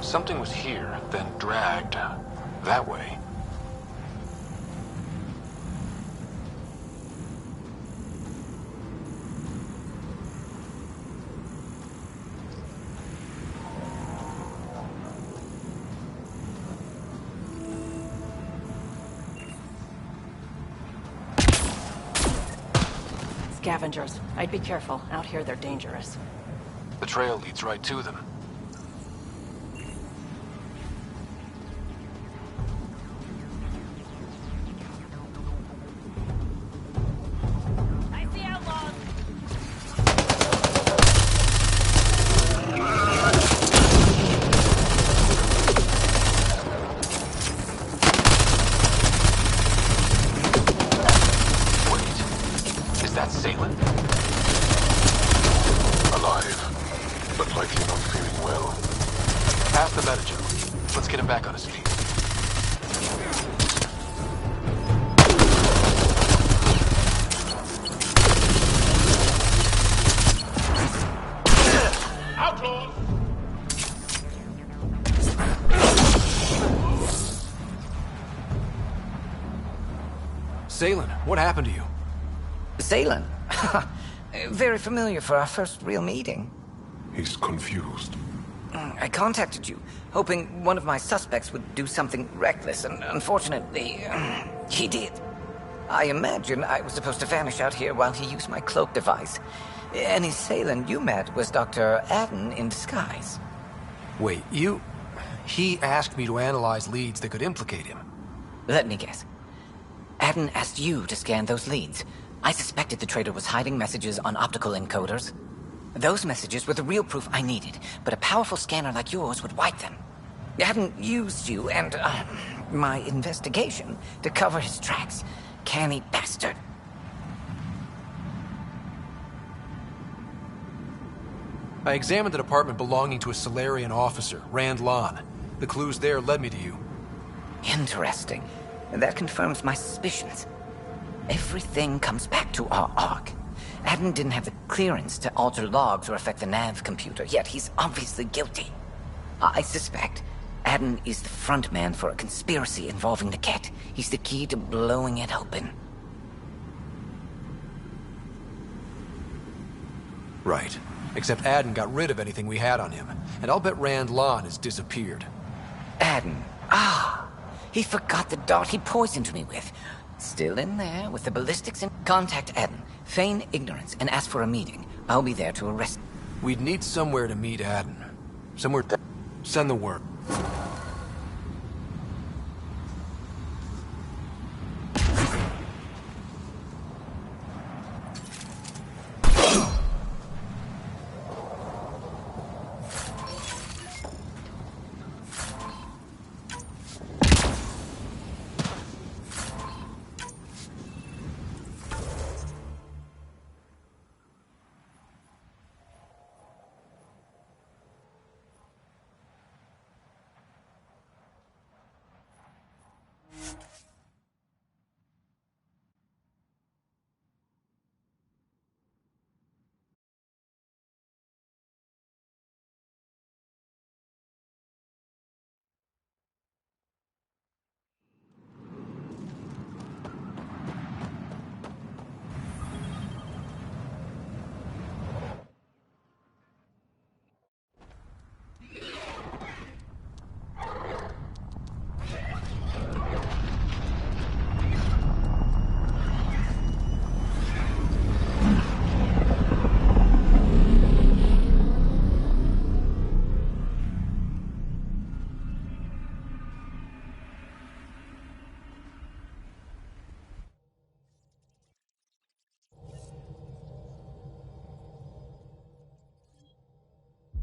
Something was here, then dragged that way. Scavengers. I'd be careful. Out here, they're dangerous. The trail leads right to them. I see outlaws. Is that Salem? Alive, but likely not feeling well. Pass the metagen. Let's get him back on his feet. Outlaws! Salem, what happened to you? Salem? Very familiar for our first real meeting. He's confused. I contacted you, hoping one of my suspects would do something reckless, and unfortunately, he did. I imagine I was supposed to vanish out here while he used my cloak device. Any Salem you met was Dr. Adden in disguise. Wait, you... He asked me to analyze leads that could implicate him. Let me guess. Adden asked you to scan those leads. I suspected the traitor was hiding messages on optical encoders. Those messages were the real proof I needed, but a powerful scanner like yours would wipe them. Adden used you and, my investigation to cover his tracks. Canny bastard. I examined an apartment belonging to a Solarian officer, Rand Lon. The clues there led me to you. Interesting. That confirms my suspicions. Everything comes back to our Ark. Adden didn't have the clearance to alter logs or affect the nav computer, yet he's obviously guilty. I suspect Adden is the front man for a conspiracy involving the Ket. He's the key to blowing it open. Right. Except Adden got rid of anything we had on him, and I'll bet Rand Lon has disappeared. Adden. He forgot the dart he poisoned me with. Still in there with the ballistics and... Contact Adden, feign ignorance, and ask for a meeting. I'll be there to arrest... We'd need somewhere to meet Adden. Somewhere... Send the word.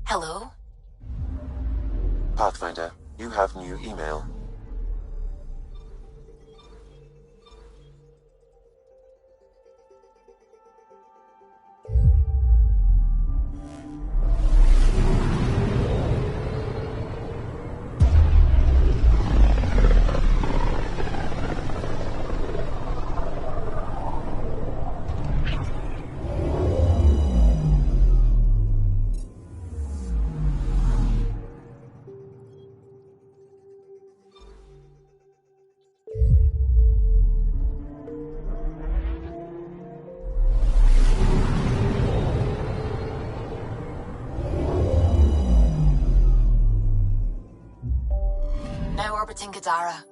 Hello? Pathfinder, you have new email. Zara.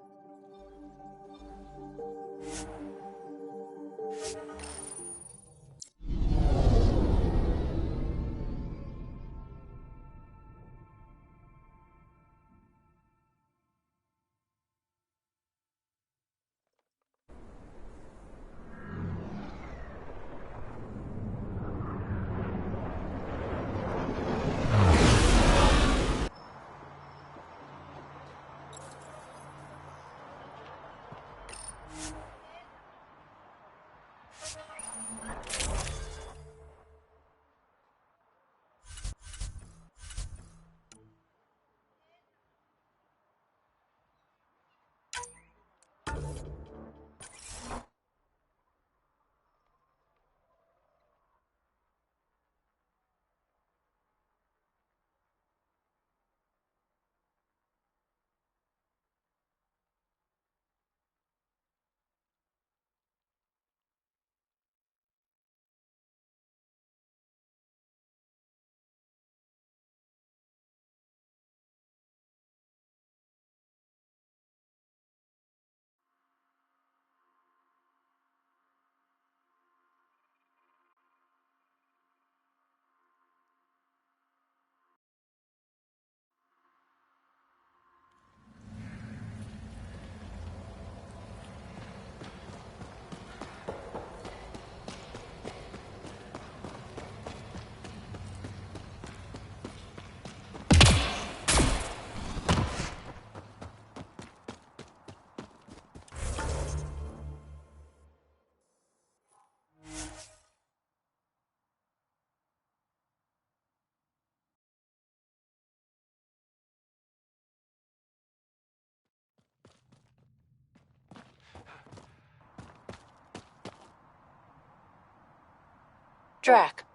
Drac,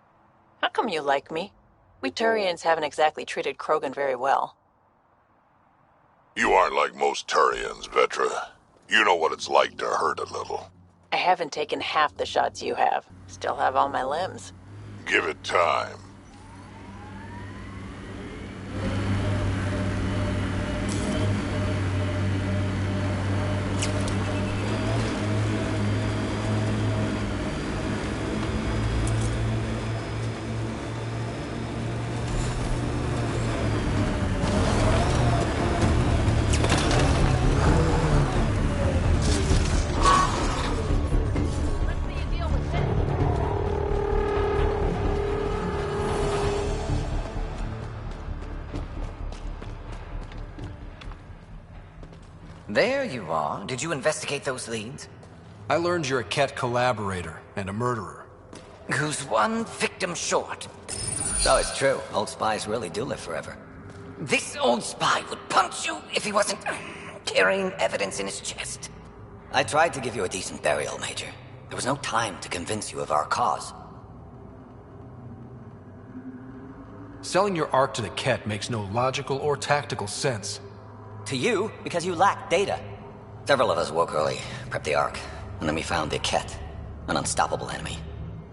how come you like me? We Turians haven't exactly treated Krogan very well. You aren't like most Turians, Vetra. You know what it's like to hurt a little. I haven't taken half the shots you have. Still have all my limbs. Give it time. There you are. Did you investigate those leads? I learned you're a Ket collaborator and a murderer. Who's one victim short? So it's true. Old spies really do live forever. This old spy would punch you if he wasn't carrying evidence in his chest. I tried to give you a decent burial, Major. There was no time to convince you of our cause. Selling your Ark to the Ket makes no logical or tactical sense. To you, because you lack data. Several of us woke early, prepped the Ark, and then we found the Ket, an unstoppable enemy.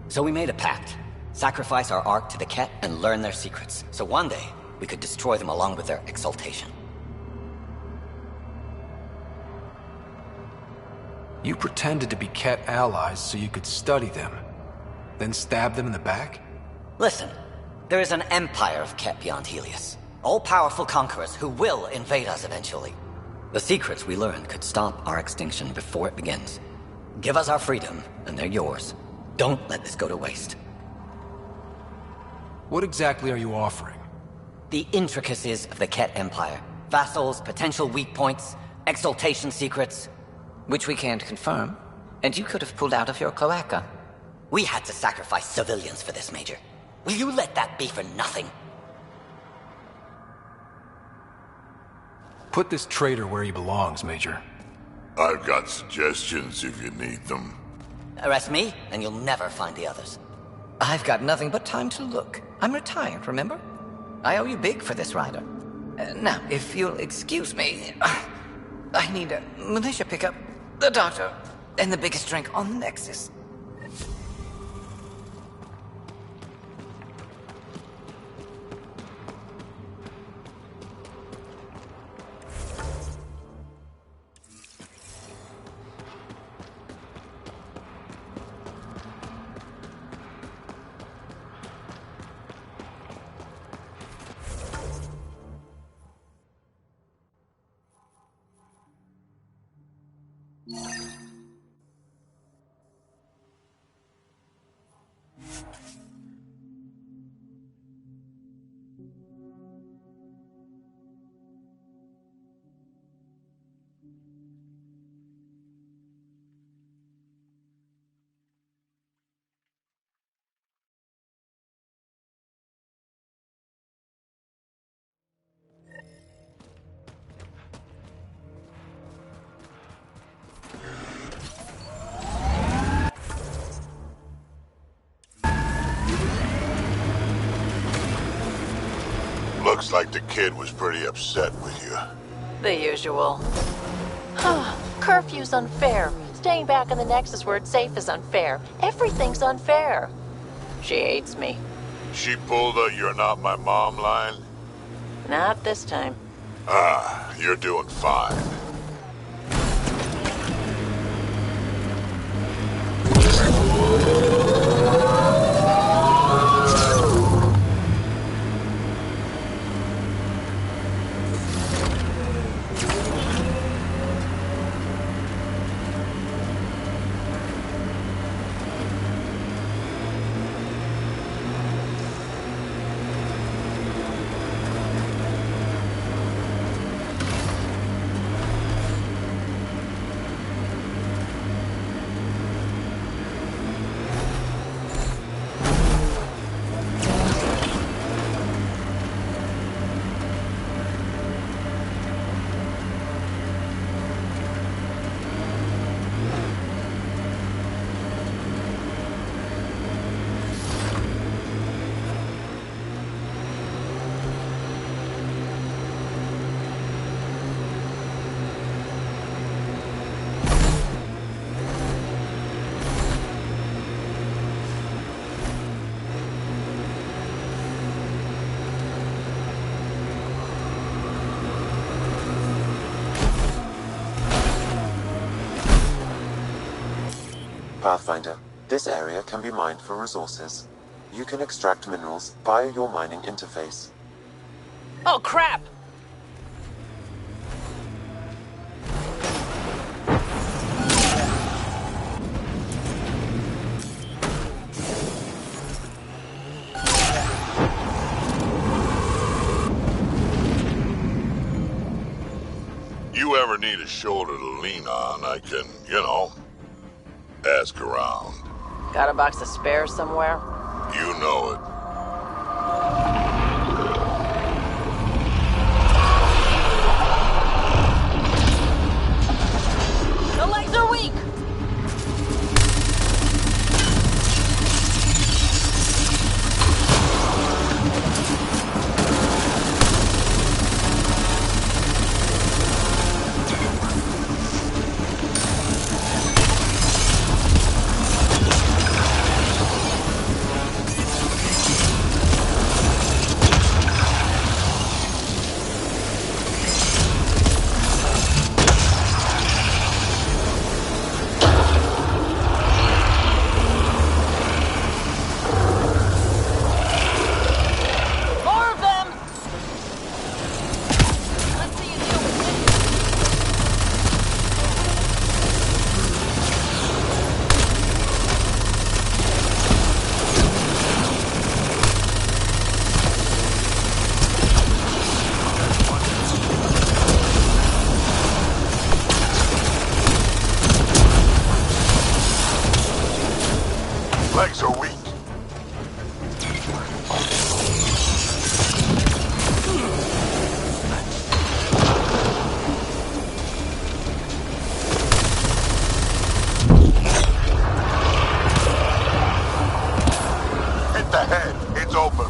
So we made a pact. Sacrifice our Ark to the Ket and learn their secrets. So one day, we could destroy them along with their exaltation. You pretended to be Ket allies so you could study them, then stab them in the back? Listen, there is an empire of Ket beyond Helios. All-powerful conquerors who will invade us eventually. The secrets we learned could stop our extinction before it begins. Give us our freedom, and they're yours. Don't let this go to waste. What exactly are you offering? The intricacies of the Ket Empire. Vassals, potential weak points, exaltation secrets. Which we can't confirm. And you could have pulled out of your cloaca. We had to sacrifice civilians for this, Major. Will you let that be for nothing? Put this traitor where he belongs, Major. I've got suggestions if you need them. Arrest me, and you'll never find the others. I've got nothing but time to look. I'm retired, remember? I owe you big for this, Ryder. Now, if you'll excuse me, I need a militia pickup, the doctor, and the biggest drink on the Nexus. Looks like the kid was pretty upset with you. The usual. Curfew's unfair. Staying back in the Nexus where it's safe is unfair. Everything's unfair. She hates me. She pulled a "you're not my mom" line? Not this time. Ah, you're doing fine. Pathfinder, this area can be mined for resources. You can extract minerals via your mining interface. Oh, crap! You ever need a shoulder to lean on, I can, ask around. Got a box of spares somewhere? You know it. The legs are weak! Legs are weak. Hit the head. It's open.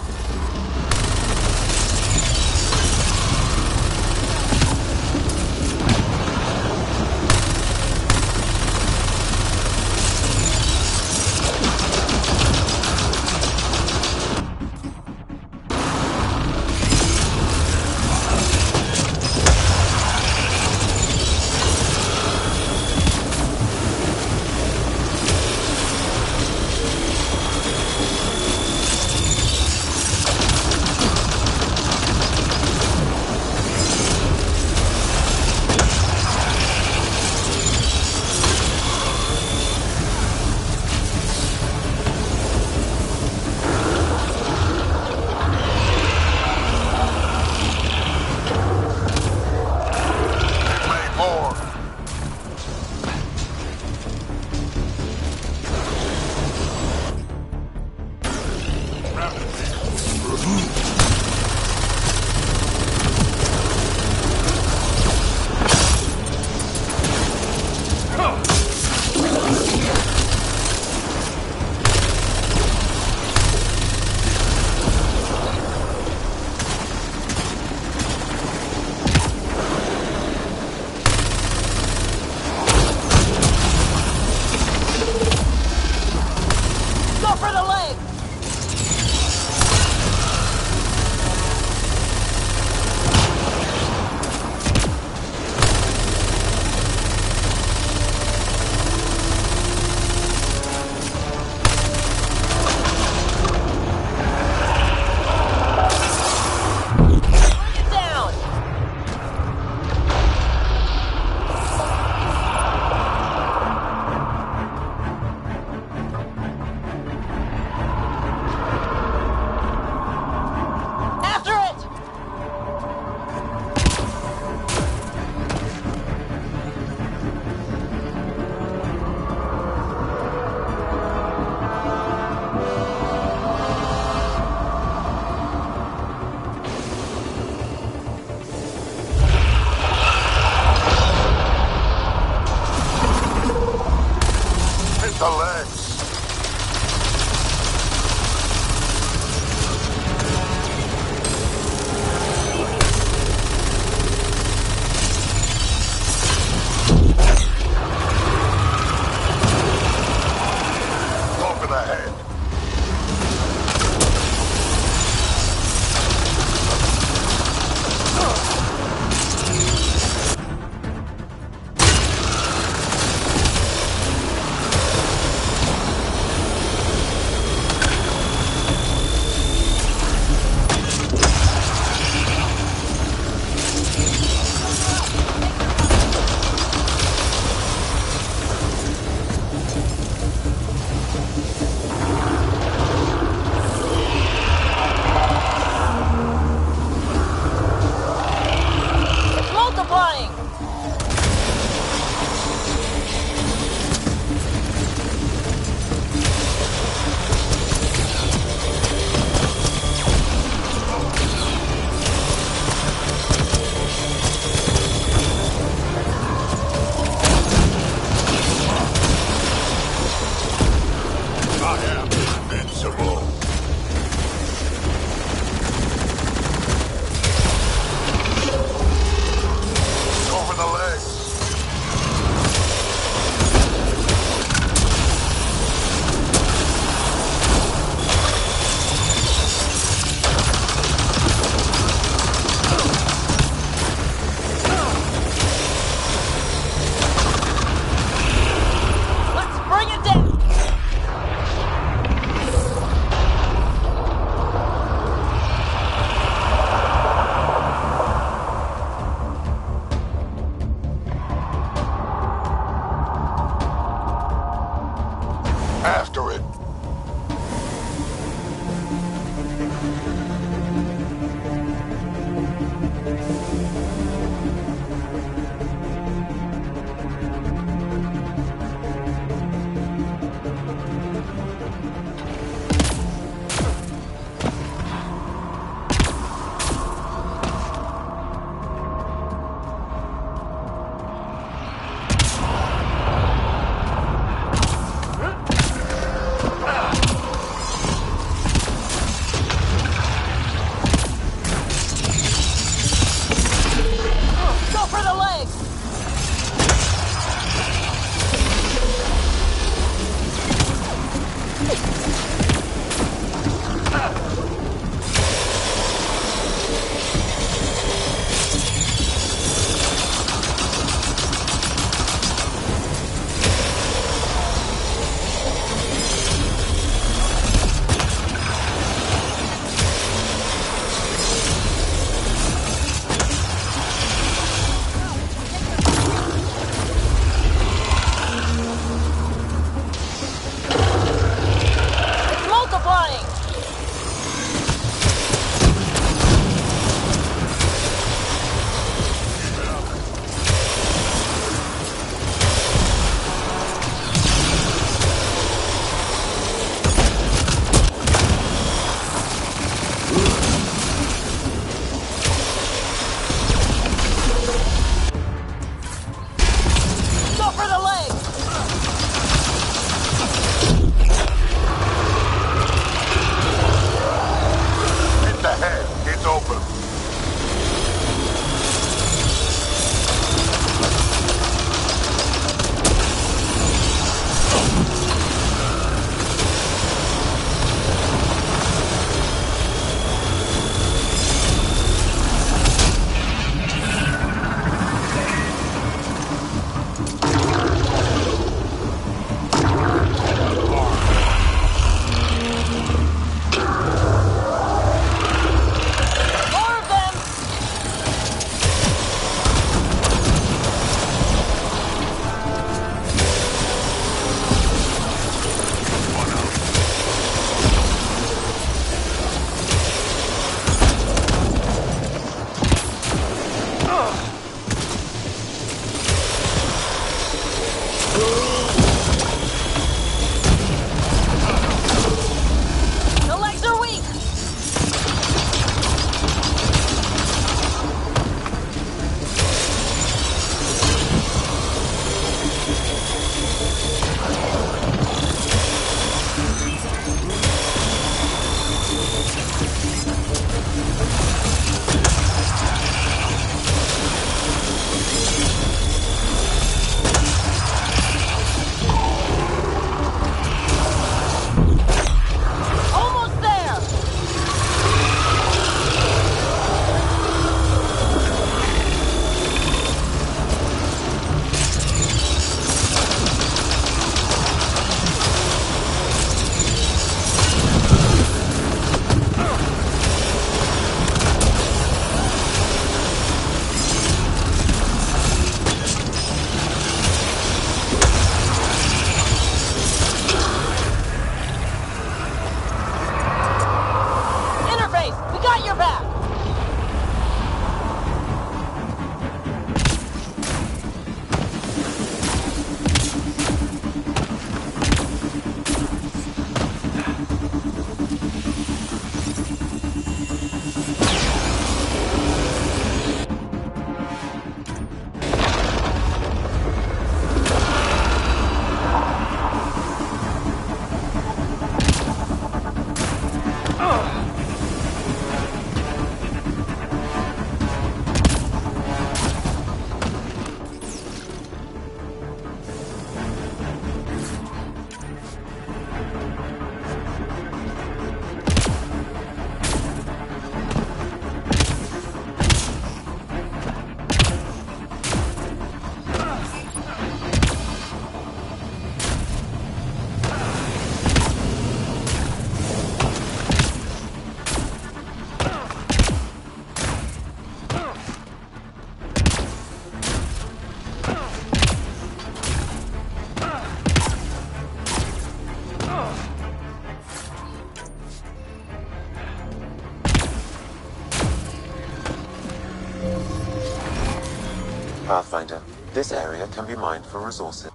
Pathfinder, this area can be mined for resources.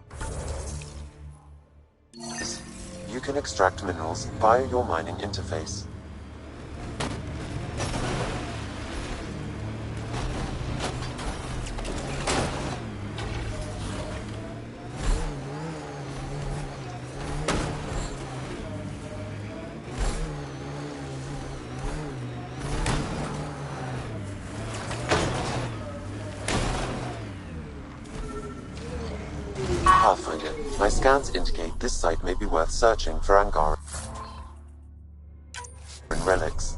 You can extract minerals via your mining interface. Pathfinder, my scans indicate this site may be worth searching for Angaran relics.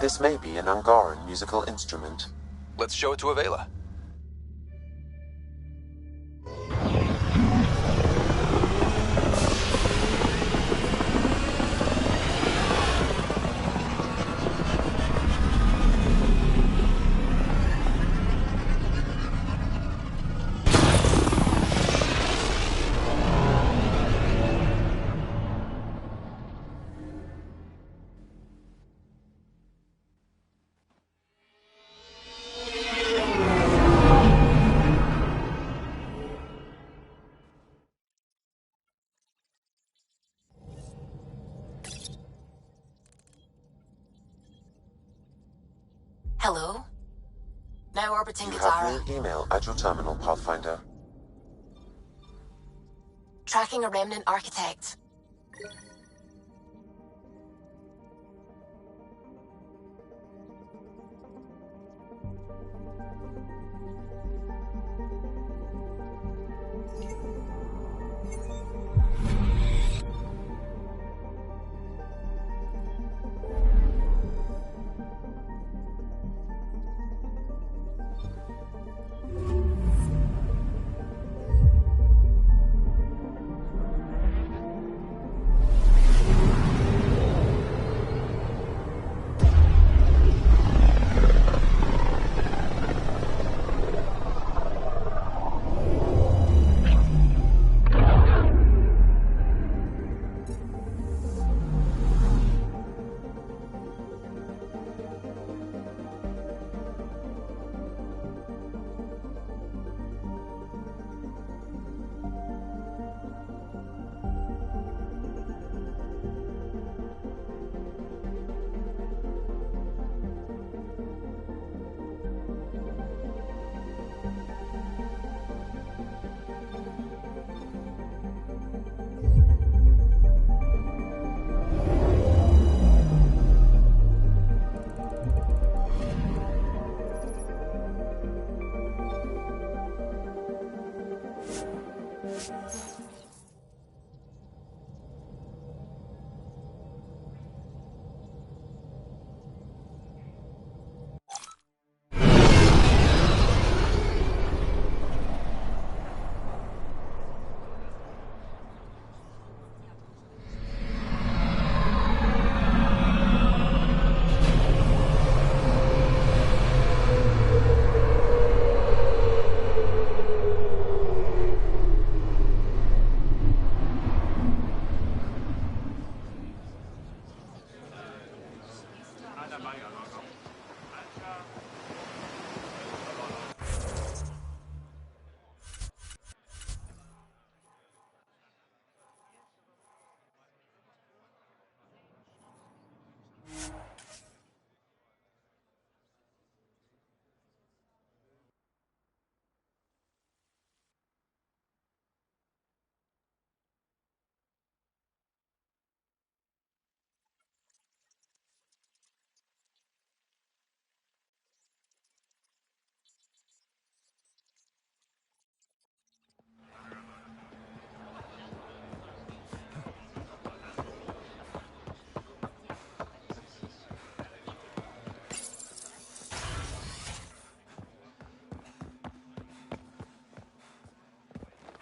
This may be an Angaran musical instrument. Let's show it to Avela. Hello? Now orbiting You Katara. have new email at your terminal, Pathfinder. Tracking a remnant architect.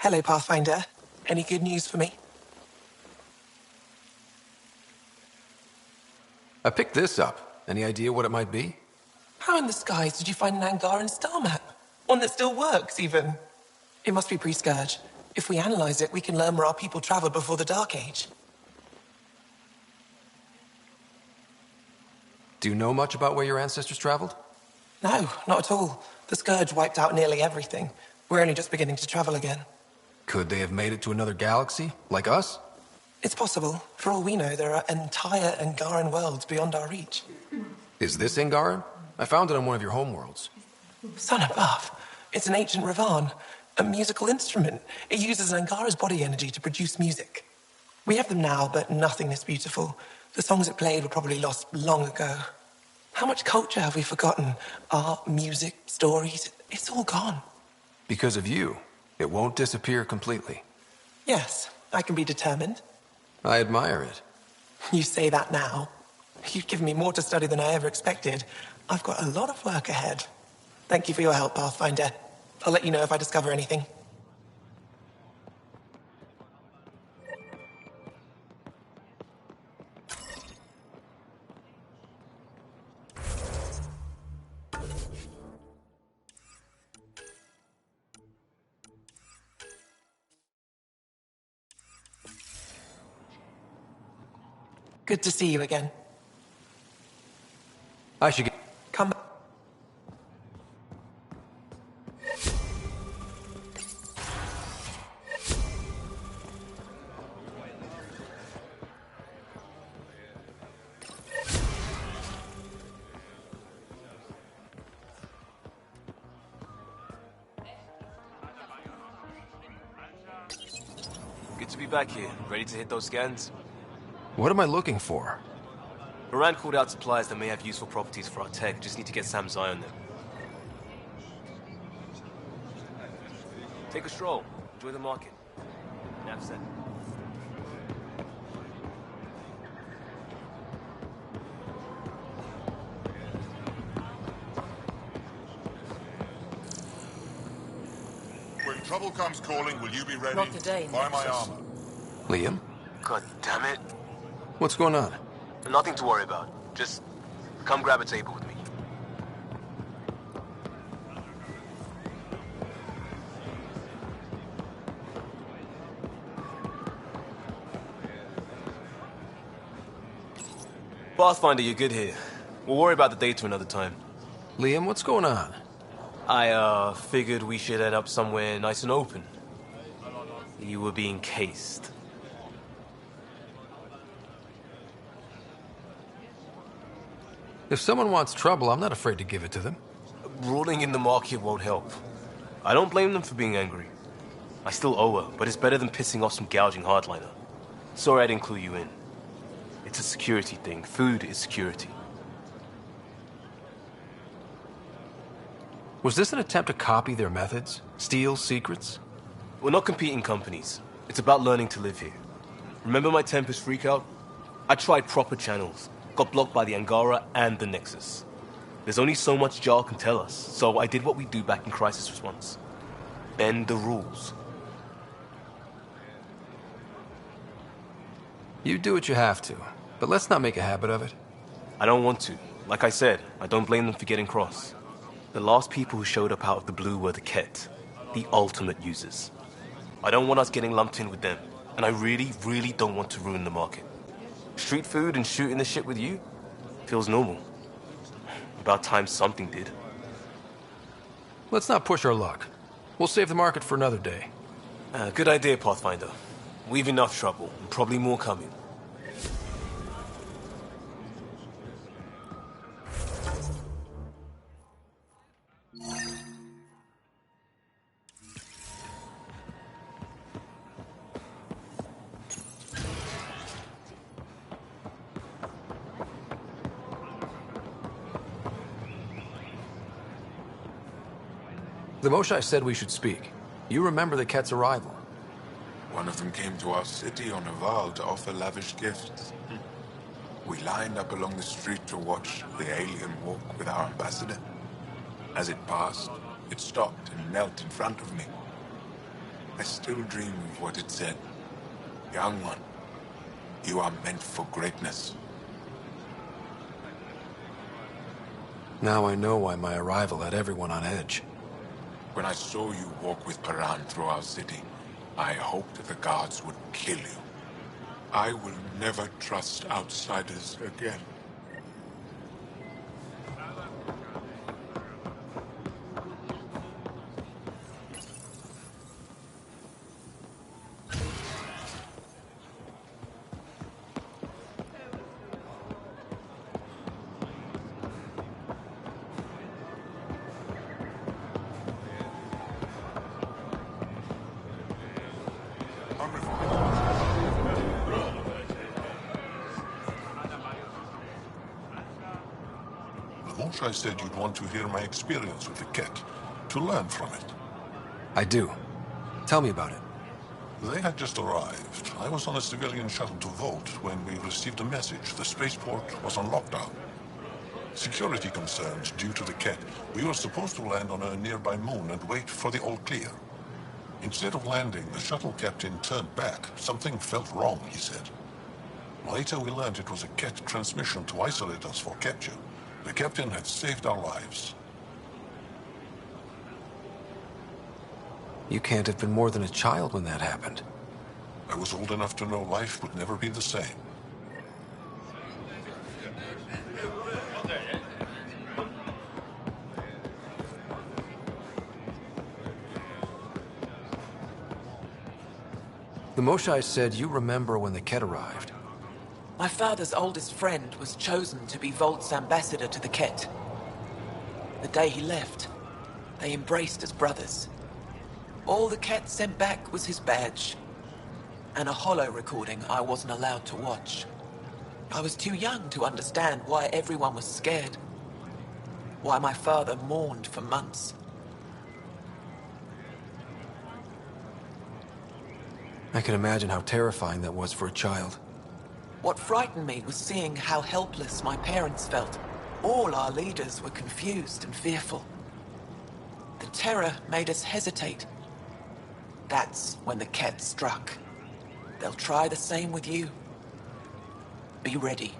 Hello, Pathfinder. Any good news for me? I picked this up. Any idea what it might be? How in the skies did you find an Angaran star map? One that still works, even. It must be pre-Scourge. If we analyze it, we can learn where our people traveled before the Dark Age. Do you know much about where your ancestors traveled? No, not at all. The Scourge wiped out nearly everything. We're only just beginning to travel again. Could they have made it to another galaxy, like us? It's possible. For all we know, there are entire Angaran worlds beyond our reach. Is this Angaran? I found it on one of your homeworlds. Son above. It's an ancient Ravan, a musical instrument. It uses Angara's body energy to produce music. We have them now, but nothing this beautiful. The songs it played were probably lost long ago. How much culture have we forgotten? Art, music, stories, it's all gone. Because of you, it won't disappear completely. Yes, I can be determined. I admire it. You say that now. You've given me more to study than I ever expected. I've got a lot of work ahead. Thank you for your help, Pathfinder. I'll let you know if I discover anything. Good to see you again. I should get... Come back. Good to be back here. Ready to hit those scans? What am I looking for? Moran called out supplies that may have useful properties for our tech. Just need to get Sam's eye on them. Take a stroll. Enjoy the market. Nav set. When trouble comes calling, will you be ready? Not today, Buy my Nexus. armor. Liam? God damn it. What's going on? Nothing to worry about. Just come grab a table with me. Pathfinder, you're good here. We'll worry about the data another time. Liam, what's going on? I, figured we should head up somewhere nice and open. You were being cased. If someone wants trouble, I'm not afraid to give it to them. Ruling in the market won't help. I don't blame them for being angry. I still owe her, but it's better than pissing off some gouging hardliner. Sorry I didn't clue you in. It's a security thing. Food is security. Was this an attempt to copy their methods? Steal secrets? We're not competing companies. It's about learning to live here. Remember my Tempest freakout? I tried proper channels. Got blocked by the Angara and the Nexus. There's only so much Jarl can tell us, so I did what we do back in crisis response. Bend the rules. You do what you have to, but let's not make a habit of it. I don't want to. Like I said, I don't blame them for getting cross. The last people who showed up out of the blue were the Ket, the ultimate users. I don't want us getting lumped in with them, and I really, really don't want to ruin the market. Street food and shooting the shit with you? Feels normal. About time something did. Let's not push our luck. We'll save the market for another day. Good idea, Pathfinder. We've enough trouble, and probably more coming. The Moshai said we should speak. You remember the Ket's arrival. One of them came to our city on a vow to offer lavish gifts. We lined up along the street to watch the alien walk with our ambassador. As it passed, it stopped and knelt in front of me. I still dream of what it said. Young one, you are meant for greatness. Now I know why my arrival had everyone on edge. When I saw you walk with Paran through our city, I hoped the guards would kill you. I will never trust outsiders again. Moshae said you'd want to hear my experience with the Ket, to learn from it. I do. Tell me about it. They had just arrived. I was on a civilian shuttle to Volt when we received a message. The spaceport was on lockdown. Security concerns due to the Ket. We were supposed to land on a nearby moon and wait for the all clear. Instead of landing, the shuttle captain turned back. Something felt wrong, he said. Later we learned it was a Ket transmission to isolate us for capture. The captain had saved our lives. You can't have been more than a child when that happened. I was old enough to know life would never be the same. The Moshae said you remember when the Ket arrived. My father's oldest friend was chosen to be Volt's ambassador to the Ket. The day he left, they embraced as brothers. All the Ket sent back was his badge, and a holo recording I wasn't allowed to watch. I was too young to understand why everyone was scared, why my father mourned for months. I can imagine how terrifying that was for a child. What frightened me was seeing how helpless my parents felt. All our leaders were confused and fearful. The terror made us hesitate. That's when the Ket struck. They'll try the same with you. Be ready.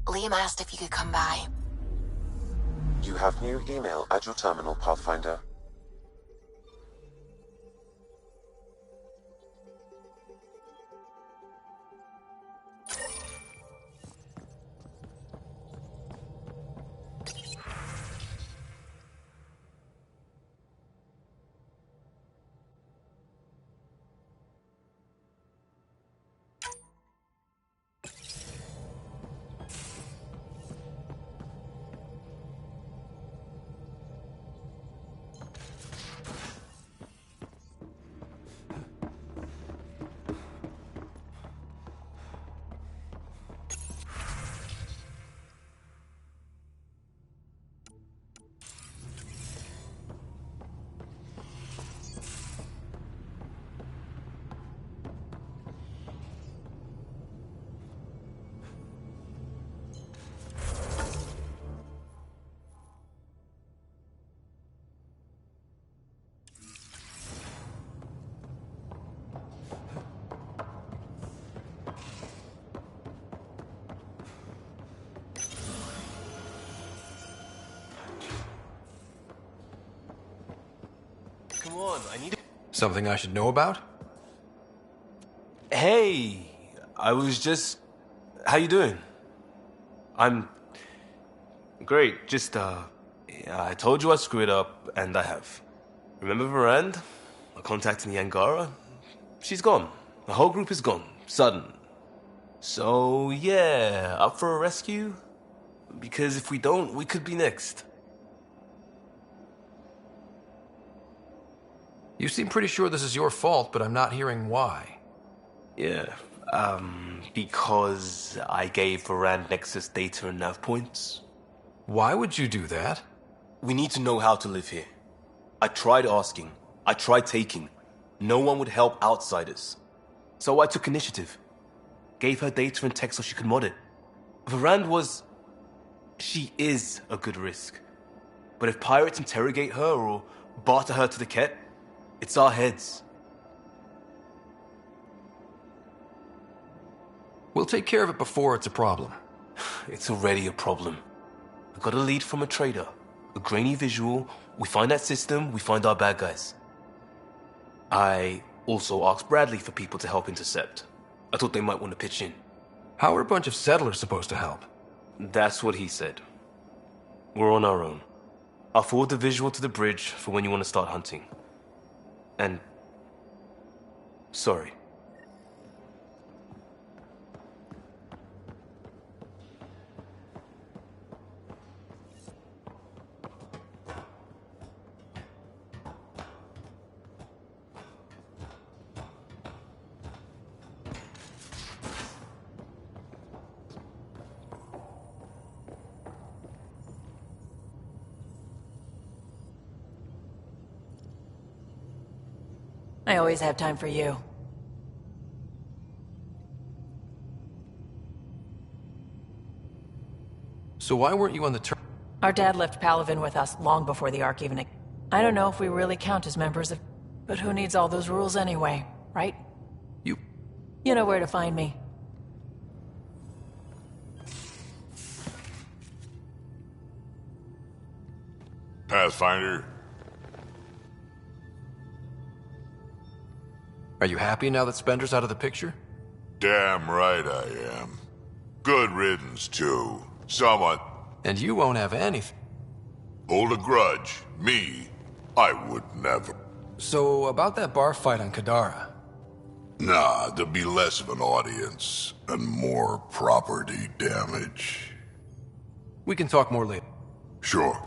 Liam asked if you could come by. You have new email at your terminal, Pathfinder. Come on, I need it. Something I should know about? Hey, I was just... How you doing? I'm great. Just, yeah, I told you I screwed up, and I have. Remember Varand? I contacted the Angara? She's gone. The whole group is gone. Sudden. So, yeah, up for a rescue? Because if we don't, we could be next. You seem pretty sure this is your fault, but I'm not hearing why. Yeah, because I gave Varand Nexus data and nav points. Why would you do that? We need to know how to live here. I tried asking. I tried taking. No one would help outsiders. So I took initiative. Gave her data and tech so she could mod it. Varand was... She is a good risk. But if pirates interrogate her or barter her to the Ket, it's our heads. We'll take care of it before it's a problem. It's already a problem. I got a lead from a trader. A grainy visual. We find that system, we find our bad guys. I also asked Bradley for people to help intercept. I thought they might want to pitch in. How are a bunch of settlers supposed to help? That's what he said. We're on our own. I'll forward the visual to the bridge for when you want to start hunting. And... sorry. I always have time for you. So why weren't you on the Our dad left Palavin with us long before the Ark even... I don't know if we really count as members of... But who needs all those rules anyway, right? You know where to find me. Pathfinder? Are you happy now that Spender's out of the picture? Damn right I am. Good riddance, too. Someone... And you won't have anything. Hold a grudge. Me, I would never. So, about that bar fight on Kadara. Nah, there'd be less of an audience, and more property damage. We can talk more later. Sure.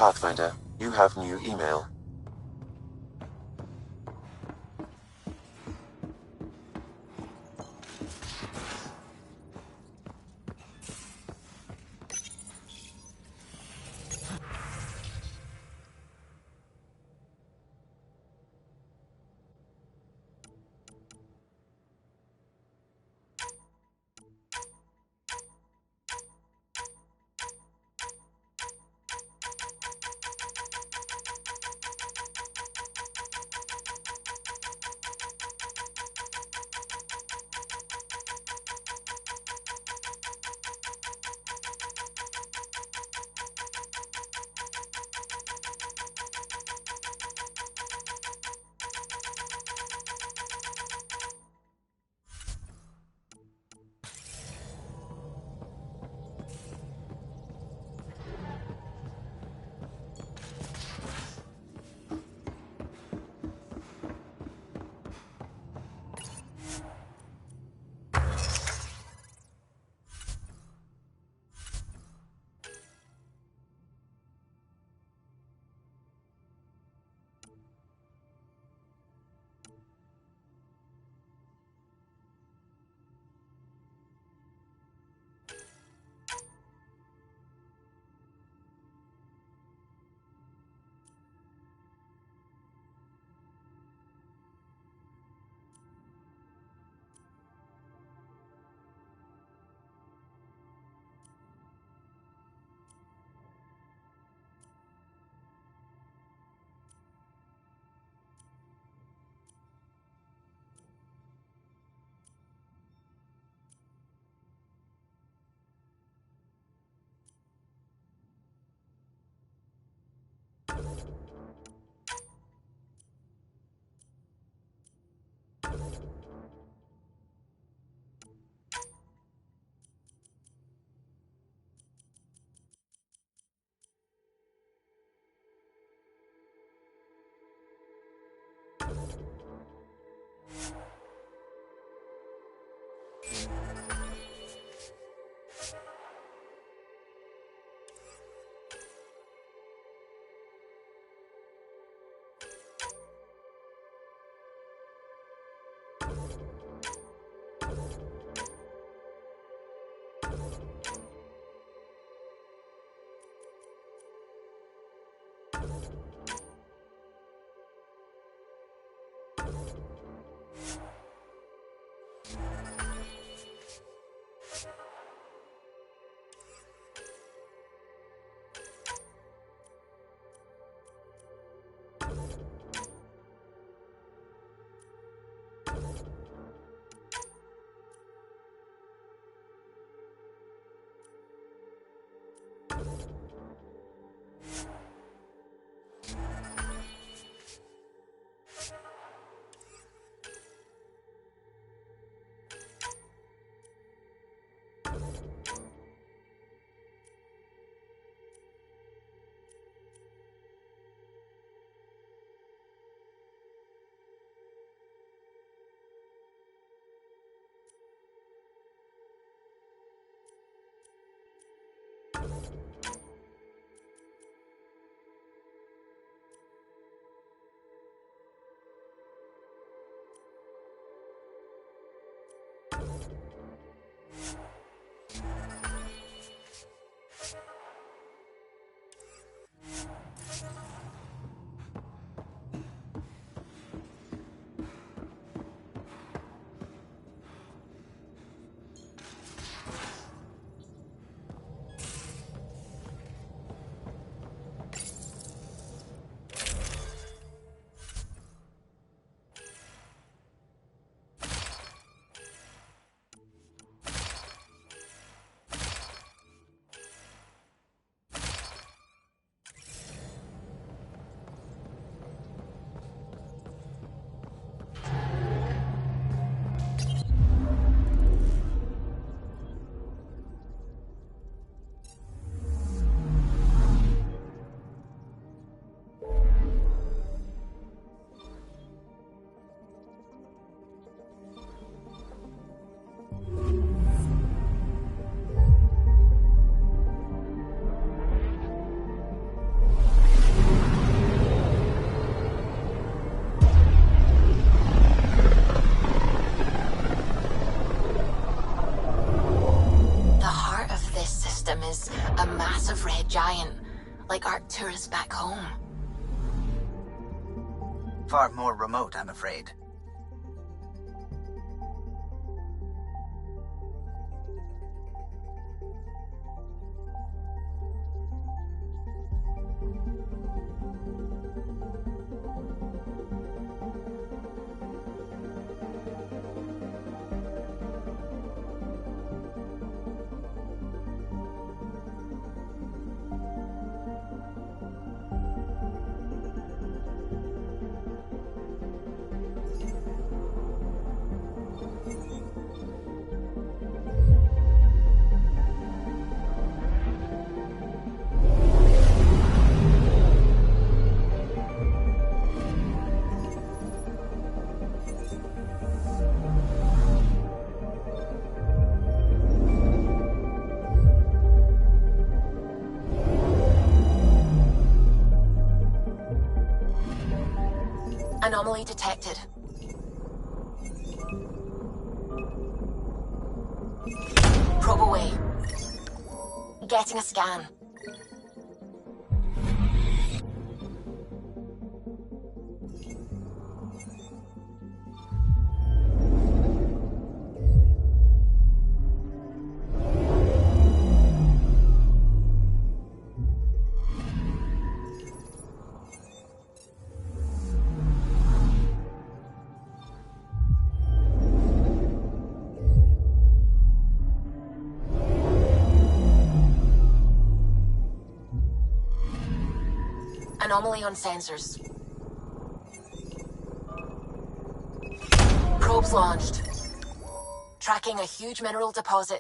Pathfinder, you have new email. giant, like Arcturus back home. Far more remote, I'm afraid. Anomaly detected. Probe away. Getting a scan. Anomaly on sensors. Probes launched. Tracking a huge mineral deposit.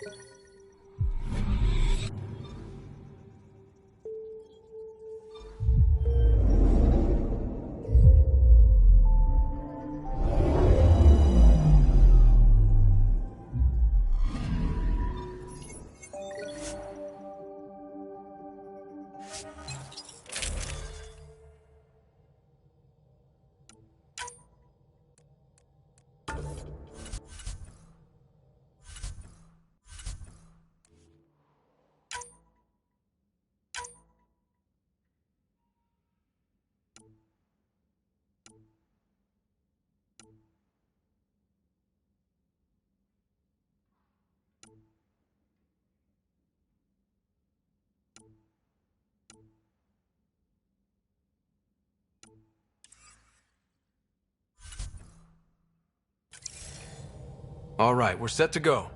All right, we're set to go.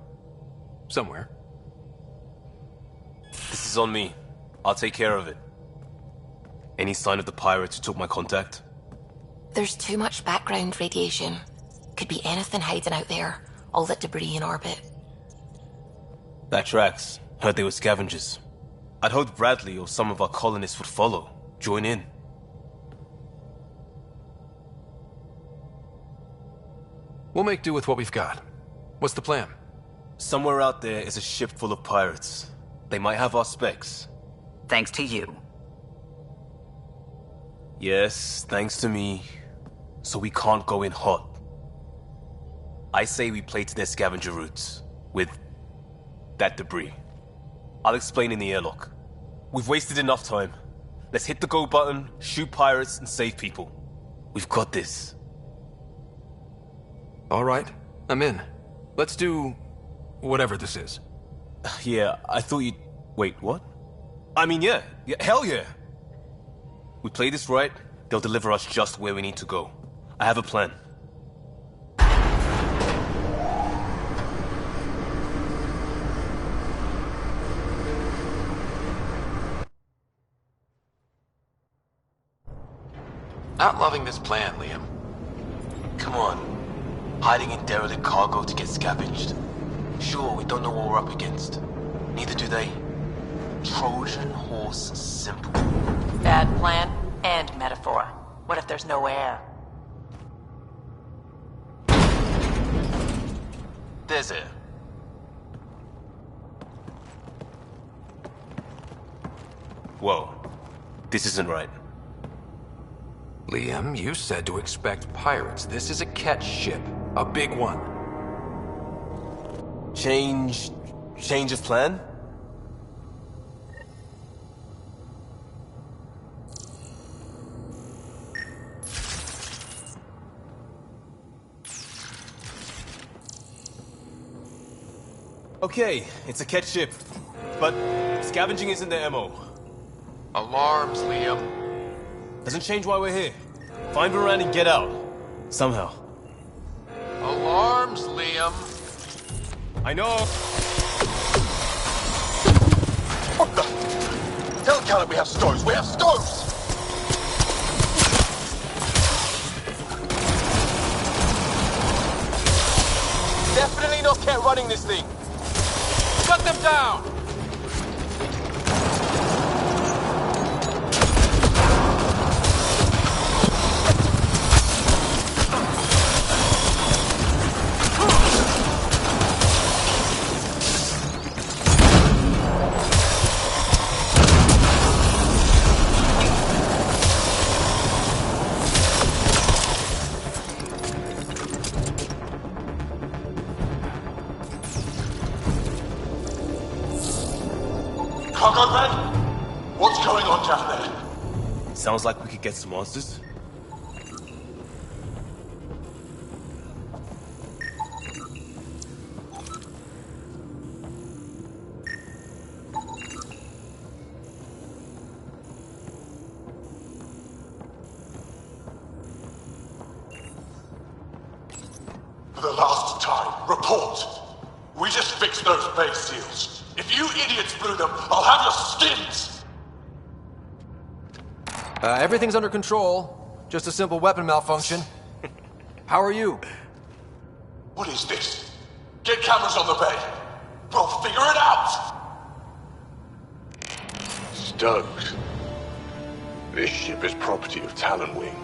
Somewhere. This is on me. I'll take care of it. Any sign of the pirates who took my contact? There's too much background radiation. Could be anything hiding out there. All that debris in orbit. That tracks. Heard they were scavengers. I'd hoped Bradley or some of our colonists would follow. Join in. We'll make do with what we've got. What's the plan? Somewhere out there is a ship full of pirates. They might have our specs. Thanks to you. Yes, thanks to me. So we can't go in hot. I say we play to their scavenger routes. With that debris. I'll explain in the airlock. We've wasted enough time. Let's hit the go button, shoot pirates, and save people. We've got this. All right, I'm in. Let's do whatever this is. Yeah, I thought you'd... Wait, what? I mean, yeah, hell yeah! We play this right, they'll deliver us just where we need to go. I have a plan. Not loving this plan, Liam. Come on. Hiding in derelict cargo to get scavenged. Sure, we don't know what we're up against. Neither do they. Trojan horse simple. Bad plan and metaphor. What if there's no air? There's air. Whoa. This isn't right. Liam, you said to expect pirates. This is a catch ship. A big one. Change of plan? Okay, it's a Ket ship. But scavenging isn't their MO. Alarms, Liam. Doesn't change why we're here. Find Varan and get out. Somehow. Alarms, Liam. I know. What the? Tell Callan we have stoves. We have stoves! Definitely not Ket running this thing. Shut them down! Cargo Red? What's going on down there? Sounds like we could get some monsters. For the last time, report. We just fixed those base seals. If you idiots blew them, I'll have your skins! Everything's under control. Just a simple weapon malfunction. How are you? What is this? Get cameras on the bay. We'll figure it out! Stoked. This ship is property of Talonwing.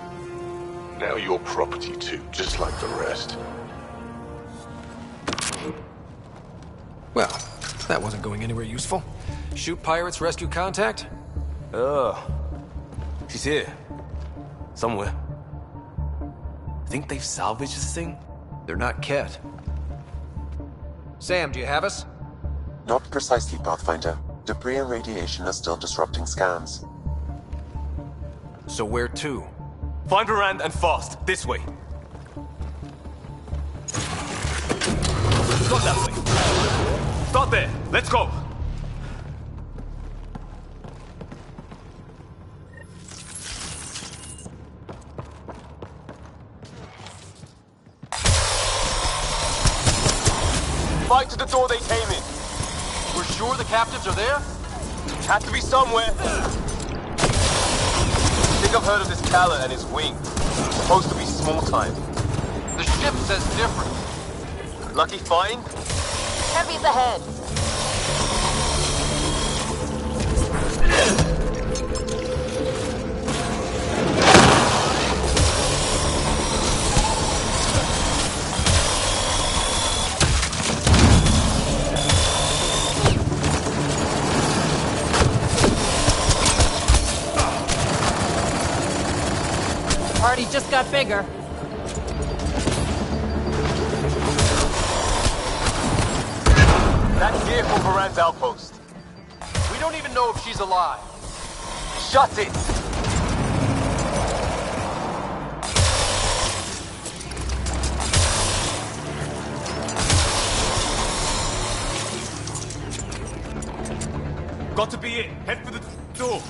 Now you're property too, just like the rest. Well, that wasn't going anywhere useful. Shoot pirates, rescue contact? She's here. Somewhere. Think they've salvaged this thing? They're not Ket. Sam, do you have us? Not precisely, Pathfinder. Debris and radiation are still disrupting scans. So where to? Find Varan and fast. This way. Not that way. Start there. Let's go. Fight to the door they came in. We're sure the captives are there? Had to be somewhere. I think I've heard of this Kala and his wing. Supposed to be small time. The ship says different. Lucky find? Heavy's ahead. Party just got bigger. That's vehicle Varan's outpost. We don't even know if she's alive. Shut it! Got to be it. Head for the door.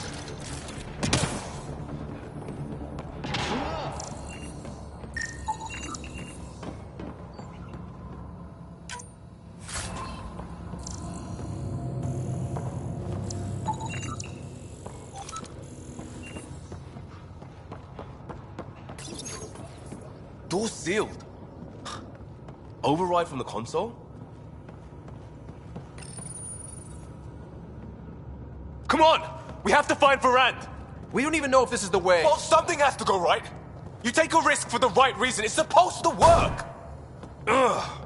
Door sealed. Override from the console? Come on! We have to find Varan! We don't even know if this is the way. Well, something has to go right. You take a risk for the right reason. It's supposed to work! Ugh.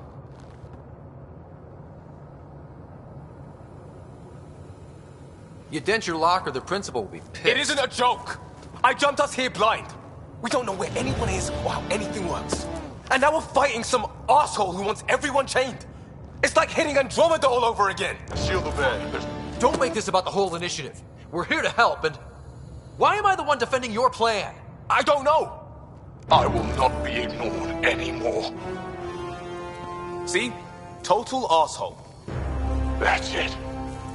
You dent your locker, the principal will be pissed. It isn't a joke! I jumped us here blind. We don't know where anyone is or how anything works. And now we're fighting some asshole who wants everyone chained. It's like hitting Andromeda all over again. Shield the bed. Don't make this about the whole initiative. We're here to help, and... Why am I the one defending your plan? I don't know. I will not be ignored anymore. See? Total asshole. That's it.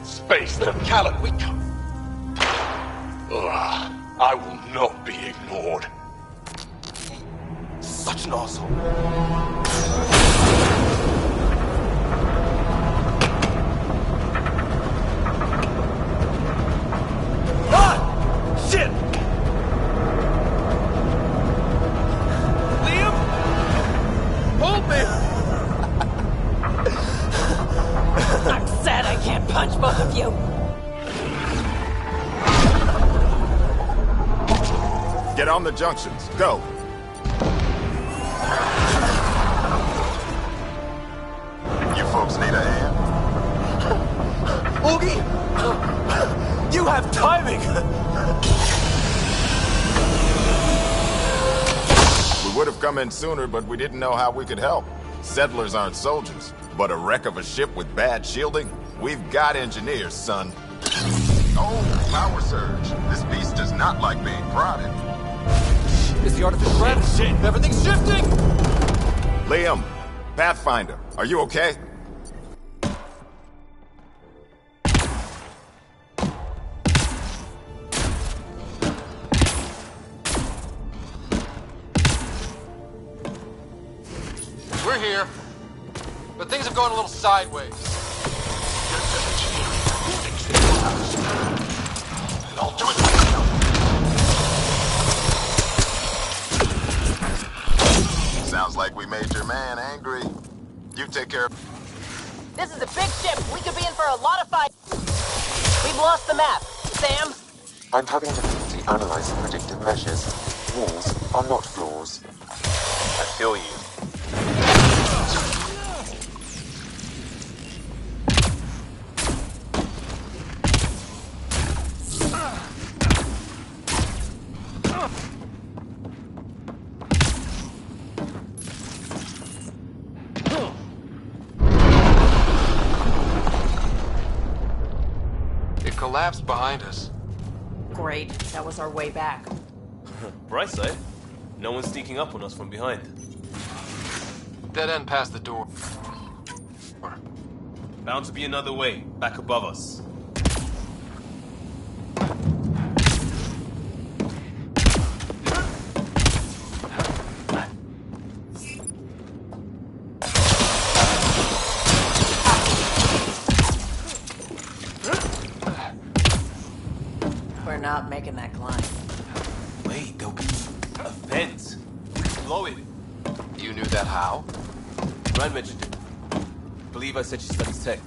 Space them. Callan, we come. I will not be ignored. Such an asshole. Ah! Shit! Liam? Hold me! I'm sad I can't punch both of you. Get on the junctions. Go. You folks need a hand? Augie! You have timing! We would have come in sooner, but we didn't know how we could help. Settlers aren't soldiers, but a wreck of a ship with bad shielding? We've got engineers, son. Oh, power surge. This beast does not like being prodded. Is the artificial gravity? Shit! Everything's shifting! Liam, Pathfinder, are you okay? We're here, but things have gone a little sideways. I'll do it. Sounds like we made your man angry. You take care of... This is a big ship. We could be in for a lot of fight. We've lost the map. Sam? I'm having difficulty analyzing predictive measures. Walls are not floors. I feel you. It collapsed behind us. Great. That was our way back. Bright side, no one's sneaking up on us from behind. Dead end past the door. Bound to be another way, back above us. We're not making that climb. Wait, there'll be a vent. Blow it. You knew that how? Rand mentioned it. Believe I said she studies tech.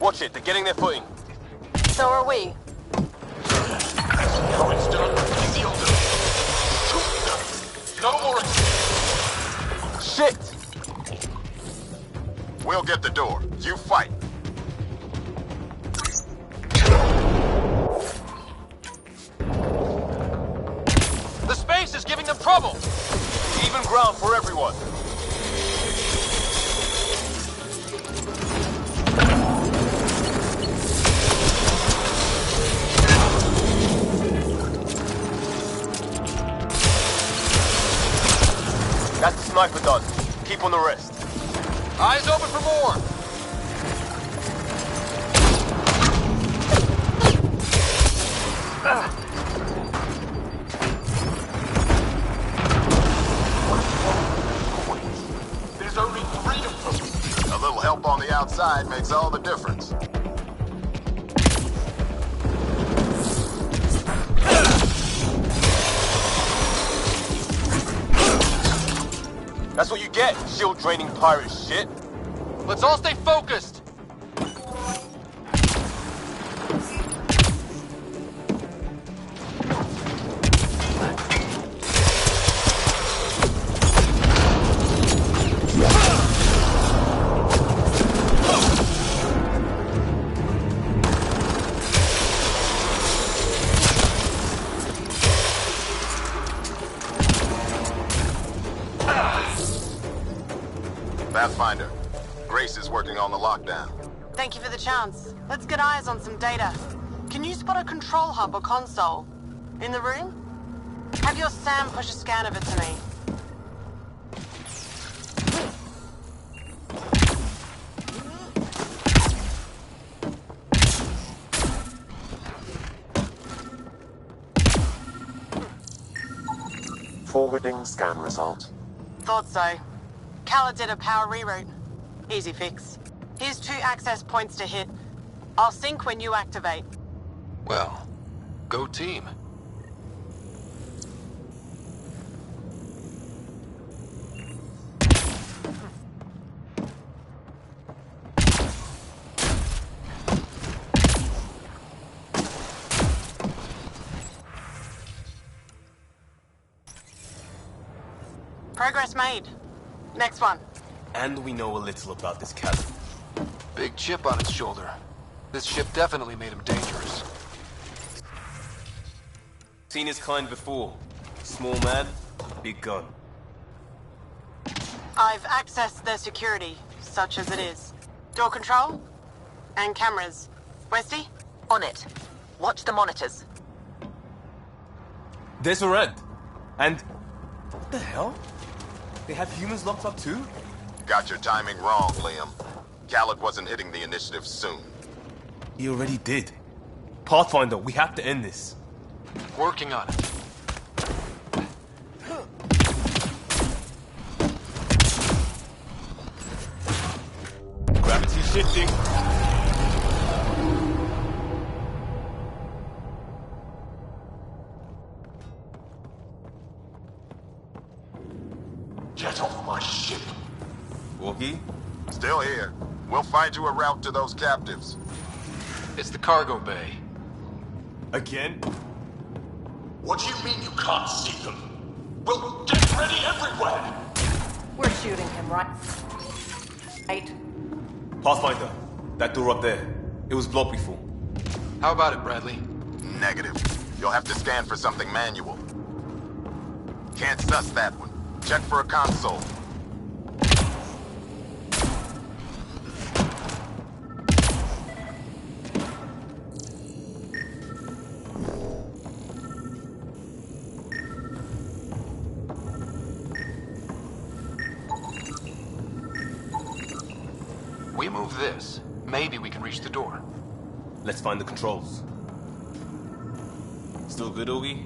Watch it, they're getting their footing. So are we. Now it's done. Shield them. Shoot them. No more. Shit! We'll get the door. You fight. The space is giving them trouble! Even ground for everyone. That's the sniper done. Keep on the rest. Eyes open for more! There's only 3 of them. A little help on the outside makes all the difference. That's what you get, shield draining pirate shit. Let's all stay focused! Pathfinder, Grace is working on the lockdown. Thank you for the chance. Let's get eyes on some data. Can you spot a control hub or console? In the room? Have your Sam push a scan of it to me. Forwarding scan result. Thought so. Kala did a power reroute. Easy fix. Here's 2 access points to hit. I'll sync when you activate. Well, go team. Progress made. Next one. And we know a little about this cat. Big chip on its shoulder. This ship definitely made him dangerous. Seen his kind before. Small man, big gun. I've accessed their security, such as it is. Door control? And cameras. Westy? On it. Watch the monitors. There's a red. And... what the hell? They have humans locked up too? Got your timing wrong, Liam. Khaled wasn't hitting the initiative soon. He already did. Pathfinder, we have to end this. Working on it. Gravity shifting. Get off my ship. Walkie? Still here. We'll find you a route to those captives. It's the cargo bay. Again? What do you mean you can't see them? Well, get ready everywhere! We're shooting him, right? Right. Pathfinder, that door up there. It was blocked before. How about it, Bradley? Negative. You'll have to scan for something manual. Can't suss that one. Check for a console. We move this. Maybe we can reach the door. Let's find the controls. Still good, Ogie?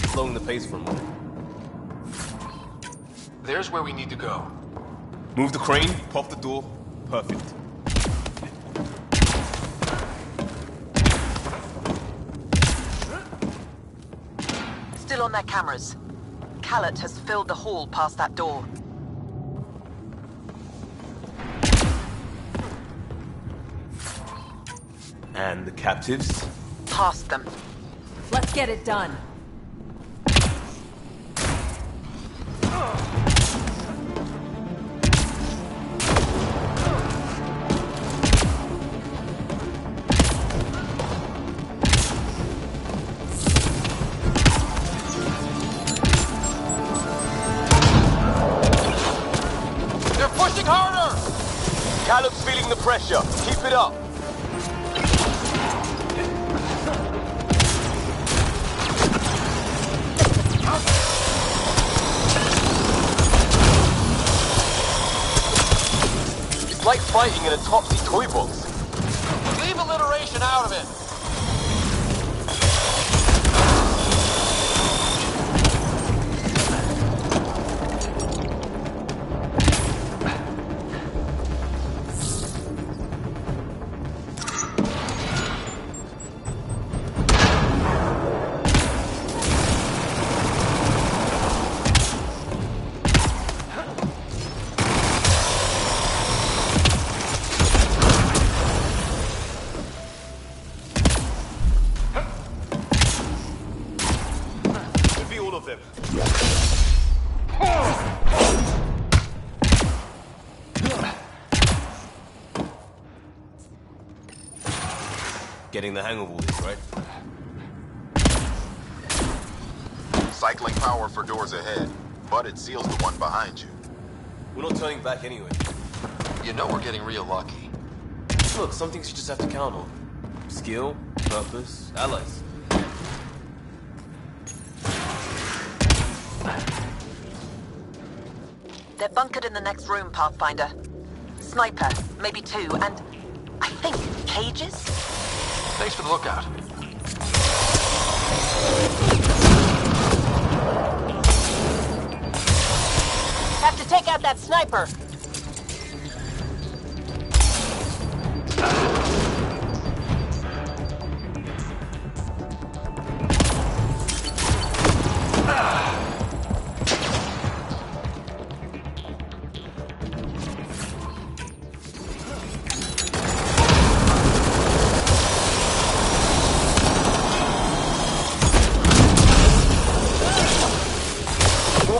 Slowing the pace for a moment. There's where we need to go. Move the crane, pop the door. Perfect. Still on their cameras. Khaled has filled the hall past that door. And the captives? Past them. Let's get it done. They're pushing harder! Caleb's feeling the pressure. Keep it up. It's like fighting in a Topsy toy box. Leave alliteration out of it. Could be all of them. Getting the hang of all this, right? Cycling power for doors ahead, but it seals the one behind you. We're not turning back anyway. You know we're getting real lucky. Look, some things you just have to count on. Skill, purpose, allies. They're bunkered in the next room, Pathfinder. Sniper, maybe two, and I think cages? Thanks for the lookout. Have to take out that sniper.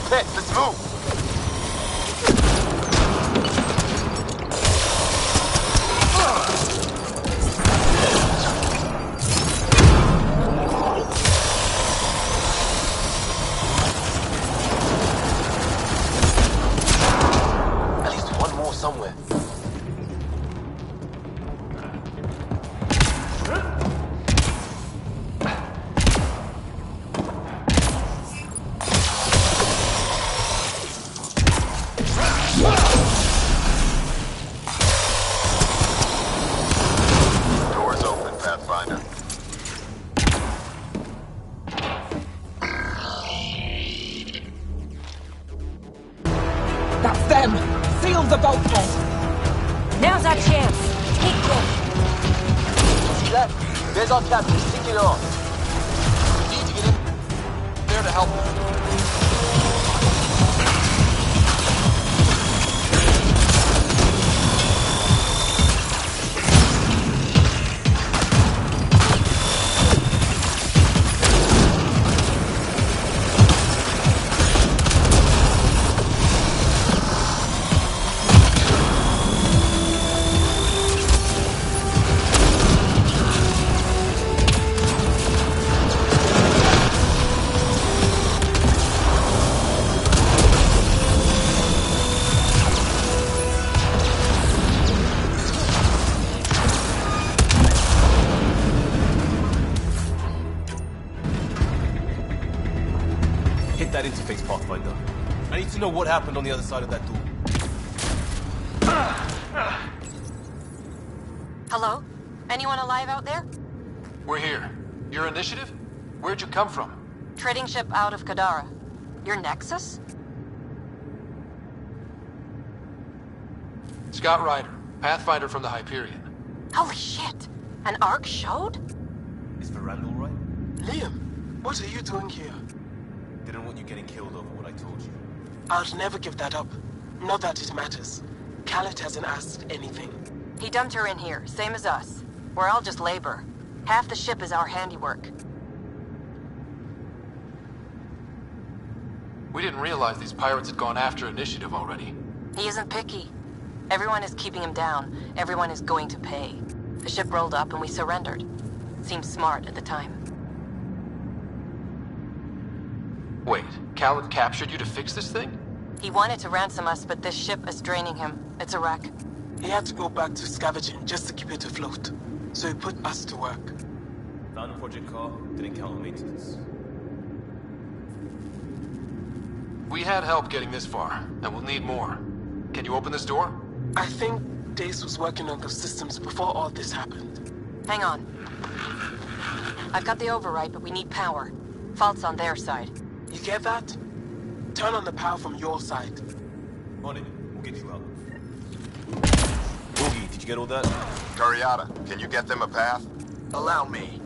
Let's move! At least one more somewhere. Doors open, Pathfinder. That's them! Seal the bulkhead! Now's our chance! Keep going! See that? There's our captain sticking on. We need to get in there to help them. Hit that interface, Pathfinder. I need to know what happened on the other side of that door. Hello? Anyone alive out there? We're here. Your initiative? Where'd you come from? Trading ship out of Kadara. Your Nexus? Scott Ryder, Pathfinder from the Hyperion. Holy shit! An Ark showed? Is Veranda all right? Liam, what are you doing here? Didn't want you getting killed over what I told you. I'll never give that up. Not that it matters. Khaled hasn't asked anything. He dumped her in here, same as us. We're all just labor. Half the ship is our handiwork. We didn't realize these pirates had gone after initiative already. He isn't picky. Everyone is keeping him down. Everyone is going to pay. The ship rolled up and we surrendered. Seemed smart at the time. Wait, Khaled captured you to fix this thing? He wanted to ransom us, but this ship is draining him. It's a wreck. He had to go back to scavenging just to keep it afloat. So he put us to work. Found the project car, didn't count on maintenance. We had help getting this far, and we'll need more. Can you open this door? I think Dace was working on those systems before all this happened. Hang on. I've got the override, but we need power. Fault's on their side. You get that? Turn on the power from your side. On it. We'll get you out. Boogie, did you get all that? Curiata, can you get them a path? Allow me.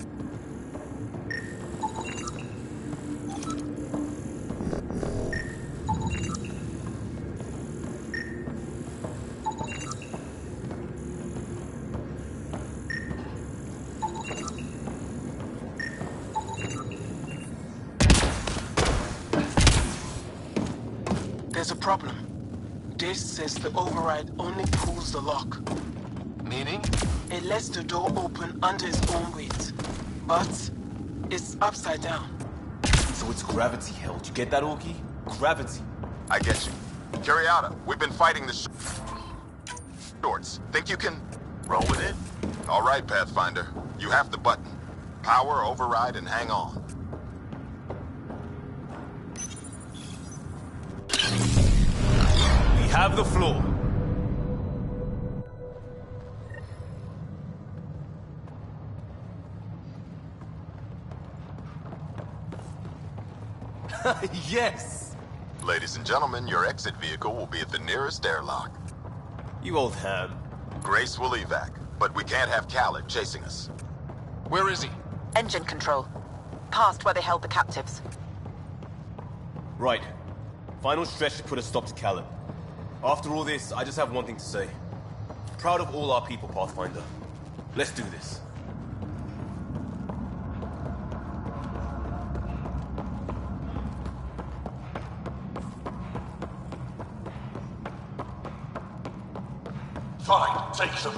There's a problem. Dace says the override only pulls the lock. Meaning? It lets the door open under its own weight. But it's upside down. So it's gravity held. You get that, Orky? Gravity. I get you. Curiata, we've been fighting the shorts. Think you can roll with it? All right, Pathfinder. You have the button. Power, override, and hang on. We have the floor. Yes! Ladies and gentlemen, your exit vehicle will be at the nearest airlock. You old ham. Grace will evac, but we can't have Khaled chasing us. Where is he? Engine control. Past where they held the captives. Right. Final stretch to put a stop to Khaled. After all this, I just have one thing to say. Proud of all our people, Pathfinder. Let's do this. Fine, take them.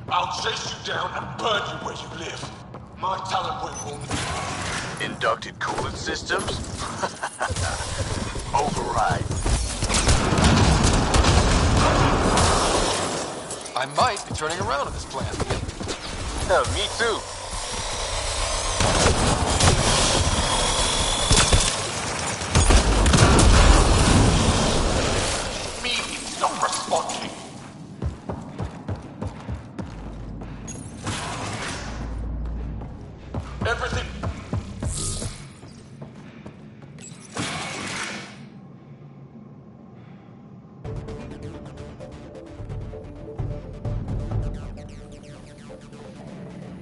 I'll chase you down and burn you where you live. My talent will Inducted coolant systems? Override. I might be turning around on this plan. Yeah, me too. Me not responding. Everything.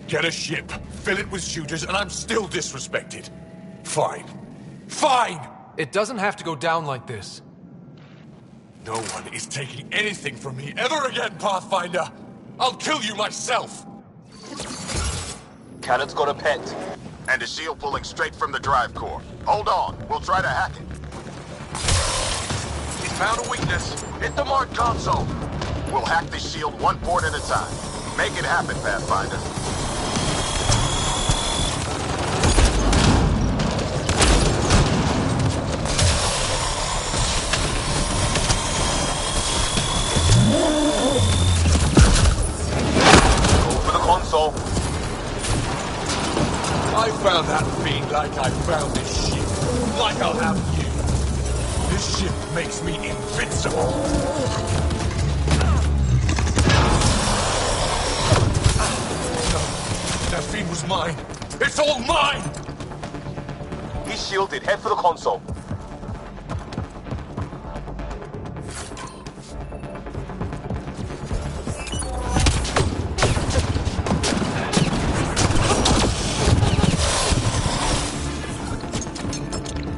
Get a ship, fill it with shooters, and I'm still disrespected. Fine. Fine! It doesn't have to go down like this. No one is taking anything from me ever again, Pathfinder! I'll kill you myself! Khaled's got a pet. And a shield pulling straight from the drive core. Hold on, we'll try to hack it. He's found a weakness. Hit the mark console. We'll hack the shield one port at a time. Make it happen, Pathfinder. Go for the console. I found that fiend like I found this ship. Like I'll have you. This ship makes me invincible. No, that fiend was mine. It's all mine! He's shielded. Head for the console.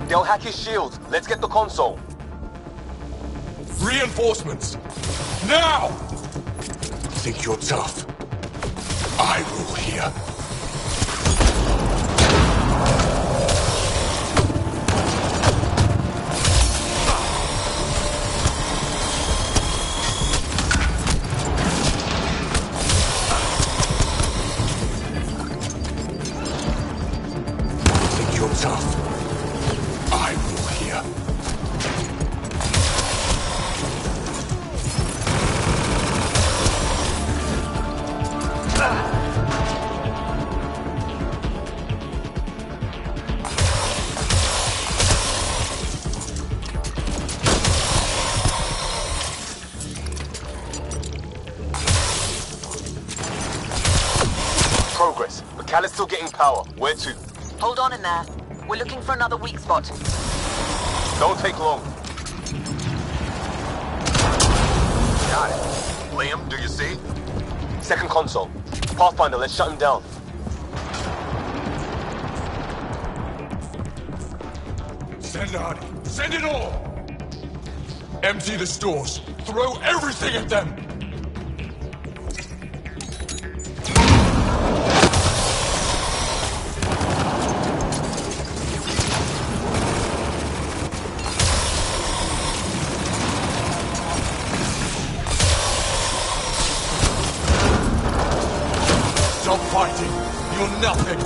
They'll hack his shield. Let's get the console. Reinforcements! Now! Think you're tough? I rule here. Think you're tough? I rule here. Progress. But Khaled's still getting power. Where to? Hold on in there. We're looking for another weak spot. Don't take long. Got it. Liam, do you see? Second console. Pathfinder, let's shut him down. Send Artie. Send it all! Empty the stores. Throw everything at them! Stop fighting! You're nothing!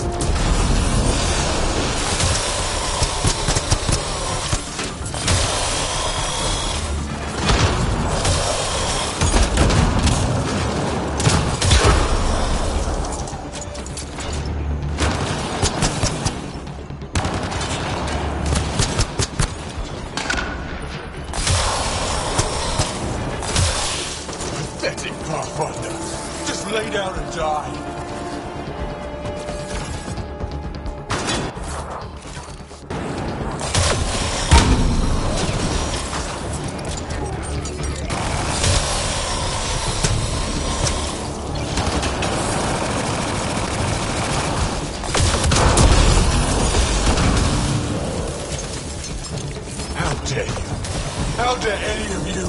Pathetic Pathfinder. Just lay down and die. How dare you? How dare any of you?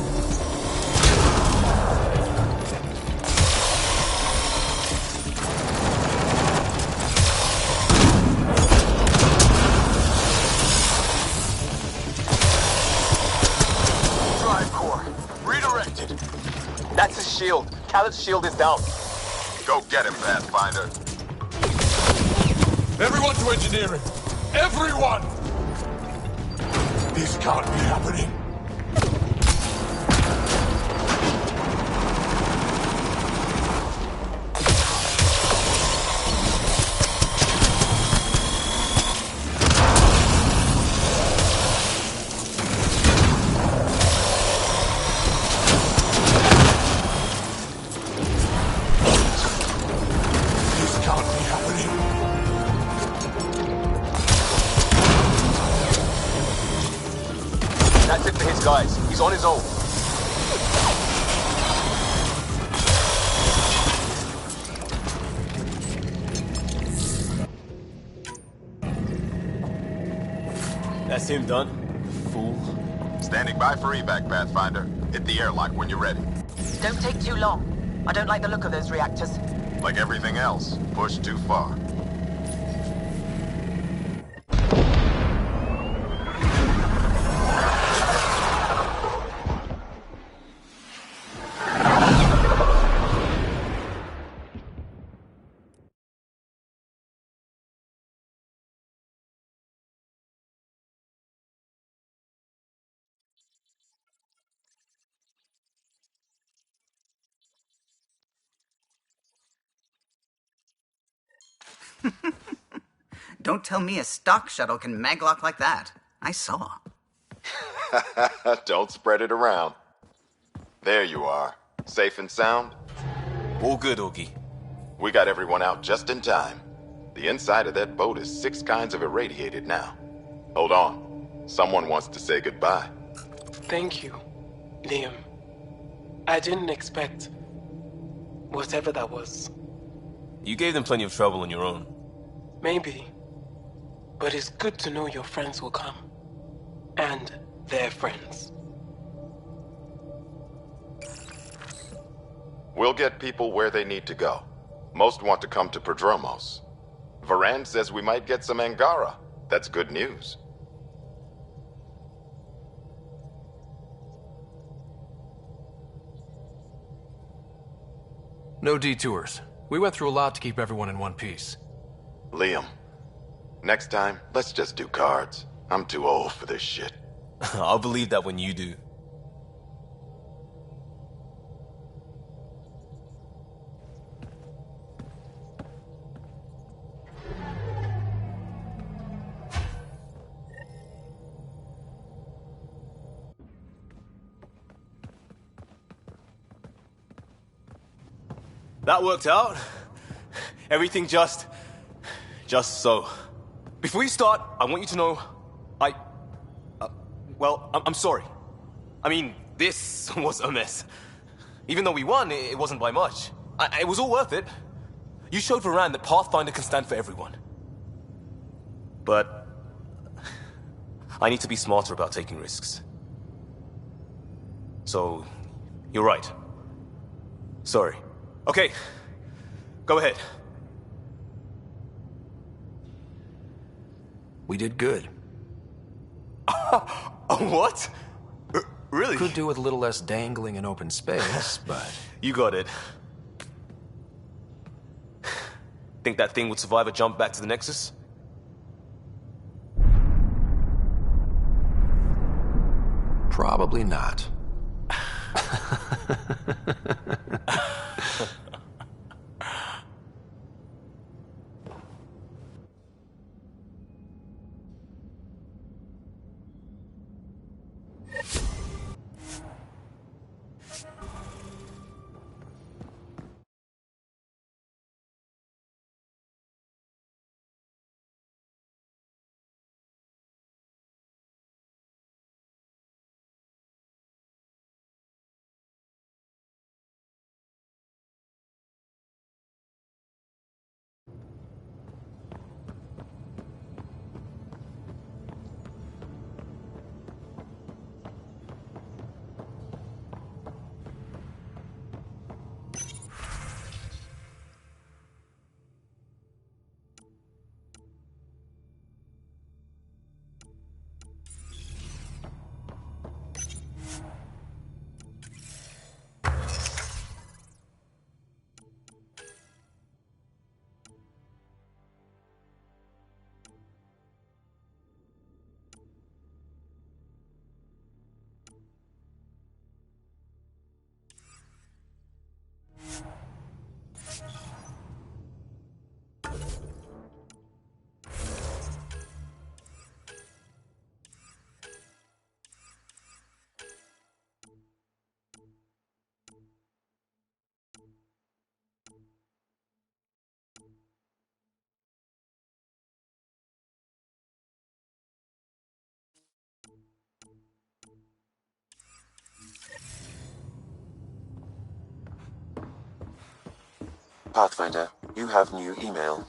Drive core. Redirected. That's his shield. Khaled's shield is down. Go get him, Pathfinder. Everyone to engineering! Everyone! This can't be happening. This can't be happening. That's it for his guys. He's on his own. That's him done. Fool. Standing by for evac, Pathfinder. Hit the airlock when you're ready. Don't take too long. I don't like the look of those reactors. Like everything else, pushed too far. Don't tell me a stock shuttle can maglock like that. I saw. Don't spread it around. There you are. Safe and sound? All good, Augie. We got everyone out just in time. The inside of that boat is 6 kinds of irradiated now. Hold on. Someone wants to say goodbye. Thank you, Liam. I didn't expect whatever that was. You gave them plenty of trouble on your own. Maybe. But it's good to know your friends will come. And their friends. We'll get people where they need to go. Most want to come to pr12. Varan says we might get some Angara. That's good news. No detours. We went through a lot to keep everyone in one piece. Liam, next time, let's just do cards. I'm too old for this shit. I'll believe that when you do. That worked out. Everything just so. Before you start, I want you to know, I'm sorry. I mean, this was a mess. Even though we won, it wasn't by much. It was all worth it. You showed Varan that Pathfinder can stand for everyone. But I need to be smarter about taking risks. So, you're right. Sorry. Okay, go ahead. We did good. What? Really? Could do with a little less dangling in open space, but... You got it. Think that thing would survive a jump back to the Nexus? Probably not. Pathfinder, you have new email.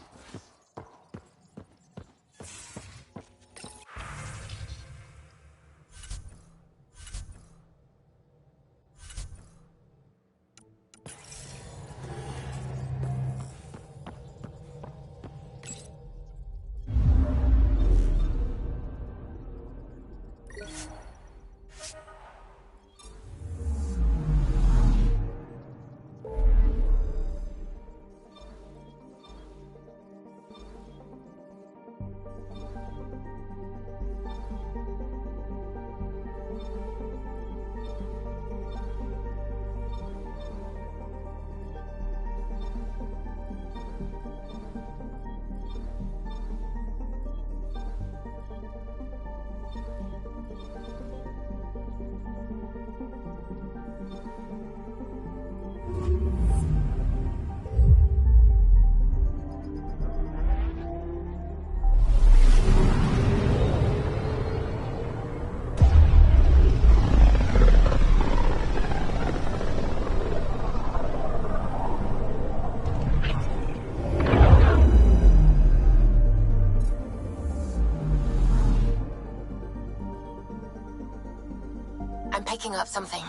I'm picking up something.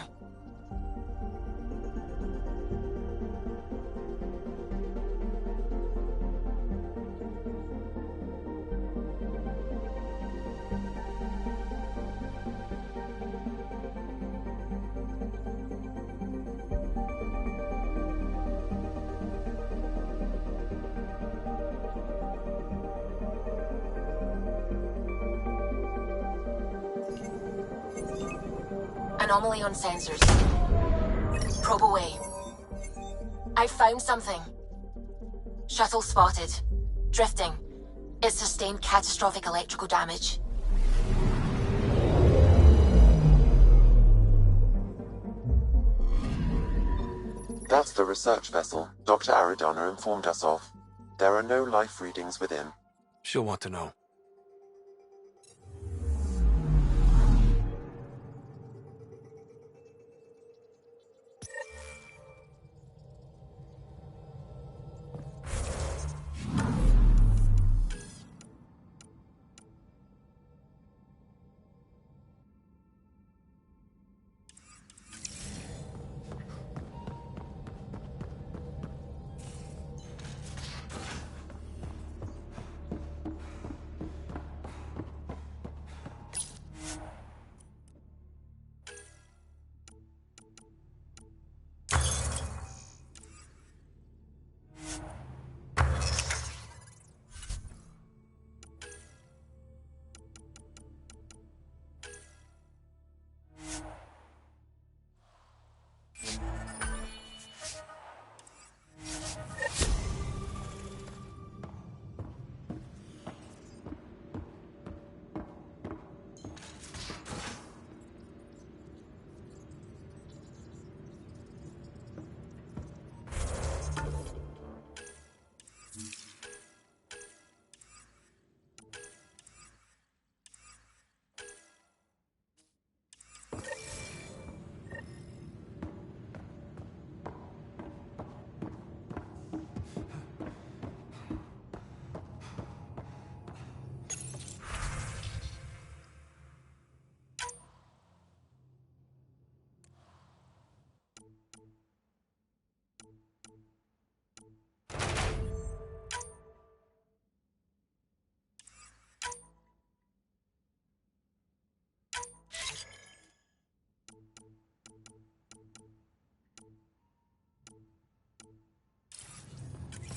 Anomaly on sensors. Probe away. I found something. Shuttle spotted. Drifting. It sustained catastrophic electrical damage. That's the research vessel Dr. Aridana informed us of. There are no life readings within. She'll want to know.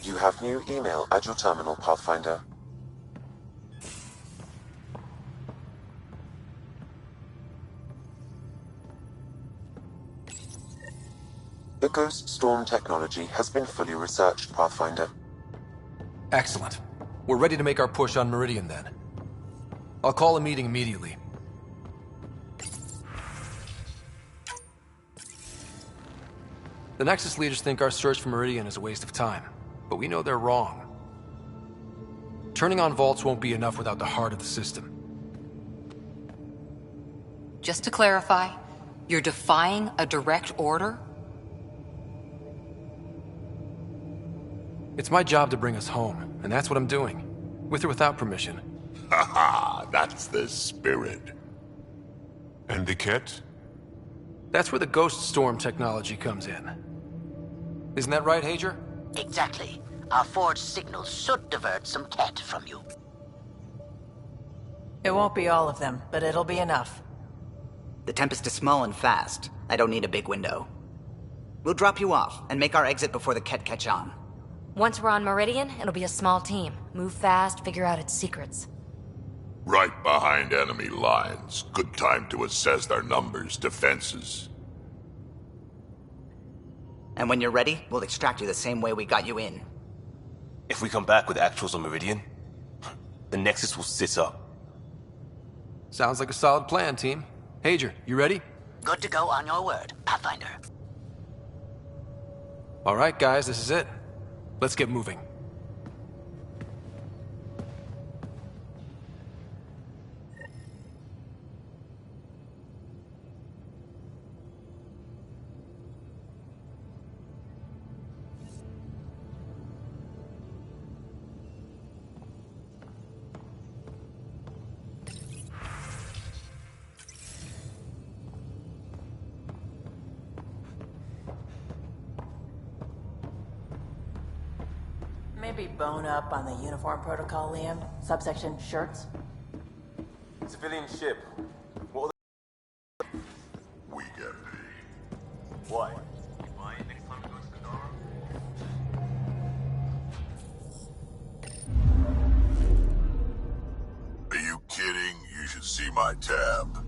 You have new email at your terminal, Pathfinder. The Ghost Storm technology has been fully researched, Pathfinder. Excellent. We're ready to make our push on Meridian then. I'll call a meeting immediately. The Nexus leaders think our search for Meridian is a waste of time, but we know they're wrong. Turning on vaults won't be enough without the heart of the system. Just to clarify, you're defying a direct order? It's my job to bring us home, and that's what I'm doing. With or without permission. Haha, that's the spirit. And the kit? That's where the ghost storm technology comes in. Isn't that right, Hager? Exactly. Our forged signals should divert some cat from you. It won't be all of them, but it'll be enough. The Tempest is small and fast. I don't need a big window. We'll drop you off and make our exit before the Ket catch on. Once we're on Meridian, it'll be a small team. Move fast, figure out its secrets. Right behind enemy lines. Good time to assess their numbers, defenses. And when you're ready, we'll extract you the same way we got you in. If we come back with actuals on Meridian, the Nexus will sit up. Sounds like a solid plan, team. Hager, you ready? Good to go on your word, Pathfinder. All right, guys, this is it. Let's get moving. Maybe bone up on the uniform protocol, Liam. Subsection shirts. Civilian ship. What We get paid. Why? Are you kidding? You should see my tab.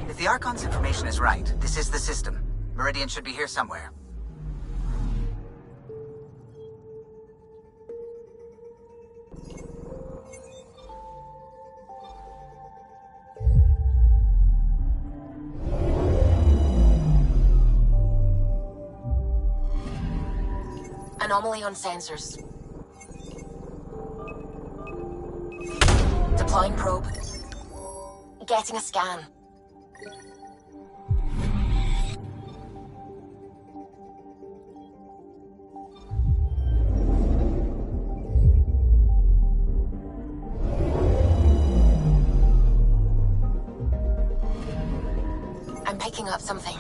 If the Archon's information is right, this is the system. Meridian should be here somewhere. Anomaly on sensors. Deploying probe. Getting a scan. I'm picking up something.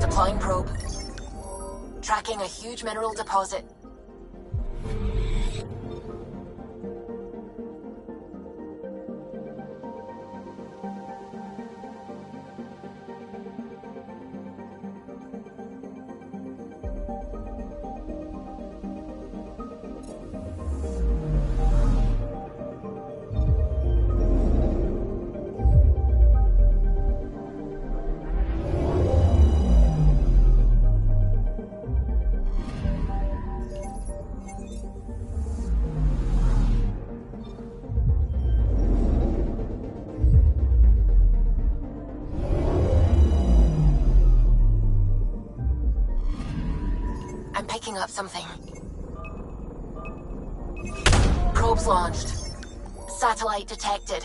Deploying probe. Tracking a huge mineral deposit. I'm picking up something. Probes launched. Satellite detected.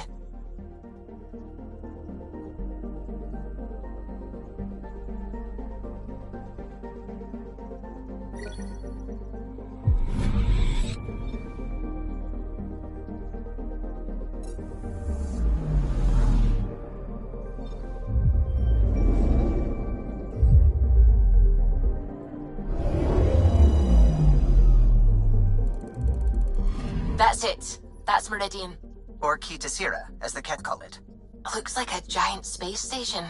That's it. That's Meridian. Or Key to Sierra, as the Ket call it. Looks like a giant space station.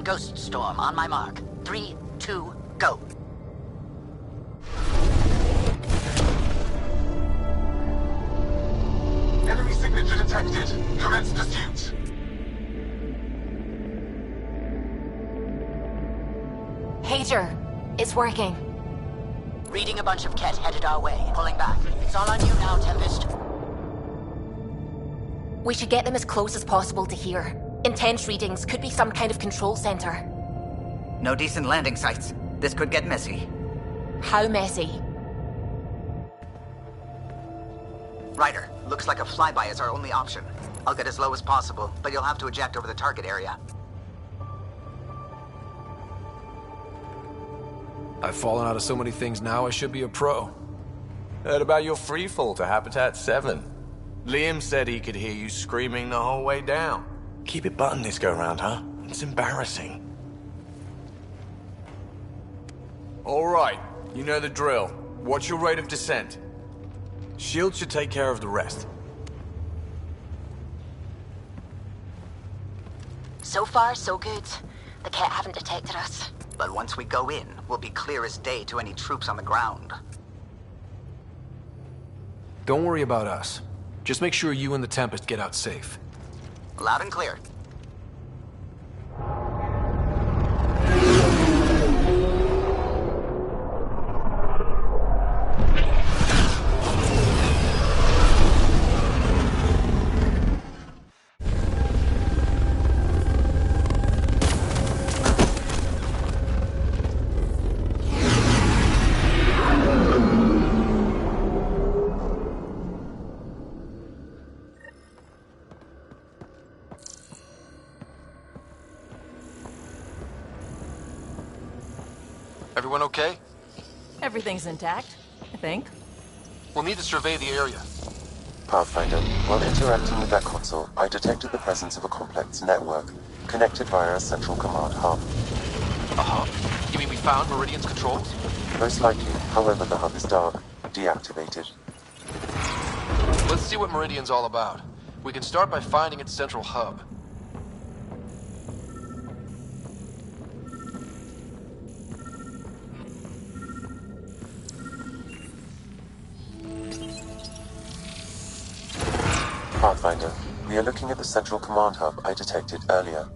Activating Ghost Storm on my mark. 3, 2, go. Enemy signature detected. Commence pursuit. Pager, it's working. Reading a bunch of Ket headed our way. Pulling back. It's all on you now, Tempest. We should get them as close as possible to here. Intense readings could be some kind of control center. No decent landing sites. This could get messy. How messy? Ryder, looks like a flyby is our only option. I'll get as low as possible, but you'll have to eject over the target area. I've fallen out of so many things now, I should be a pro. Heard about your freefall to Habitat 7. Liam said he could hear you screaming the whole way down. Keep it buttoned this go-round, huh? It's embarrassing. All right, you know the drill. What's your rate of descent? Shield should take care of the rest. So far, so good. The Ket haven't detected us. But once we go in, we'll be clear as day to any troops on the ground. Don't worry about us. Just make sure you and the Tempest get out safe. Loud and clear. Everyone okay? Everything's intact, I think. We'll need to survey the area. Pathfinder, while interacting with that console, I detected the presence of a complex network, connected via a central command hub. A hub? You mean we found Meridian's controls? Most likely, however, the hub is dark, deactivated. Let's see what Meridian's all about. We can start by finding its central hub. Pathfinder, we are looking at the central command hub I detected earlier.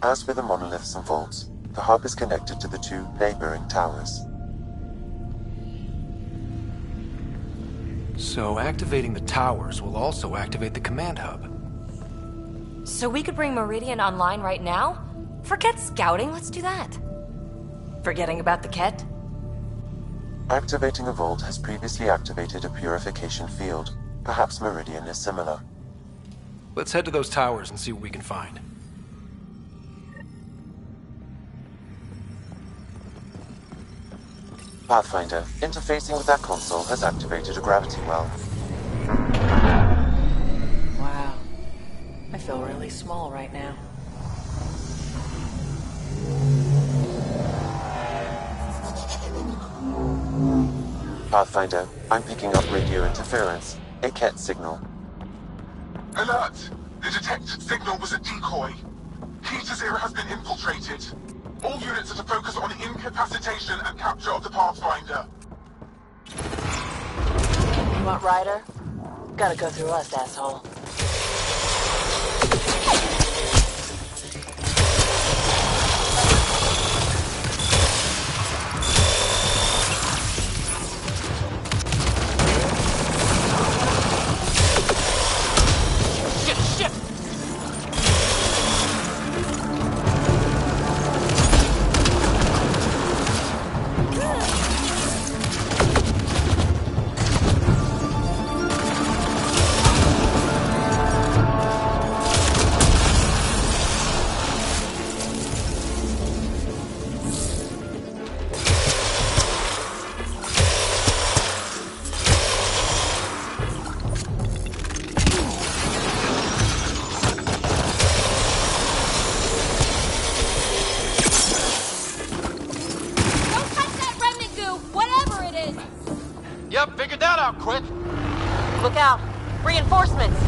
As with the monoliths and vaults, the hub is connected to the two neighboring towers. So activating the towers will also activate the command hub. So we could bring Meridian online right now? Forget scouting, let's do that. Forgetting about the Ket? Activating a vault has previously activated a purification field. Perhaps Meridian is similar. Let's head to those towers and see what we can find. Pathfinder, interfacing with that console has activated a gravity well. Wow. I feel really small right now. Pathfinder, I'm picking up radio interference. A Ket signal. Alert! The detected signal was a decoy. Key to Zero has been infiltrated. All units are to focus on incapacitation and capture of the Pathfinder. You want Ryder? Gotta go through us, asshole. Yep, figured that out quick. Look out! Reinforcements!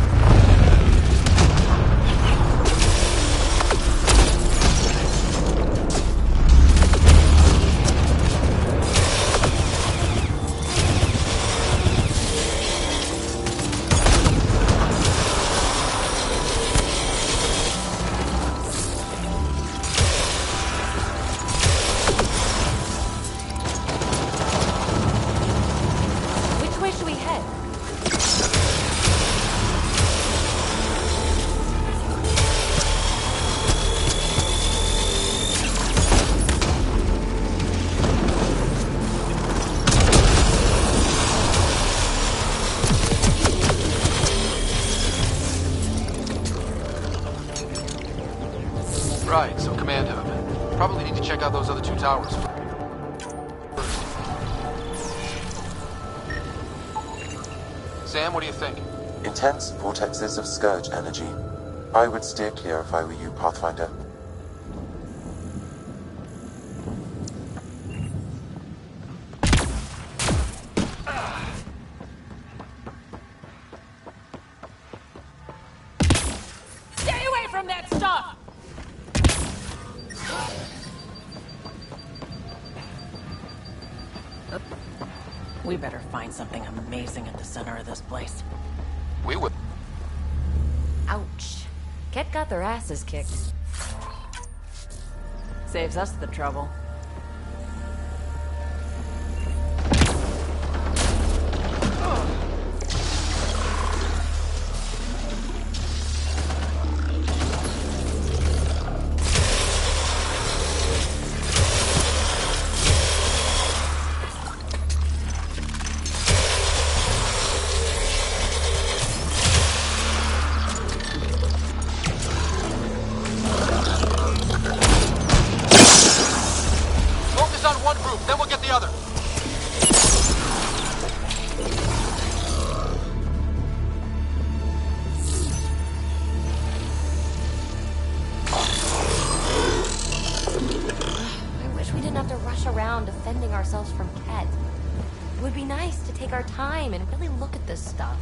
Right, so command hub. Probably need to check out those other two towers first. Sam, what do you think? Intense vortexes of scourge energy. I would steer clear if I were you, Pathfinder. Stay away from that stuff! We better find something amazing at the center of this place. We would. Ouch. Ket got their asses kicked. Saves us the trouble. Focus on one group, then we'll get the other. I wish we didn't have to rush around defending ourselves from Ket. It would be nice to take our time and really look at this stuff.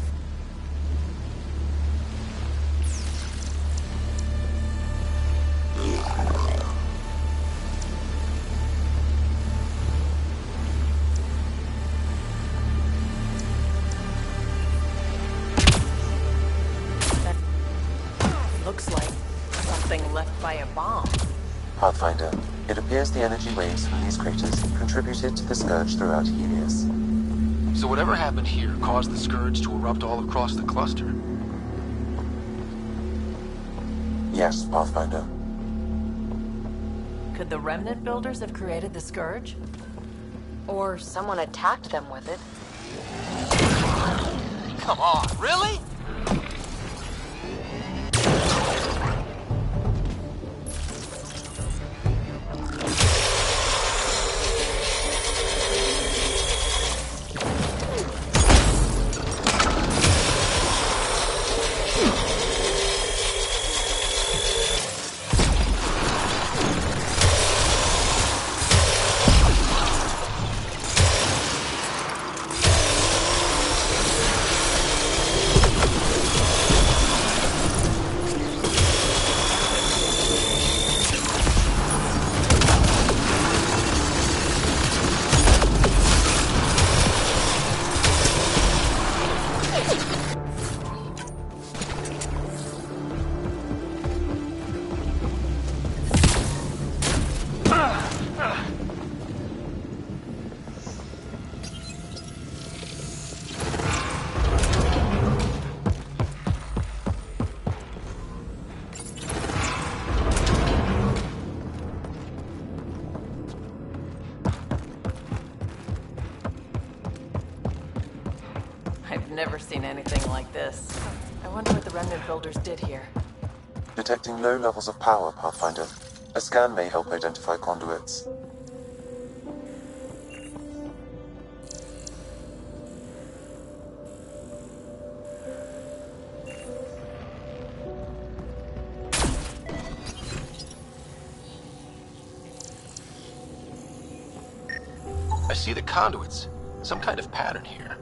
That looks like something left by a bomb. Pathfinder, it appears the energy waves from these craters contributed to the scourge throughout Helios. So whatever happened here caused the Scourge to erupt all across the cluster. Yes, Pathfinder. Could the Remnant builders have created the Scourge? Or someone attacked them with it. Come on, really? I've never seen anything like this. I wonder what the Remnant builders did here. Detecting low levels of power, Pathfinder. A scan may help identify conduits. I see the conduits. Some kind of pattern here.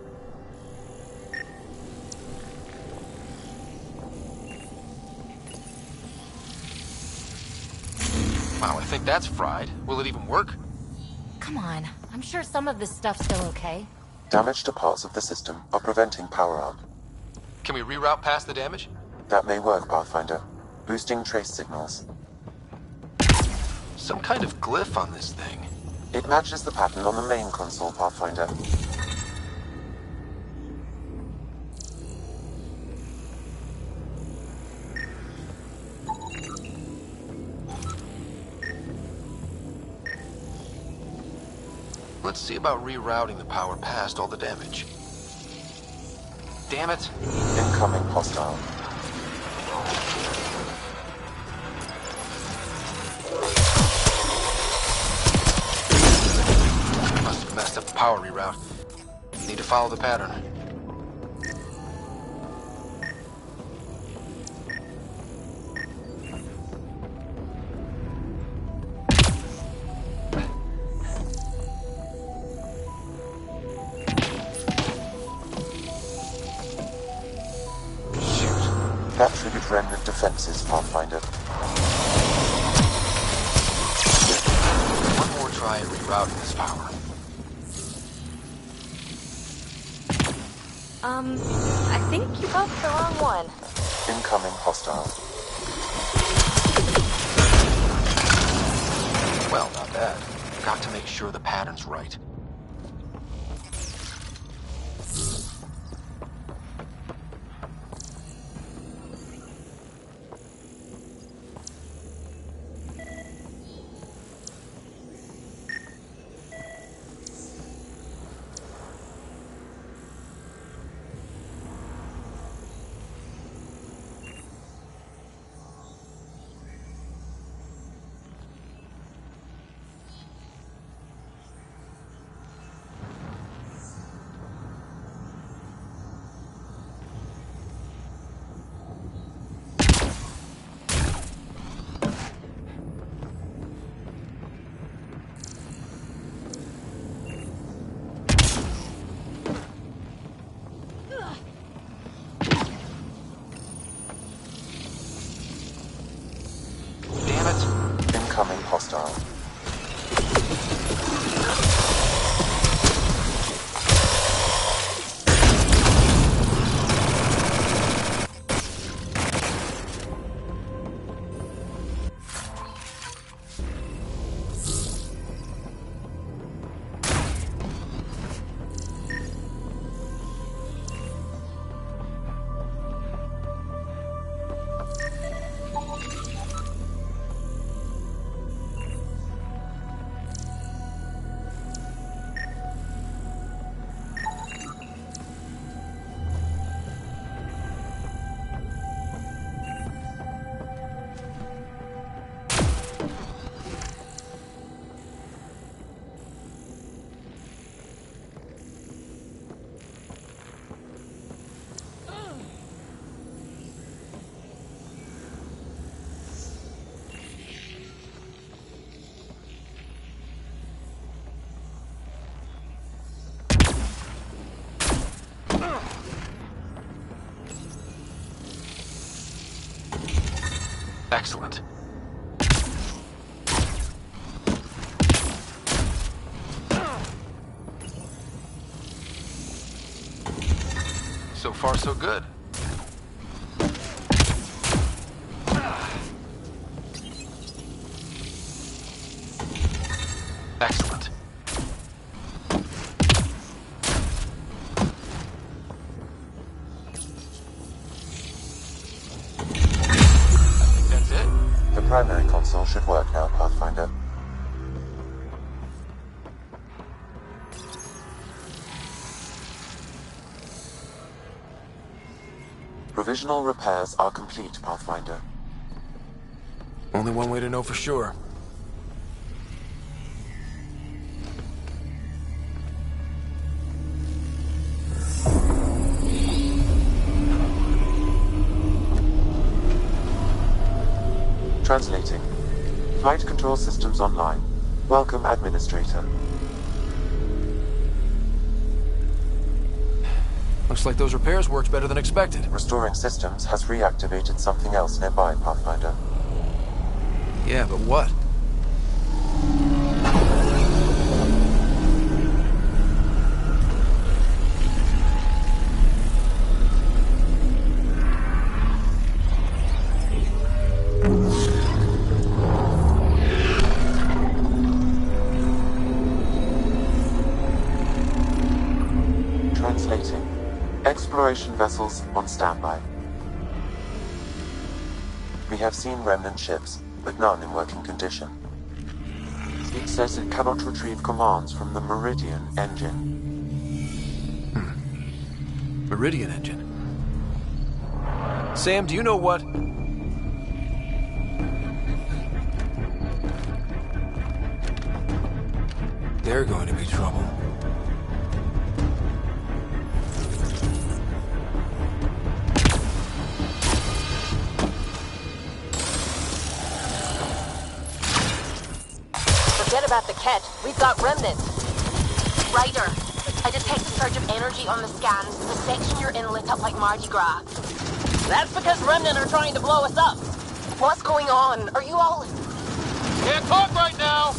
Wow, I think that's fried. Will it even work? Come on, I'm sure some of this stuff's still okay. Damage to parts of the system are preventing power up. Can we reroute past the damage? That may work, Pathfinder. Boosting trace signals. Some kind of glyph on this thing. It matches the pattern on the main console, Pathfinder. Let's see about rerouting the power past all the damage. Damn it. Incoming hostile. messed up the power reroute. Need to follow the pattern. That triggered remnant defenses, Pathfinder. One more try at rerouting this power. I think you broke the wrong one. Incoming hostile. Well, not bad. Got to make sure the pattern's right. Incoming hostile. Excellent. So far, so good. Excellent. That's it? The primary console should work now, Pathfinder. Provisional repairs are complete, Pathfinder. Only one way to know for sure. Translating. Flight control systems online. Welcome, Administrator. Looks like those repairs worked better than expected. Restoring systems has reactivated something else nearby, Pathfinder. Yeah, but what? Translating. Exploration vessels on standby. We have seen remnant ships, but none in working condition. It says it cannot retrieve commands from the Meridian engine. Meridian engine. Sam, do you know what? They're going to be trouble. about the Ket. We've got remnants. Ryder, I detect a surge of energy on the scans. The section you're in lit up like Mardi Gras. That's because Remnant are trying to blow us up. What's going on? Are you all... Can't talk right now!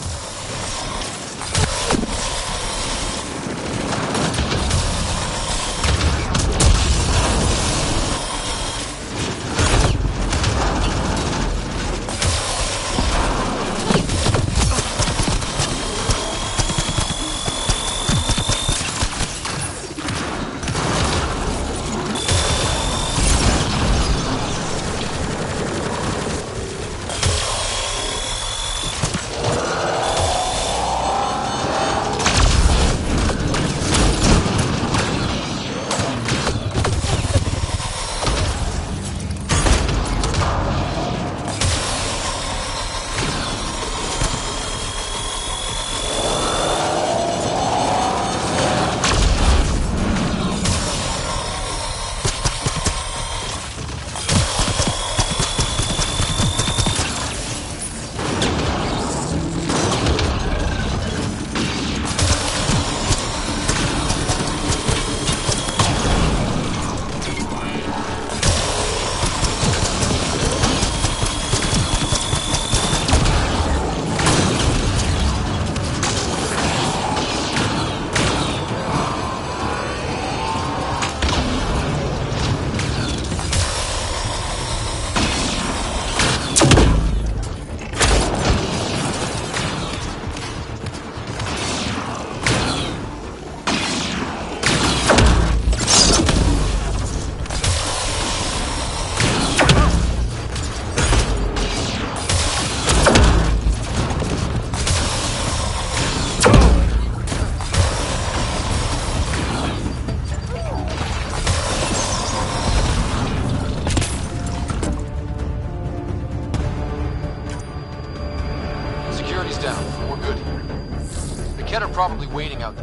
Probably waiting out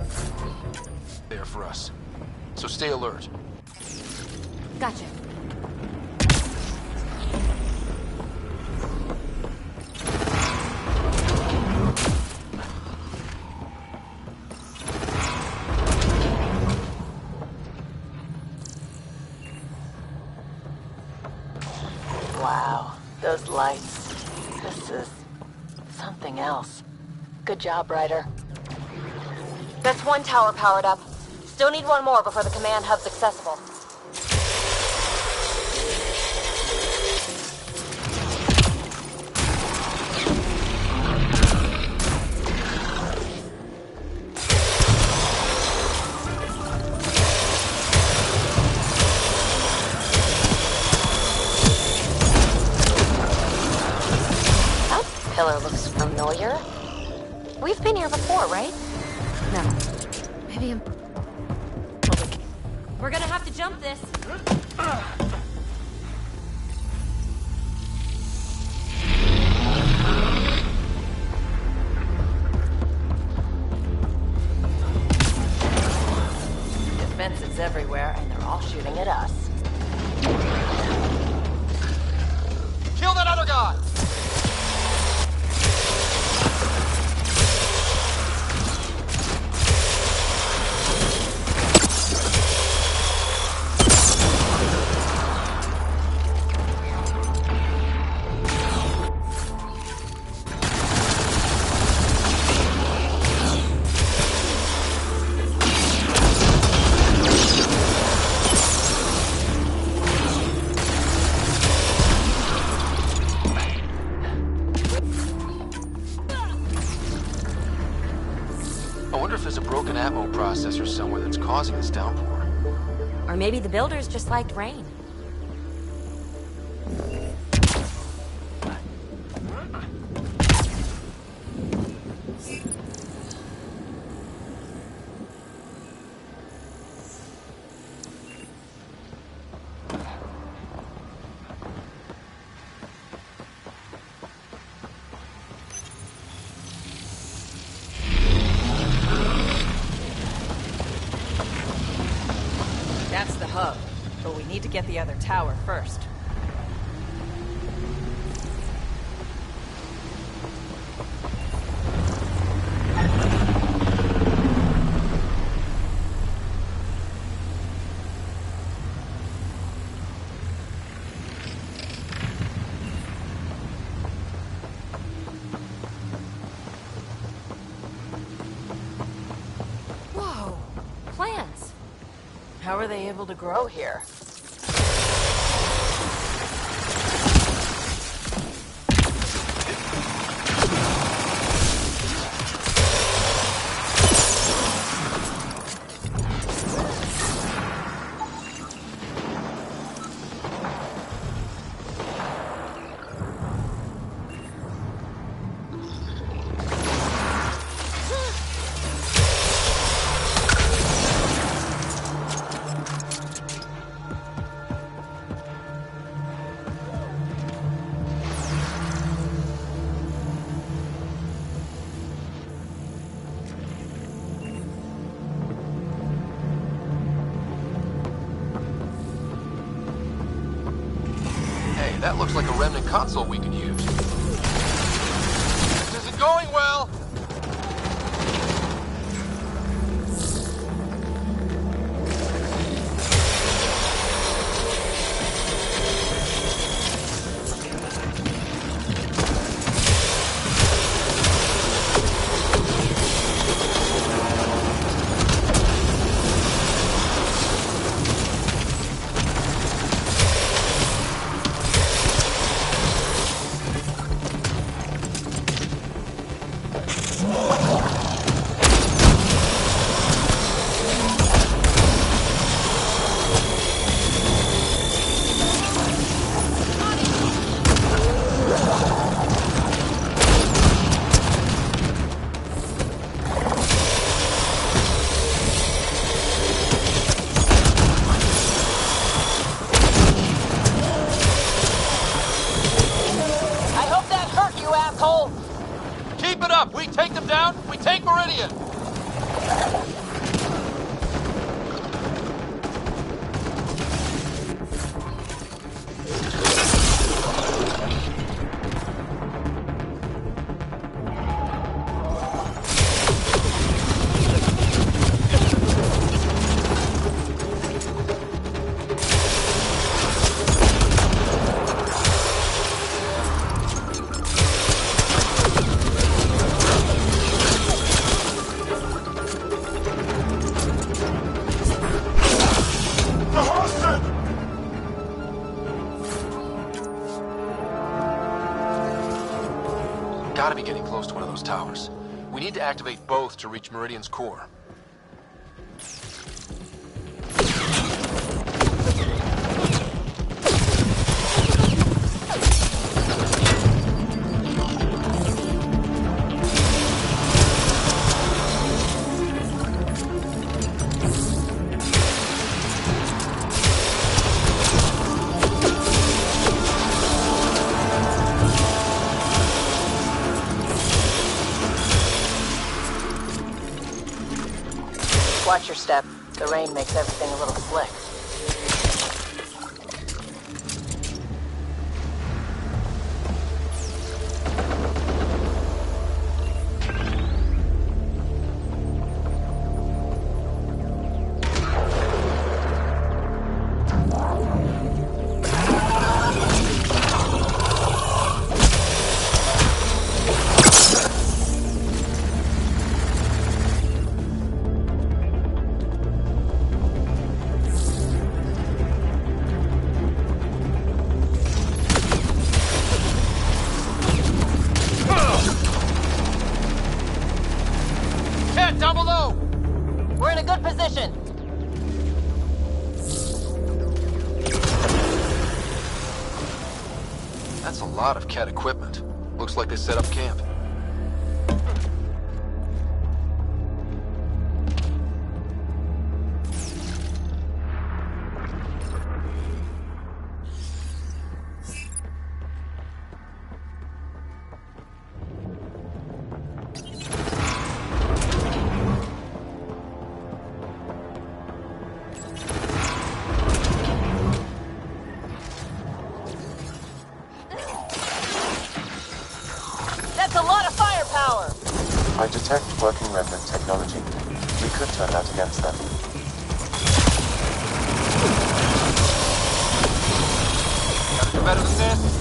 there for us. So stay alert. Gotcha. Wow, those lights. This is something else. Good job, Ryder. That's one tower powered up. Still need one more before the command hub's accessible. That pillar looks familiar. We've been here before, right? No. Maybe I'm... We're gonna have to jump this. Defenses everywhere, and they're all shooting at us. Kill that other guy! Processor somewhere that's causing this downpour. Or maybe the builders just liked rain. That's the hub, but we need to get the other tower first. How are they able to grow here? Hey, that looks like a remnant console we could use. This isn't going well! Keep it up! We take them down, we take Meridian! Gotta be getting close to one of those towers. We need to activate both to reach Meridian's core. Watch your step. The rain makes everything a little slick. Down below! We're in a good position. That's a lot of Cat equipment. Looks like they set up camp. I detect working remnant technology. We could turn that against them. Gotta do better than this.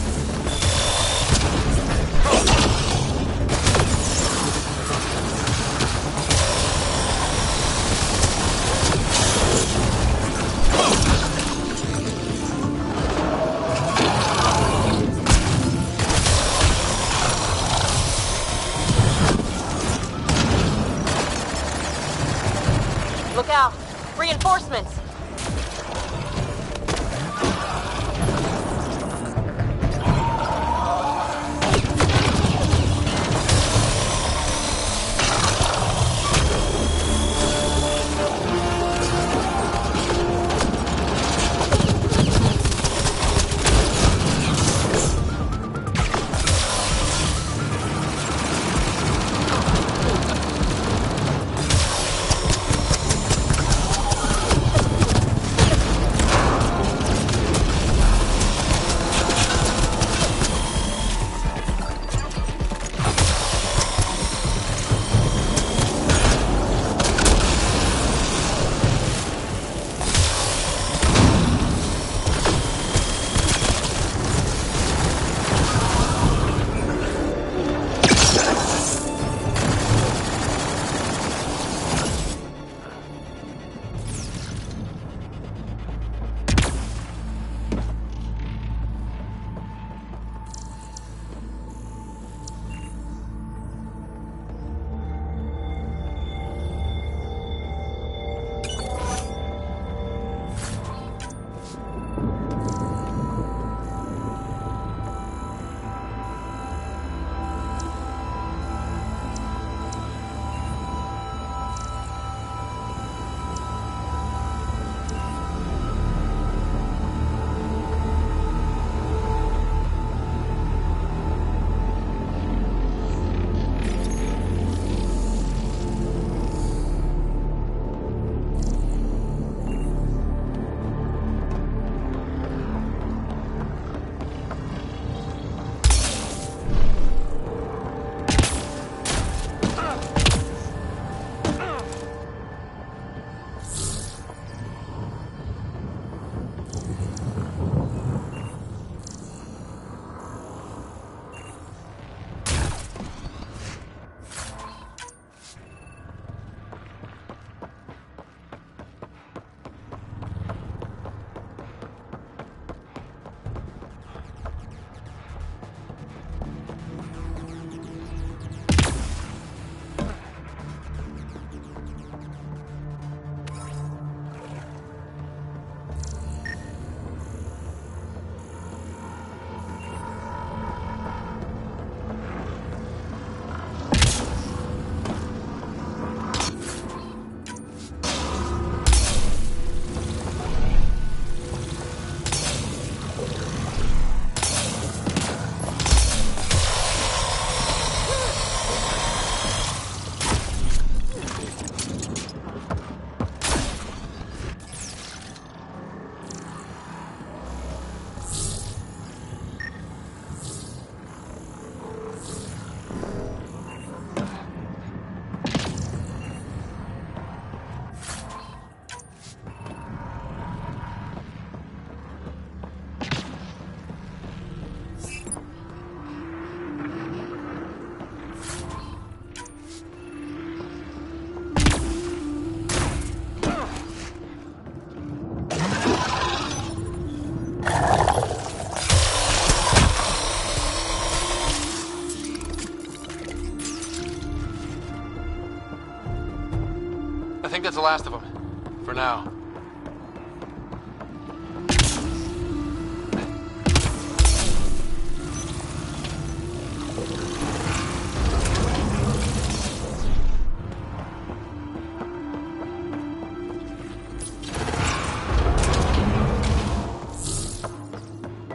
last of them. For now.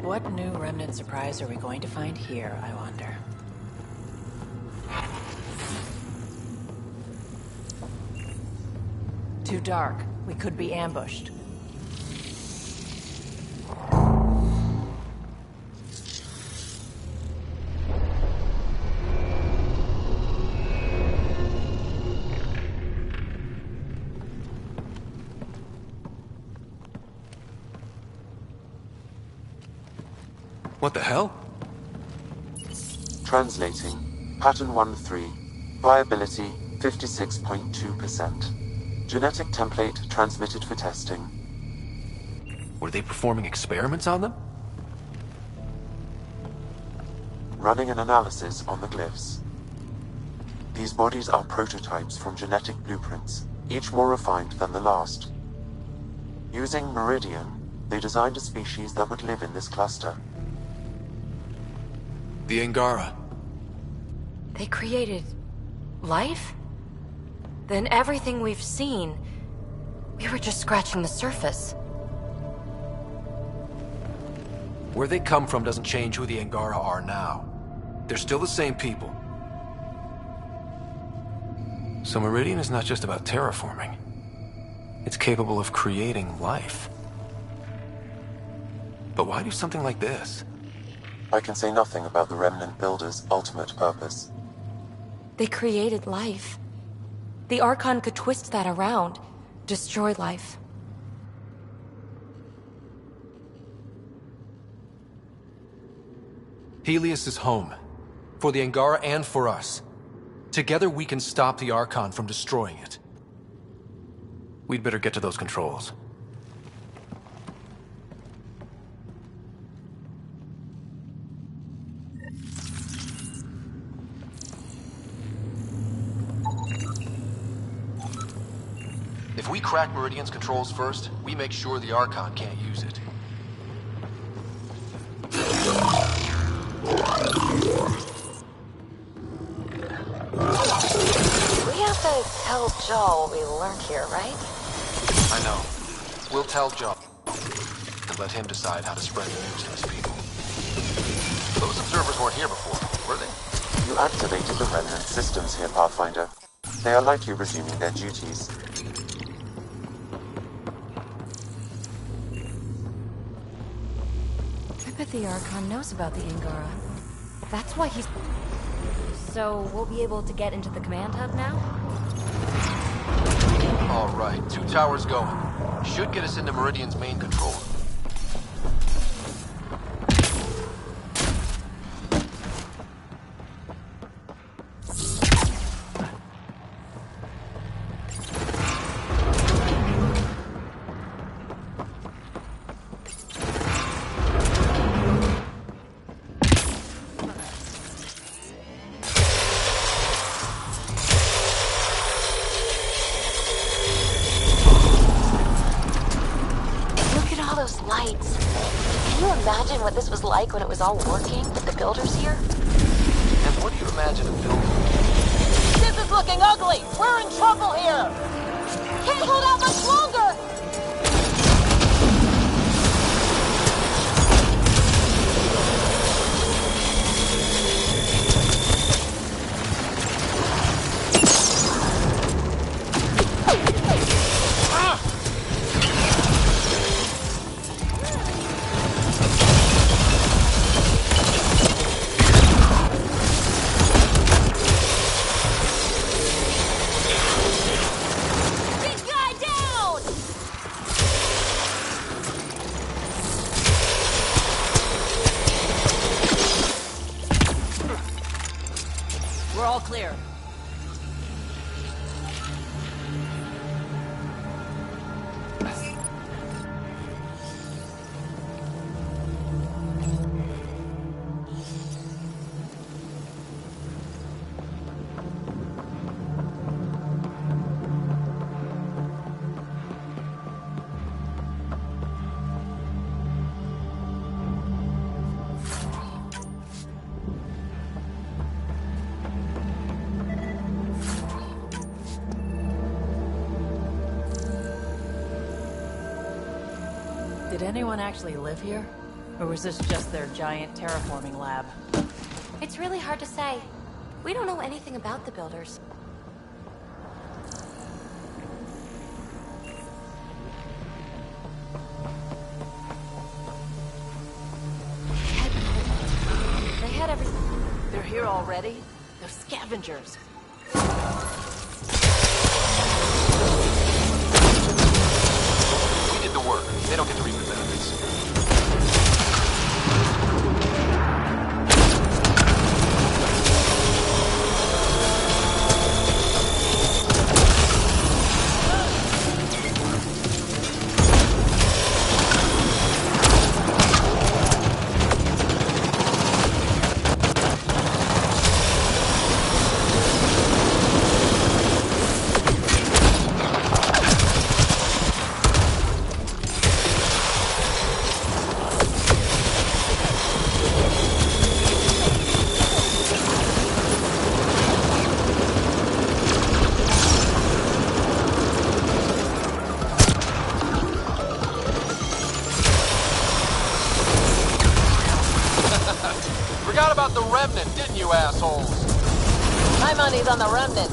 What new remnant surprise are we going to find here, I wonder? Too dark. We could be ambushed. What the hell? Translating. Pattern 1-3. Viability 56.2%. Genetic template transmitted for testing. Were they performing experiments on them? Running an analysis on the glyphs. These bodies are prototypes from genetic blueprints, each more refined than the last. Using Meridian, they designed a species that would live in this cluster. The Angara. They created life? Then everything we've seen, we were just scratching the surface. Where they come from doesn't change who the Angara are now. They're still the same people. So Meridian is not just about terraforming. It's capable of creating life. But why do something like this? I can say nothing about the Remnant Builder's ultimate purpose. They created life. The Archon could twist that around, destroy life. Helios is home. For the Angara and for us. Together we can stop the Archon from destroying it. We'd better get to those controls. If we crack Meridian's controls first, we make sure the Archon can't use it. We have to tell Joel what we learned here, right? I know. We'll tell Joe. And let him decide how to spread the news to his people. Those observers weren't here before, were they? You activated the Remnant systems here, Pathfinder. They are likely resuming their duties. I bet the Archon knows about the Angara. That's why he's... So, we'll be able to get into the command hub now? All right, 2 towers going. Should get us into Meridian's main control. Imagine what this was like when it was all working with the builders here? And what do you imagine a builder? This is looking ugly! We're in trouble here! Can't hold out much longer! We're all clear. Did anyone actually live here? Or was this just their giant terraforming lab? It's really hard to say. We don't know anything about the builders. They had everything. They're here already? They're scavengers. We did the work. They don't get to reap the benefits. Forgot about the Remnant, didn't you, assholes? My money's on the Remnant.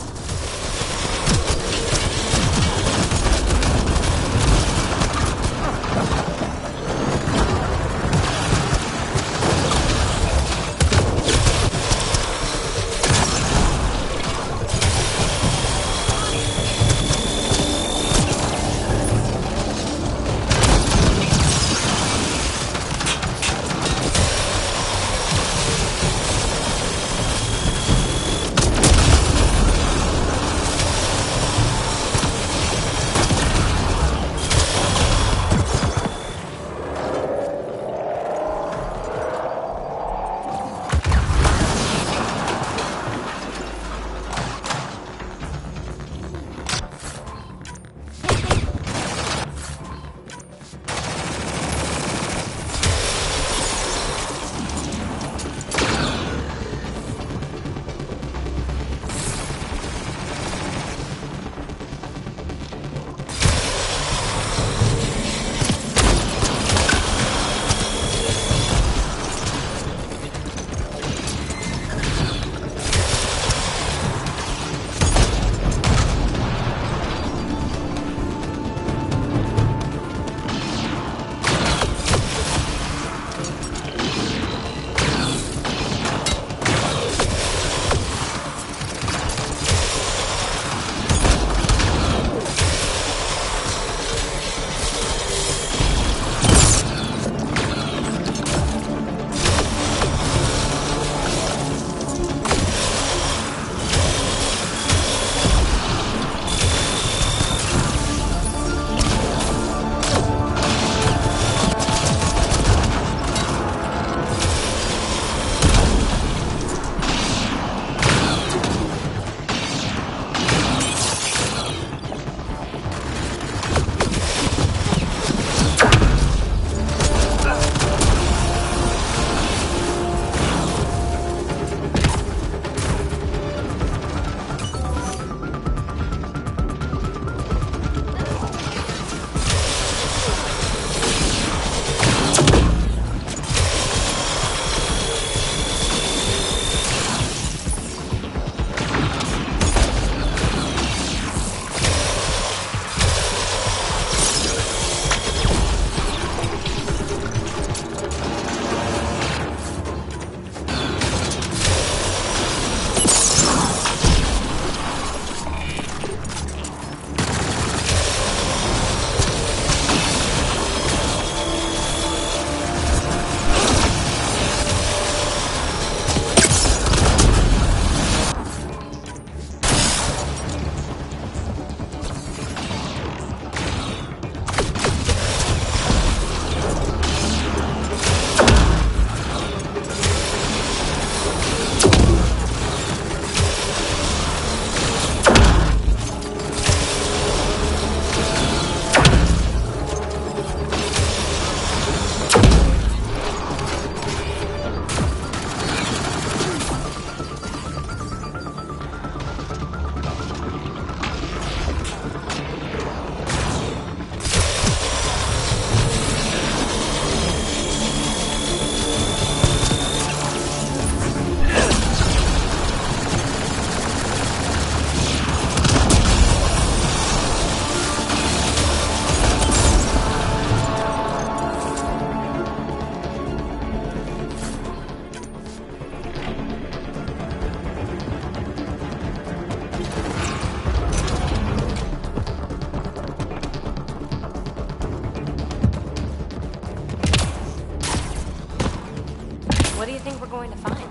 What do you think we're going to find?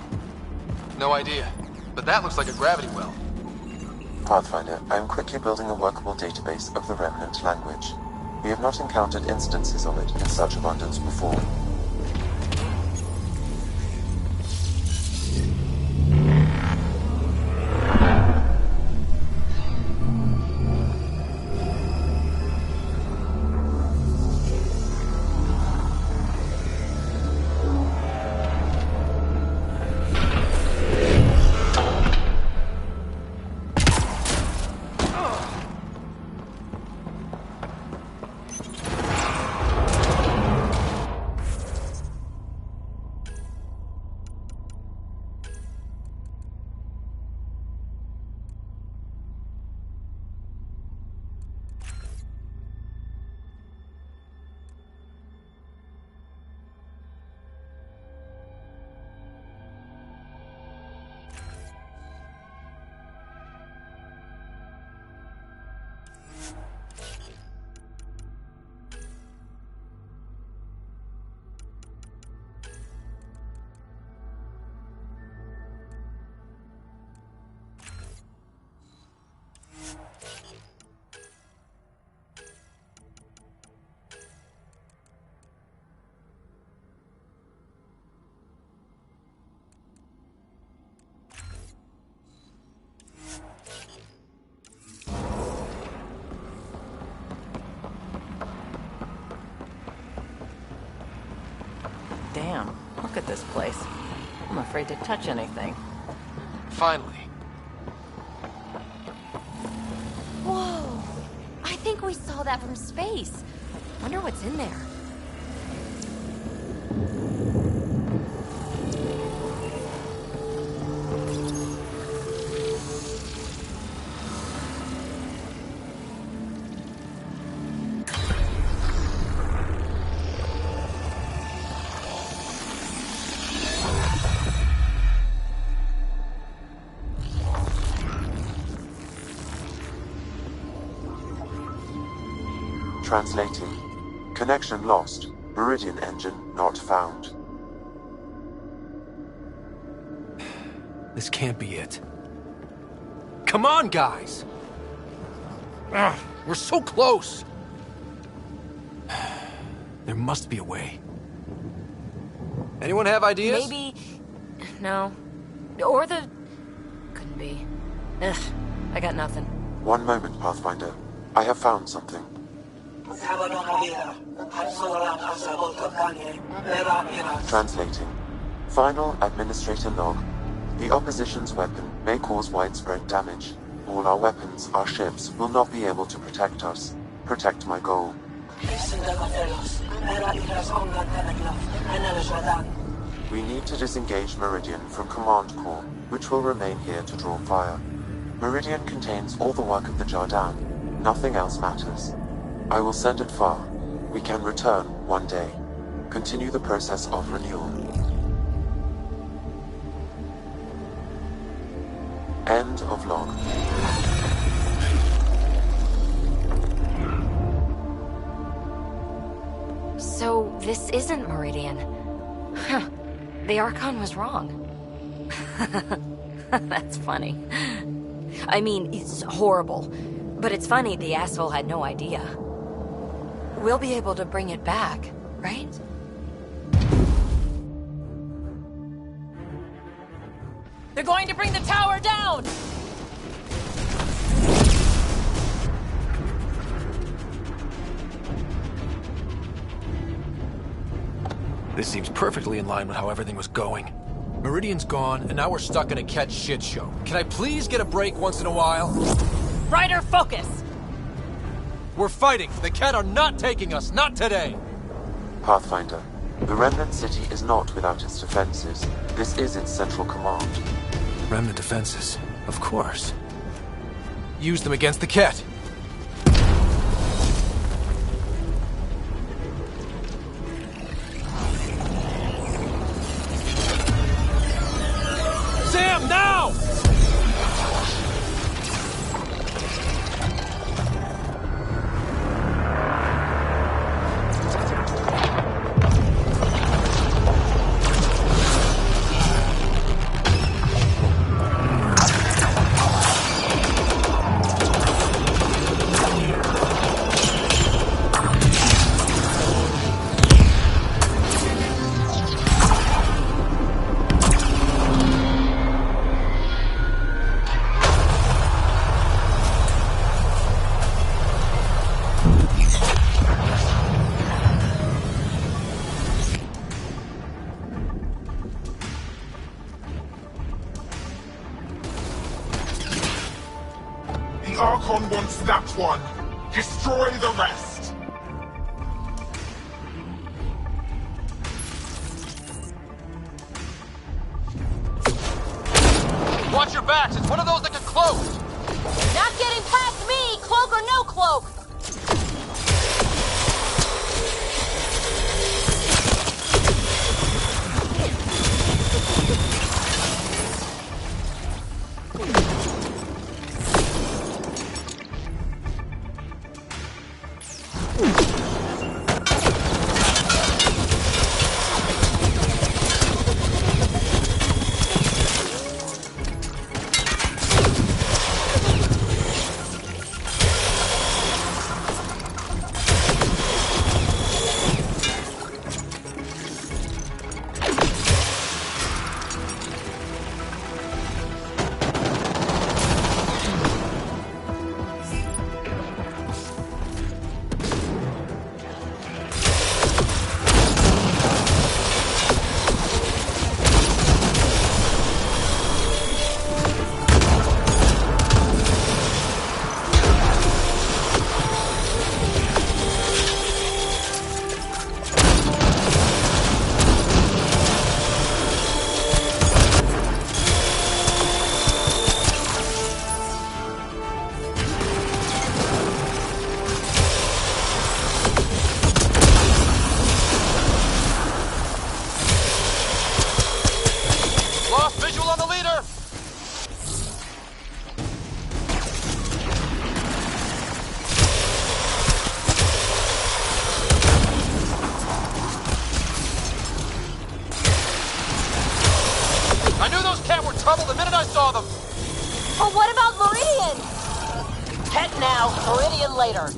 No idea. But that looks like a gravity well. Pathfinder, I am quickly building a workable database of the Remnant language. We have not encountered instances of it in such abundance before. Damn, look at this place. I'm afraid to touch anything. Finally. Whoa! I think we saw that from space. Wonder what's in there. Translating. Connection lost. Meridian engine not found. This can't be it. Come on, guys! Ugh, we're so close! There must be a way. Anyone have ideas? Maybe... No. Or the... Couldn't be. Ugh, I got nothing. One moment, Pathfinder. I have found something. Translating. Final Administrator log. The opposition's weapon may cause widespread damage. All our weapons, our ships, will not be able to protect us. Protect my goal. We need to disengage Meridian from Command Core, which will remain here to draw fire. Meridian contains all the work of the Jardan. Nothing else matters. I will send it far. We can return one day. Continue the process of renewal. End of log. So, this isn't Meridian. Huh. The Archon was wrong. That's funny. I mean, it's horrible. But it's funny the asshole had no idea. We'll be able to bring it back, right? They're going to bring the tower down! This seems perfectly in line with how everything was going. Meridian's gone, and now we're stuck in a catch shit show. Can I please get a break once in a while? Ryder, focus! We're fighting! The Ket are not taking us, not today! Pathfinder, the Remnant City is not without its defenses. This is its central command. Remnant defenses, of course. Use them against the Ket. Sam, now! The Archon wants that one. Destroy the rest. Watch your backs. It's one of those that can cloak. Not getting past me, cloak or no cloak. trouble the minute I saw them. But what about Meridian? Ket now, Meridian later.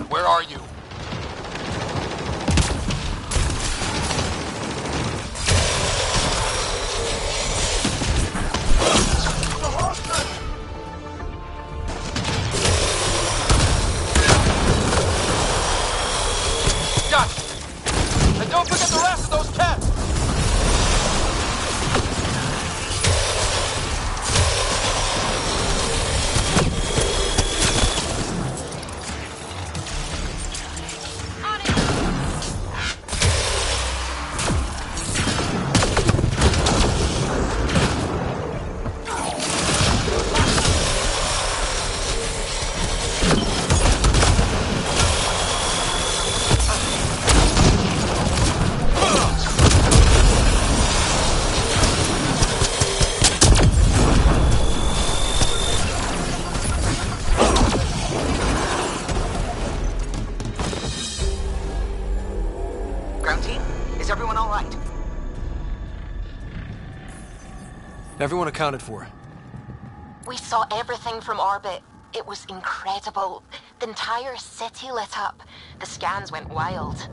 Where are you? Gotcha! And don't forget the rest of those cats! Is everyone all right? Everyone accounted for. We saw everything from orbit. It was incredible. The entire city lit up. The scans went wild.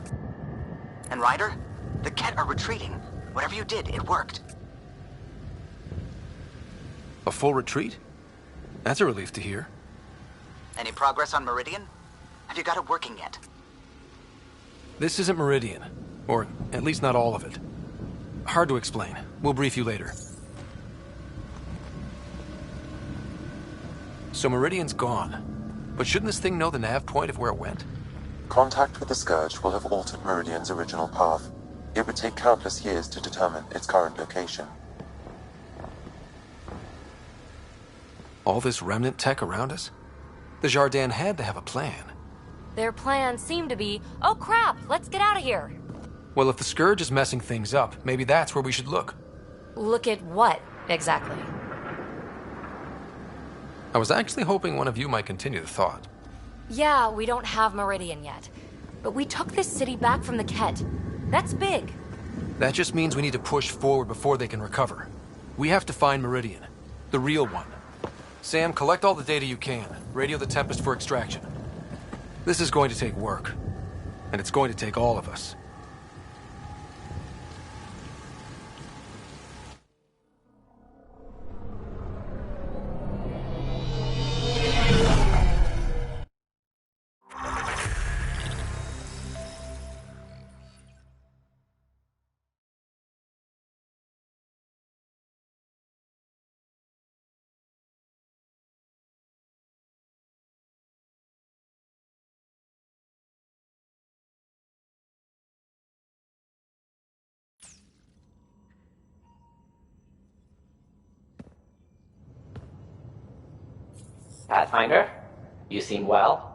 And Ryder? The Ket are retreating. Whatever you did, it worked. A full retreat? That's a relief to hear. Any progress on Meridian? Have you got it working yet? This isn't Meridian. Or at least not all of it. Hard to explain. We'll brief you later. So Meridian's gone. But shouldn't this thing know the nav point of where it went? Contact with the Scourge will have altered Meridian's original path. It would take countless years to determine its current location. All this remnant tech around us? The Jardin had to have a plan. Their plan seemed to be, oh crap, let's get out of here. Well, if the Scourge is messing things up, maybe that's where we should look. Look at what, exactly? I was actually hoping one of you might continue the thought. Yeah, we don't have Meridian yet. But we took this city back from the Ket. That's big. That just means we need to push forward before they can recover. We have to find Meridian. The real one. Sam, collect all the data you can. Radio the Tempest for extraction. This is going to take work. And it's going to take all of us. Pathfinder, you seem well.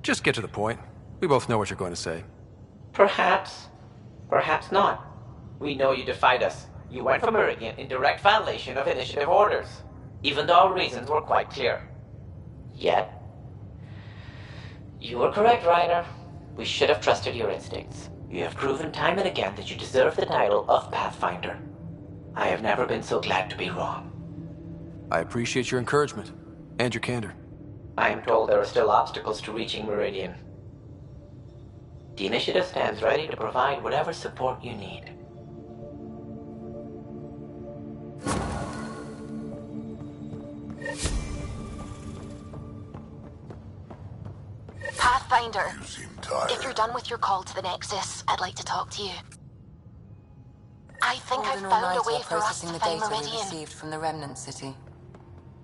Just get to the point. We both know what you're going to say. Perhaps. Perhaps not. We know you defied us. You went for Meridian in direct violation of initiative orders, even though our reasons were quite clear. Yet, you were correct, Ryder. We should have trusted your instincts. You have proven time and again that you deserve the title of Pathfinder. I have never been so glad to be wrong. I appreciate your encouragement, and your candor. I am told there are still obstacles to reaching Meridian. The initiative stands ready to provide whatever support you need. Pathfinder, You seem tired. if you're done with your call to the Nexus, I'd like to talk to you. I think I've found a way for us to processing the find data we Meridian. received from the Remnant City.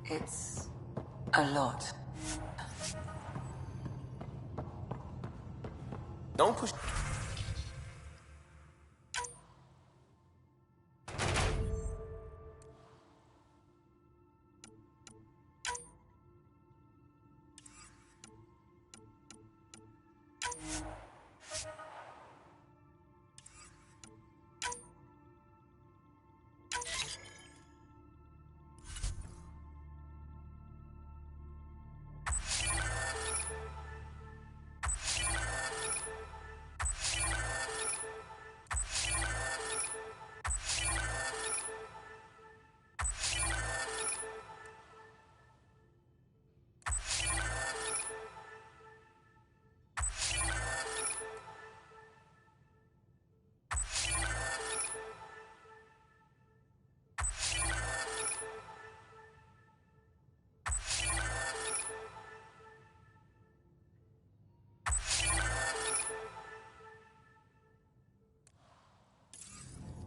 It's a lot. Don't push.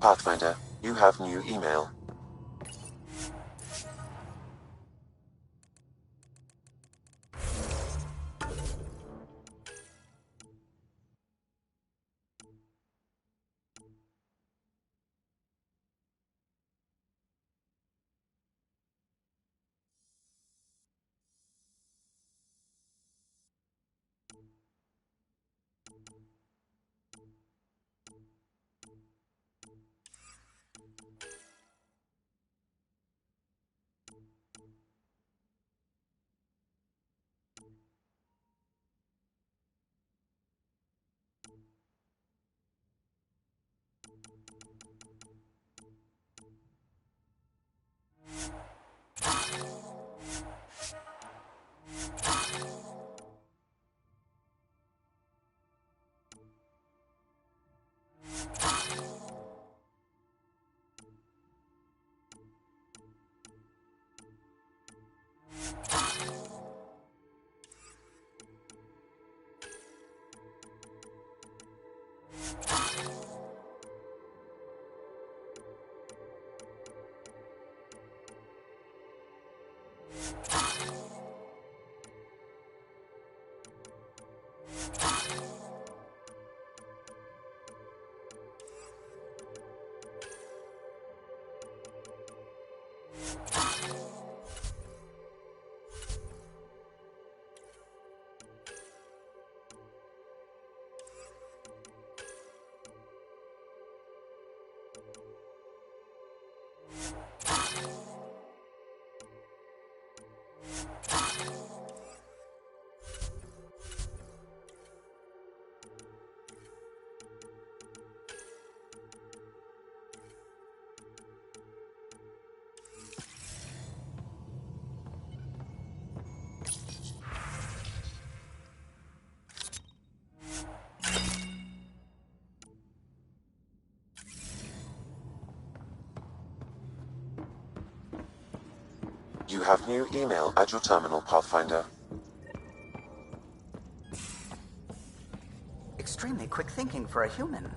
Pathfinder, you have new email. You have new email at your terminal, Pathfinder. Extremely quick thinking for a human.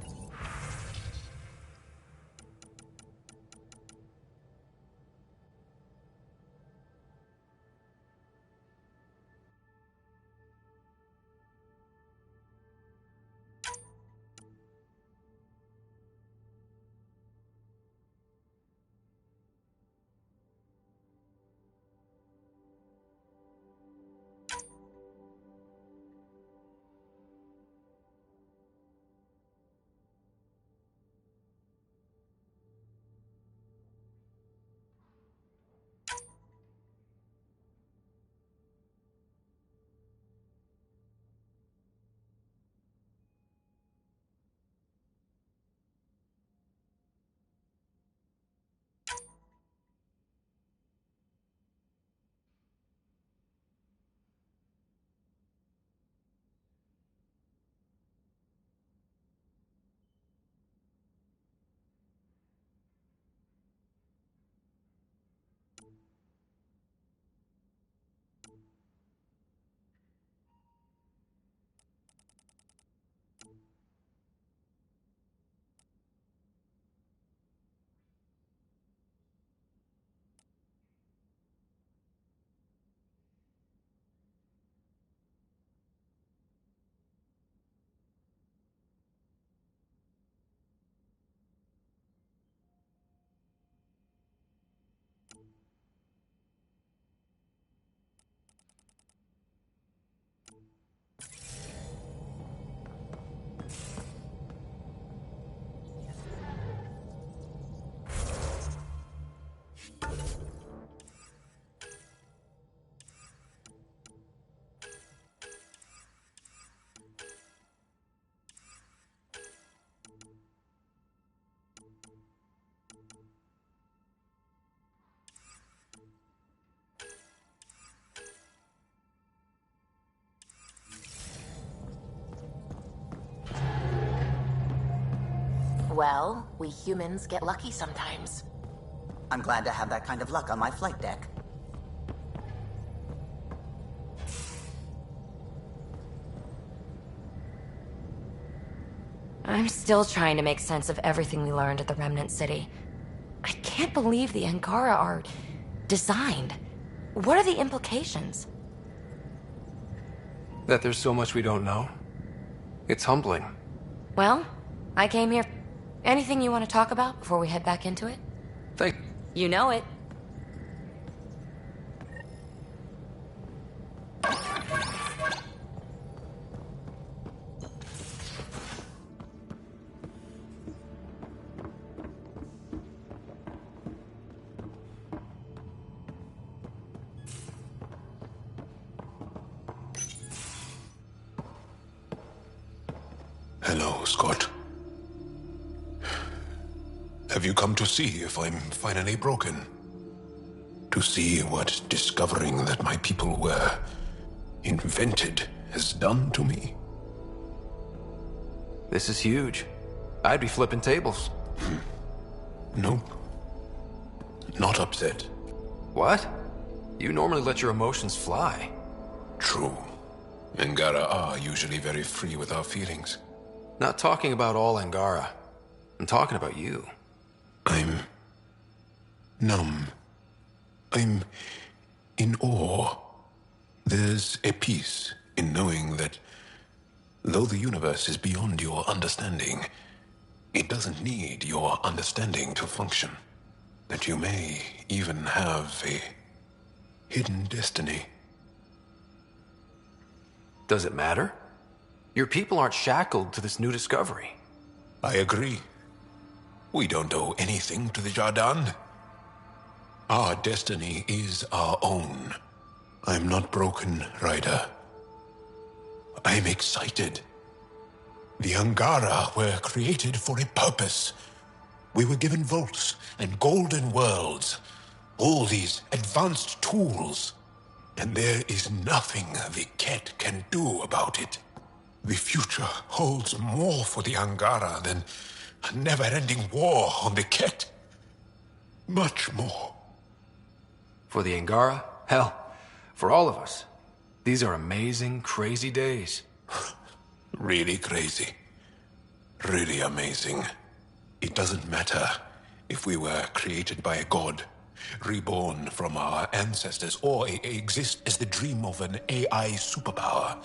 Well, we humans get lucky sometimes. I'm glad to have that kind of luck on my flight deck. I'm still trying to make sense of everything we learned at the Remnant City. I can't believe the Angara are designed. What are the implications? That there's so much we don't know. It's humbling. Well, I came here. Anything you want to talk about before we head back into it? Thank you. Know it. Hello, Scott. Have you come to see if I'm finally broken? To see what discovering that my people were invented has done to me? This is huge. I'd be flipping tables. Nope. Not upset. What? You normally let your emotions fly. True. Angara are usually very free with our feelings. Not talking about all Angara. I'm talking about you. I'm numb. I'm in awe. There's a peace in knowing that though the universe is beyond your understanding, it doesn't need your understanding to function. that you may even have a hidden destiny. Does it matter? Your people aren't shackled to this new discovery. I agree. We don't owe anything to the Jardin. Our destiny is our own. I'm not broken, Ryder. I'm excited. The Angara were created for a purpose. We were given vaults and golden worlds, all these advanced tools, and there is nothing the Ket can do about it. The future holds more for the Angara than a never-ending war on the Ket. Much more. For the Angara? Hell, for all of us. These are amazing, crazy days. Really crazy. Really amazing. It doesn't matter if we were created by a god, reborn from our ancestors, or exist as the dream of an AI superpower.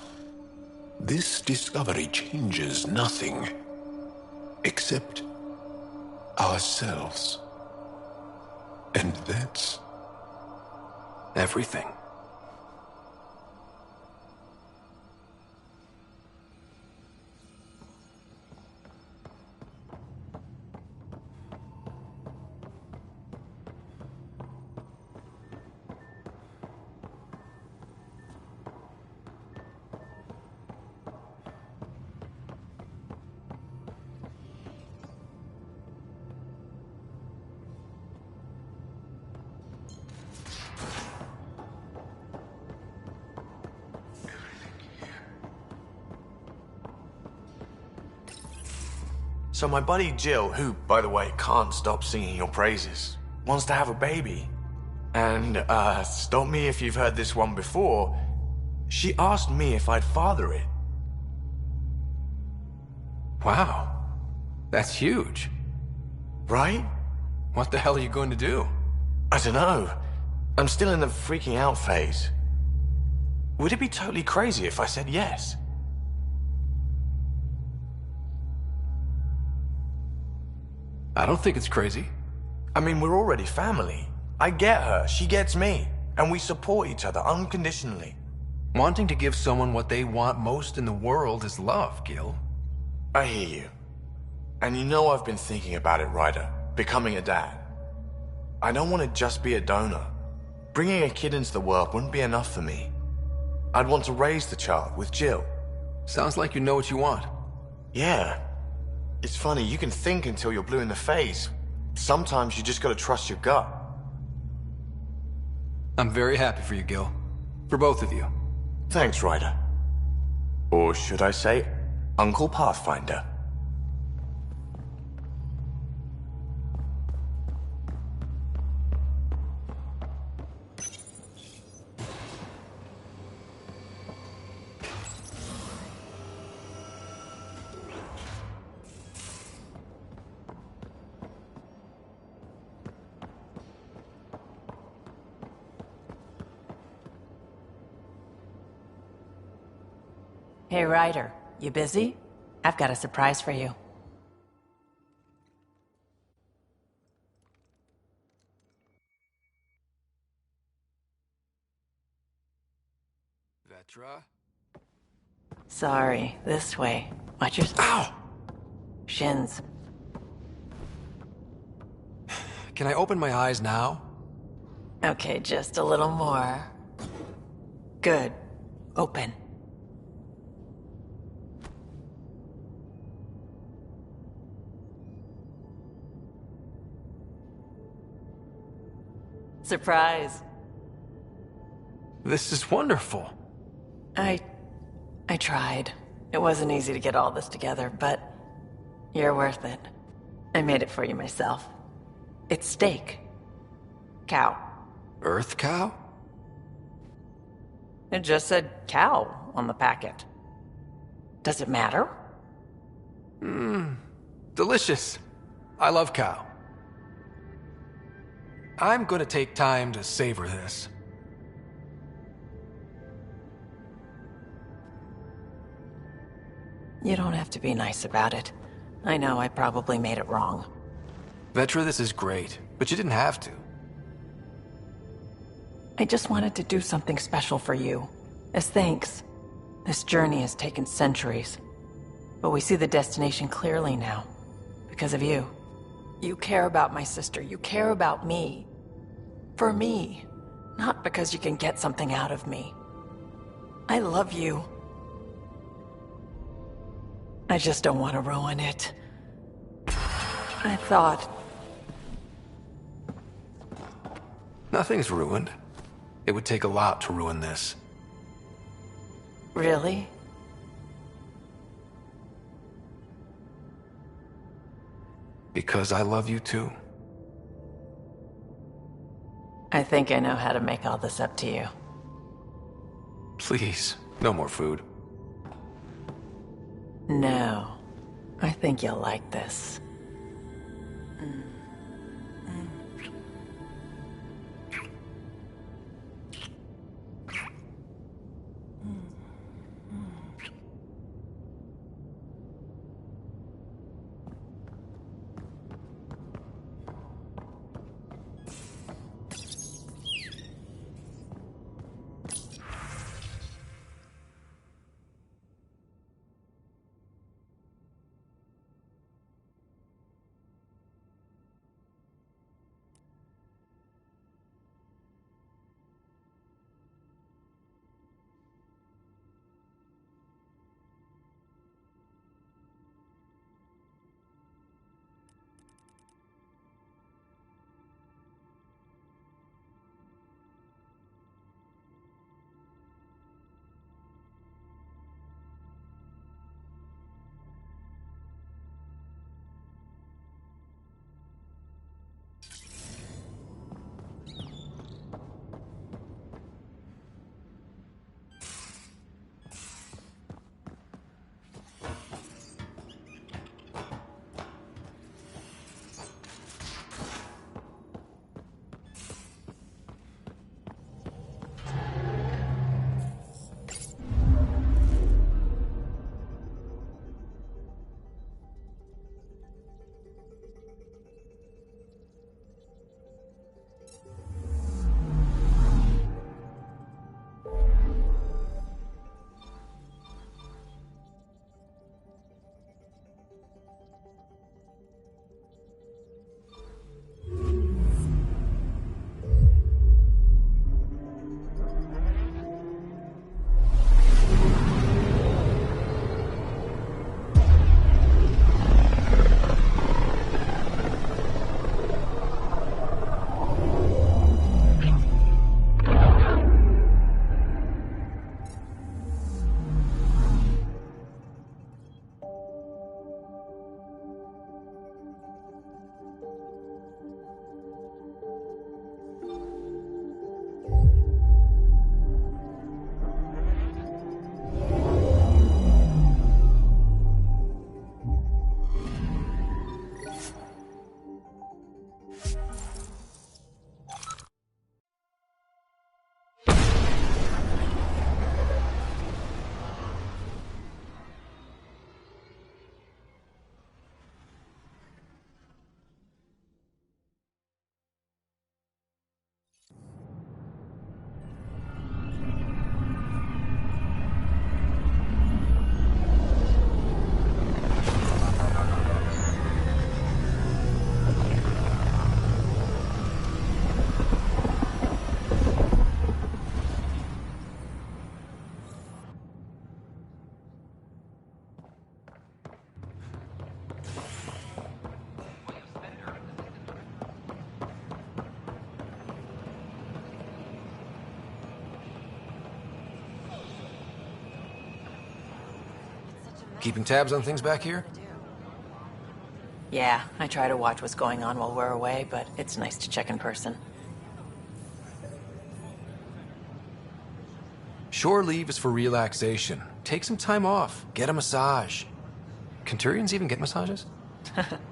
This discovery changes nothing except ourselves. And that's everything. So my buddy Jill, who, by the way, can't stop singing your praises, wants to have a baby. And, stop me if you've heard this one before, she asked me if I'd father it. Wow. That's huge. Right? What the hell are you going to do? I don't know. I'm still in the freaking out phase. Would it be totally crazy if I said yes? I don't think it's crazy. I mean, we're already family. I get her, she gets me, and we support each other unconditionally. Wanting to give someone what they want most in the world is love, Gil. I hear you. And you know I've been thinking about it, Ryder. Becoming a dad. I don't want to just be a donor. Bringing a kid into the world wouldn't be enough for me. I'd want to raise the child with Jill. Sounds like you know what you want. Yeah. It's funny, you can think until you're blue in the face. Sometimes you just gotta trust your gut. I'm very happy for you, Gil. For both of you. Thanks, Ryder. Or should I say, Uncle Pathfinder. Hey, Ryder, you busy? I've got a surprise for you. Vetra? Sorry, this way. Watch your... Ow! Shins. Can I open my eyes now? Okay, just a little more. Good. Open. Surprise. This is wonderful. I tried. It wasn't easy to get all this together, but you're worth it. I made it for you myself. It's steak. Cow. Earth cow? It just said cow on the packet. Does it matter? Delicious. I love cow. I'm gonna take time to savor this. You don't have to be nice about it. I know I probably made it wrong. Vetra, this is great. But you didn't have to. I just wanted to do something special for you. As thanks. This journey has taken centuries. But we see the destination clearly now. Because of you. You care about my sister. You care about me. For me. Not because you can get something out of me. I love you. I just don't want to ruin it. I thought... Nothing's ruined. It would take a lot to ruin this. Really? Because I love you too. I think I know how to make all this up to you. Please, no more food. No. I think you'll like this. Keeping tabs on things back here? Yeah, I try to watch what's going on while we're away, but it's nice to check in person. Shore leave is for relaxation. Take some time off. Get a massage. Can Turians even get massages?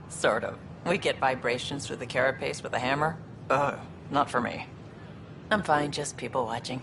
Sort of. We get vibrations through the carapace with a hammer. Not for me. I'm fine, just people watching.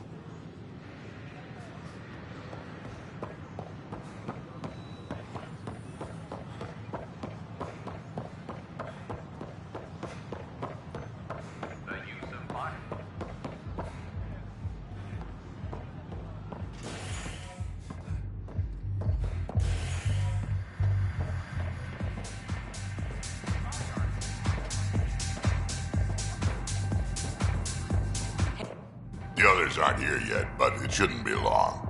The others aren't here yet, but it shouldn't be long.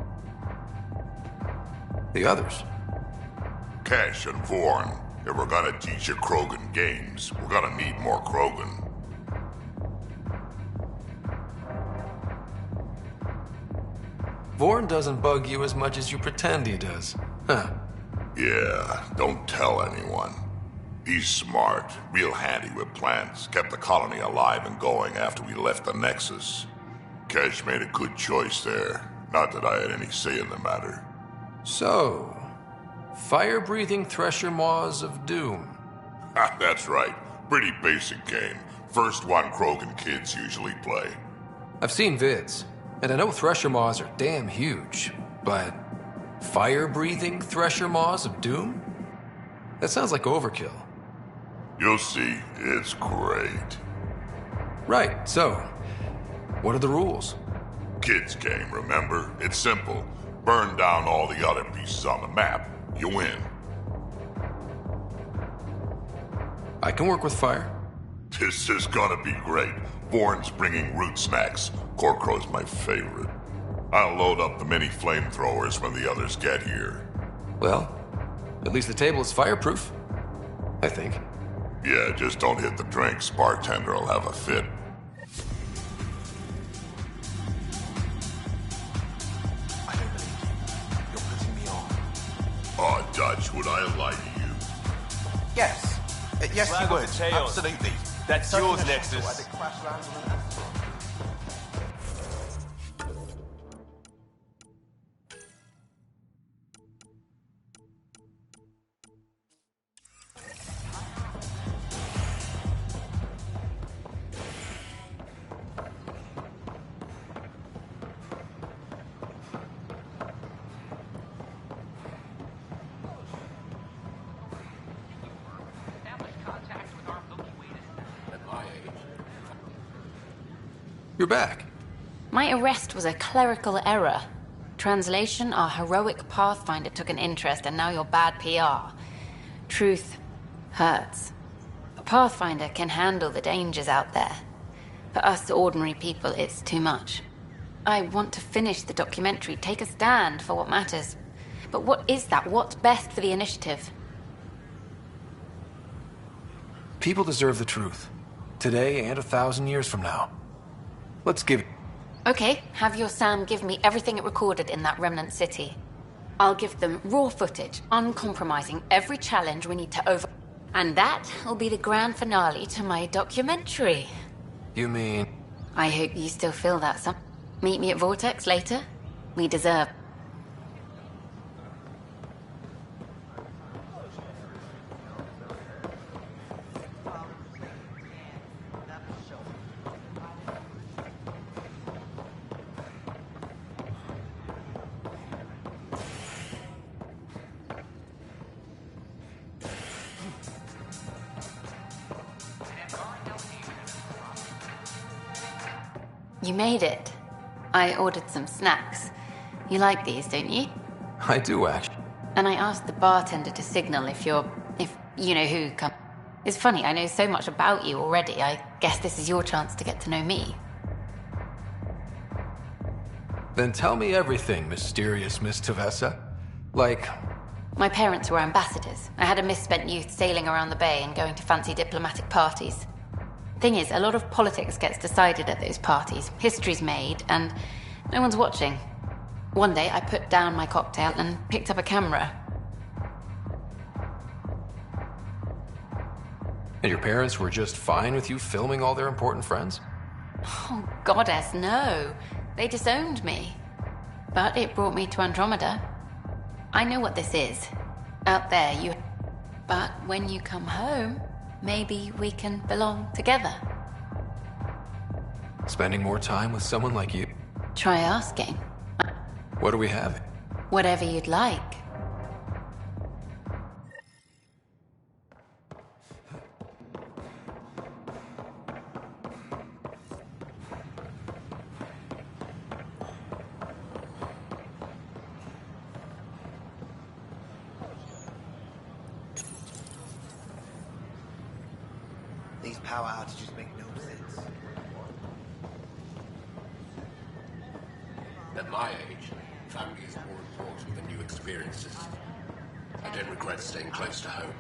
The others? Kesh and Vorn. If we're gonna teach you Krogan games, we're gonna need more Krogan. Vorn doesn't bug you as much as you pretend he does. Huh. Yeah, don't tell anyone. He's smart, real handy with plans, kept the colony alive and going after we left the Nexus. Kesh made a good choice there. Not that I had any say in the matter. So, fire-breathing Thresher Maws of Doom. That's right. Pretty basic game. First one Krogan kids usually play. I've seen vids, and I know Thresher Maws are damn huge, but fire-breathing Thresher Maws of Doom? That sounds like overkill. You'll see. It's great. Right, so, what are the rules? Kids game, remember? It's simple. Burn down all the other pieces on the map. You win. I can work with fire. This is gonna be great. Vorn's bringing root snacks. Corkrow's my favorite. I'll load up the mini flamethrowers when the others get here. Well, at least the table is fireproof. I think. Yeah, just don't hit the drinks. Bartender will have a fit. I don't believe you. You're putting me on. Oh, Dutch, would I lie to you? Yes. Yes, you would. Absolutely. That's yours, Nexus. You're back. My arrest was a clerical error. Translation, our heroic Pathfinder took an interest and now you're bad PR. Truth hurts. A Pathfinder can handle the dangers out there. For us ordinary people, it's too much. I want to finish the documentary, take a stand for what matters. But what is that? What's best for the initiative? People deserve the truth. Today and 1,000 years from now. Let's give it. Okay, have your Sam give me everything it recorded in that remnant city. I'll give them raw footage, uncompromising every challenge we need to over... And that will be the grand finale to my documentary. You mean... I hope you still feel that, Sam. Meet me at Vortex later. We deserve... You made it. I ordered some snacks. You like these, don't you? I do, actually. And I asked the bartender to signal if you know who come. It's funny, I know so much about you already. I guess this is your chance to get to know me. Then tell me everything, mysterious Miss Tavessa. Like... My parents were ambassadors. I had a misspent youth sailing around the bay and going to fancy diplomatic parties. Thing is, a lot of politics gets decided at those parties. History's made, and no one's watching. One day, I put down my cocktail and picked up a camera. And your parents were just fine with you filming all their important friends? Oh, goddess, no. They disowned me. But it brought me to Andromeda. I know what this is. Out there, you... But when you come home... Maybe we can belong together. Spending more time with someone like you? Try asking. What are we having? Whatever you'd like. These power outages make no sense. At my age, family is more important than new experiences. I don't regret staying close to home.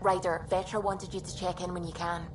Ryder, Vetra wanted you to check in when you can.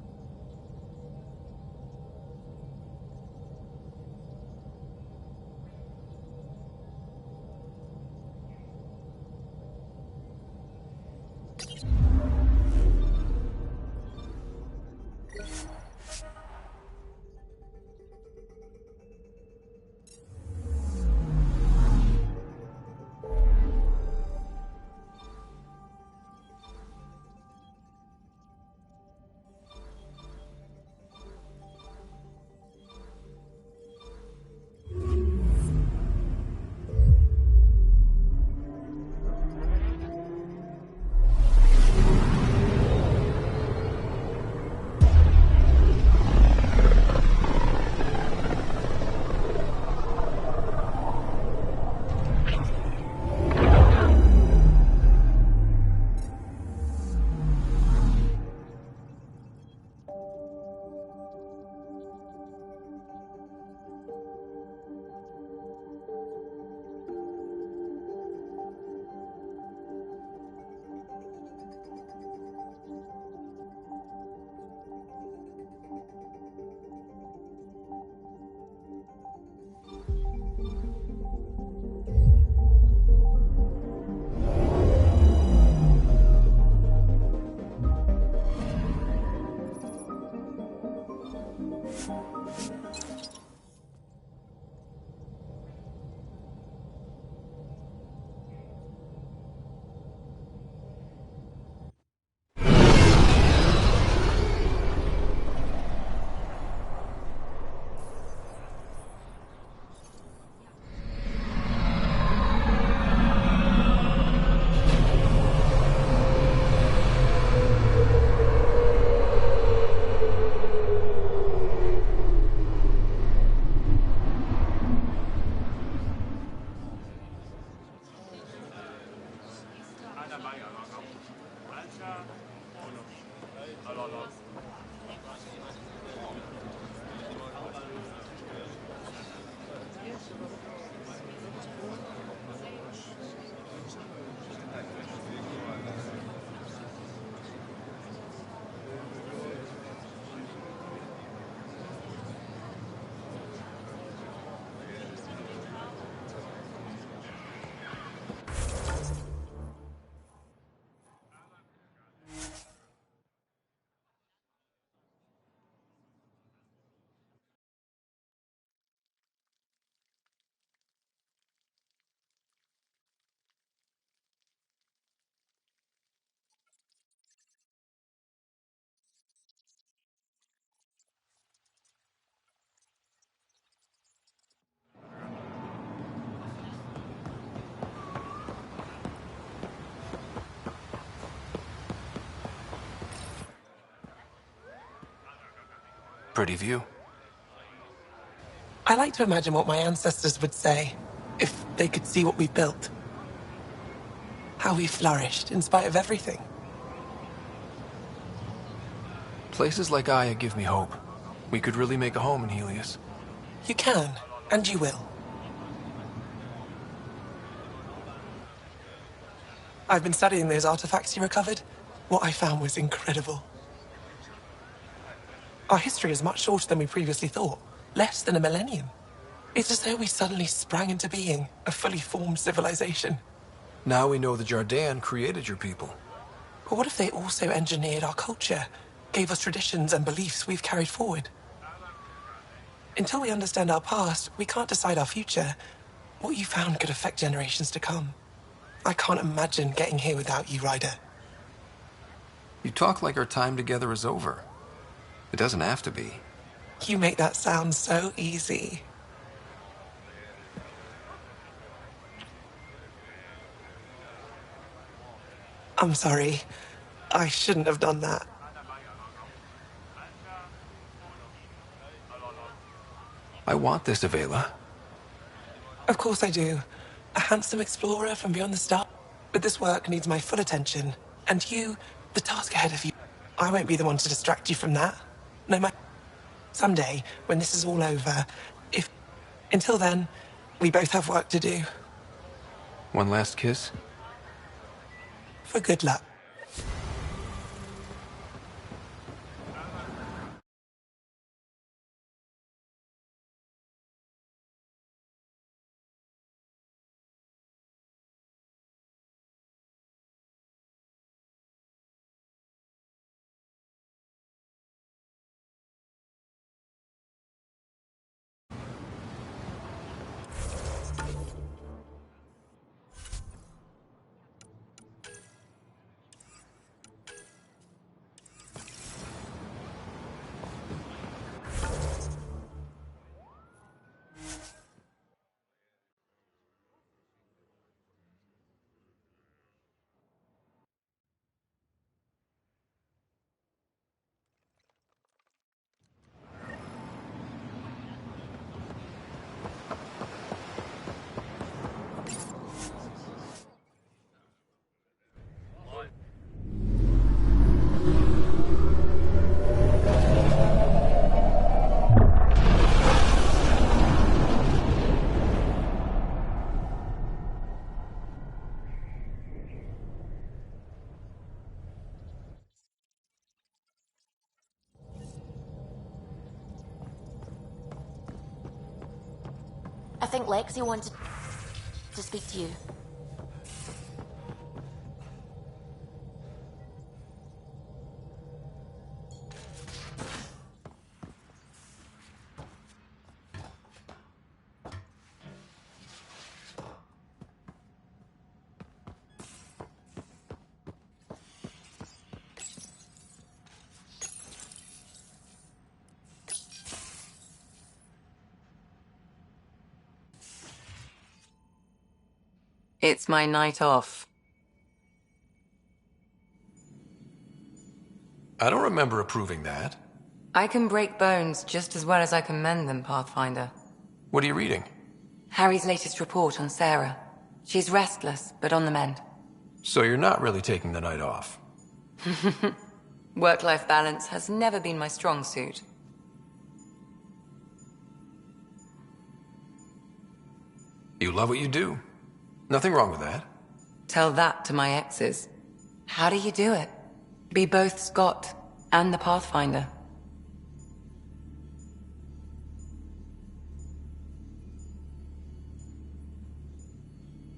Pretty view. I like to imagine what my ancestors would say if they could see what we've built. How we flourished in spite of everything. Places like Aya give me hope. We could really make a home in Helios. You can, and you will. I've been studying those artifacts you recovered. What I found was incredible. Our history is much shorter than we previously thought. Less than a millennium. It's as though we suddenly sprang into being, a fully formed civilization. Now we know the Jardaan created your people. But what if they also engineered our culture? Gave us traditions and beliefs we've carried forward? Until we understand our past, we can't decide our future. What you found could affect generations to come. I can't imagine getting here without you, Ryder. You talk like our time together is over. It doesn't have to be. You make that sound so easy. I'm sorry. I shouldn't have done that. I want this, Avela. Of course I do. A handsome explorer from beyond the stars. But this work needs my full attention. And you, the task ahead of you, I won't be the one to distract you from that. No matter. Someday, when this is all over, if... Until then, we both have work to do. One last kiss? For good luck. I think Lexi wanted to speak to you. It's my night off. I don't remember approving that. I can break bones just as well as I can mend them, Pathfinder. What are you reading? Harry's latest report on Sarah. She's restless, but on the mend. So you're not really taking the night off? Work-life balance has never been my strong suit. You love what you do. Nothing wrong with that. Tell that to my exes. How do you do it? Be both Scott and the Pathfinder.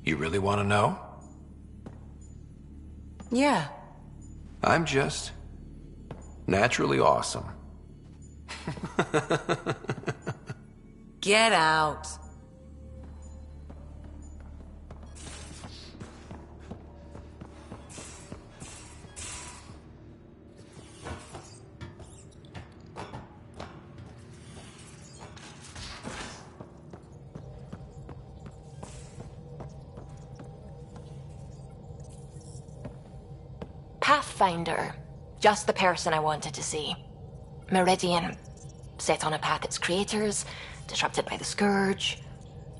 You really want to know? Yeah. I'm just naturally awesome. Get out. Pathfinder. Just the person I wanted to see. Meridian. Set on a path its creators, disrupted by the Scourge,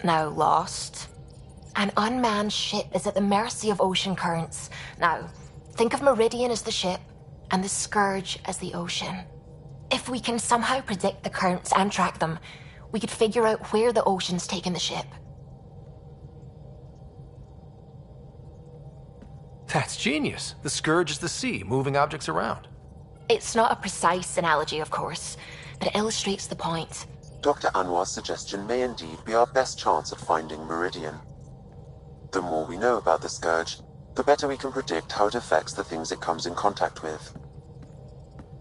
now lost. An unmanned ship is at the mercy of ocean currents. Now, think of Meridian as the ship, and the Scourge as the ocean. If we can somehow predict the currents and track them, we could figure out where the ocean's taken the ship. That's genius. The Scourge is the sea, moving objects around. It's not a precise analogy, of course, but it illustrates the point. Dr. Anwar's suggestion may indeed be our best chance at finding Meridian. The more we know about the Scourge, the better we can predict how it affects the things it comes in contact with.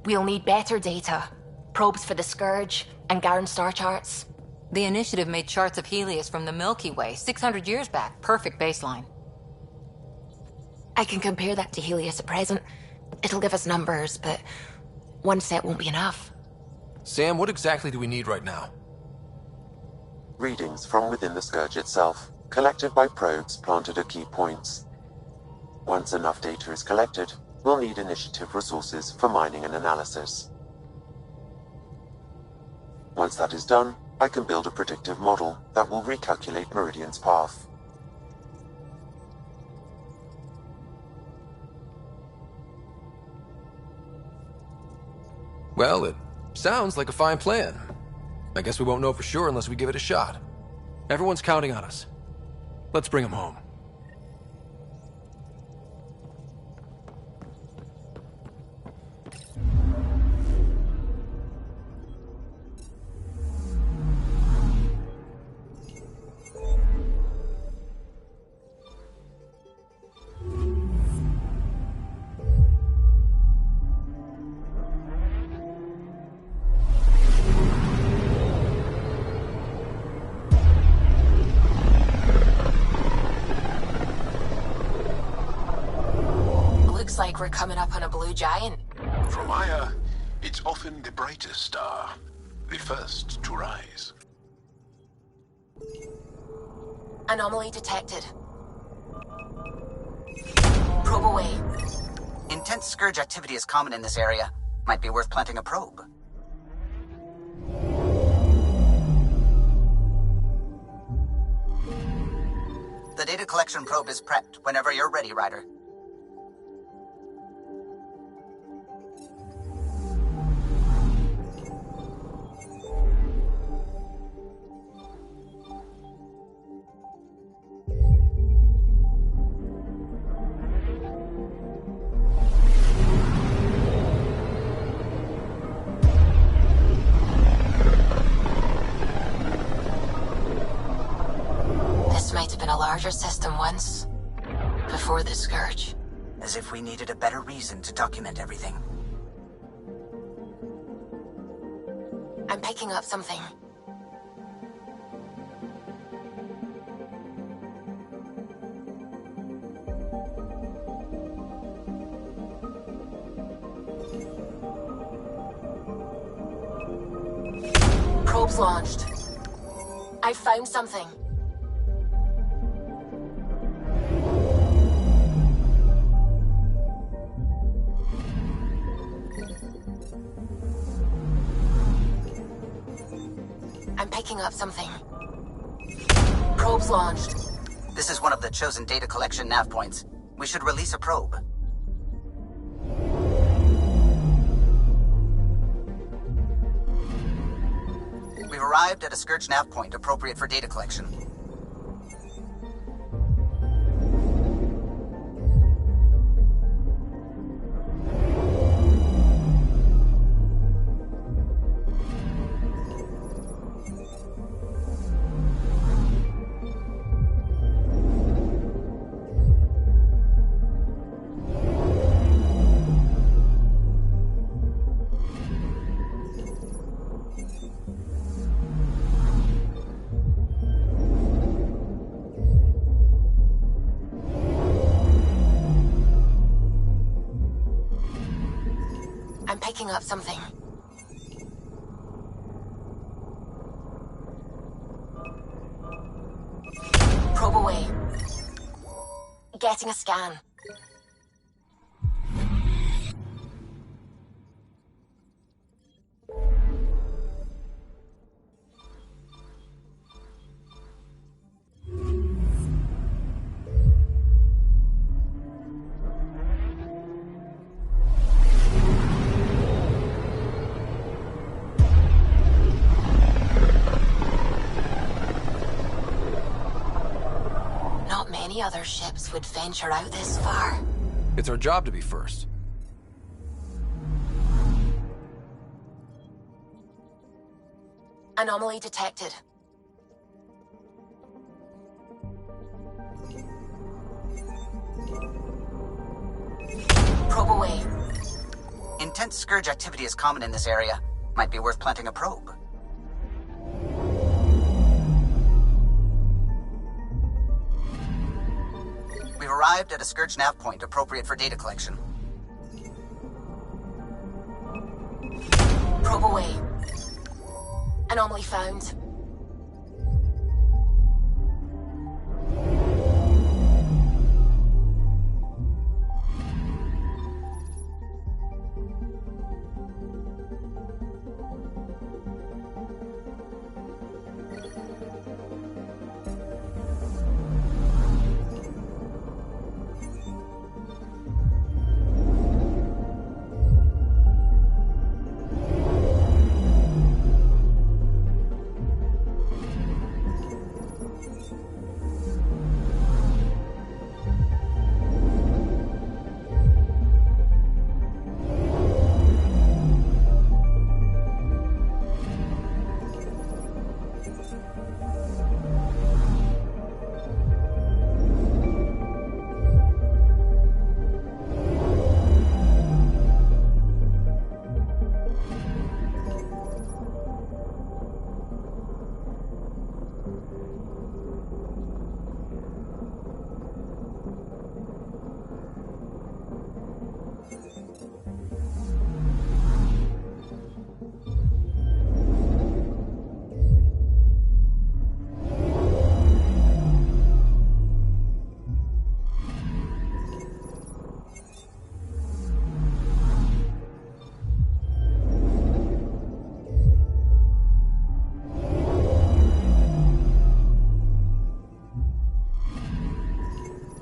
We'll need better data. Probes for the Scourge, and Garen star charts. The Initiative made charts of Helios from the Milky Way 600 years back. Perfect baseline. I can compare that to Helios at present. It'll give us numbers, but one set won't be enough. Sam, what exactly do we need right now? Readings from within the Scourge itself, collected by probes planted at key points. Once enough data is collected, we'll need initiative resources for mining and analysis. Once that is done, I can build a predictive model that will recalculate Meridian's path. Well, it sounds like a fine plan. I guess we won't know for sure unless we give it a shot. Everyone's counting on us. Let's bring them home. Like we're coming up on a blue giant. From Aya, it's often the brightest star, the first to rise. Anomaly detected. Probe away. Intense scourge activity is common in this area. Might be worth planting a probe. The data collection probe is prepped whenever you're ready, Ryder. Larger system once, before the Scourge. As if we needed a better reason to document everything. I'm picking up something. Probe's launched. I found something. Up something. Probe's launched. This is one of the chosen data collection nav points. We should release a probe. We've arrived at a Scourge nav point appropriate for data collection. Picking up something. Probe away. Getting a scan. Other ships would venture out this far. It's our job to be first. Anomaly detected. Probe away. Intense scourge activity is common in this area. Might be worth planting a probe. We've arrived at a Scourge nav point appropriate for data collection. Probe away. Anomaly found.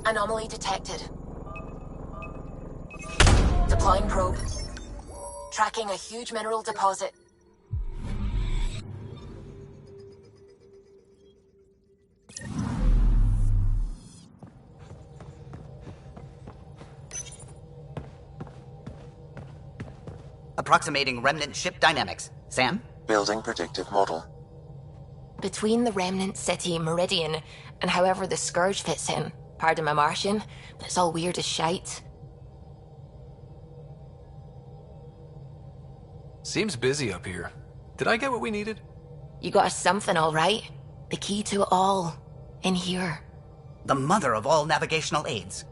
Anomaly detected. Deploying probe. Tracking a huge mineral deposit. Approximating remnant ship dynamics. Sam? Building predictive model. Between the remnant city, Meridian, and however the Scourge fits in. Pardon my Martian, but it's all weird as shite. Seems busy up here. Did I get what we needed? You got us something, all right. The key to it all. In here. The mother of all navigational aids.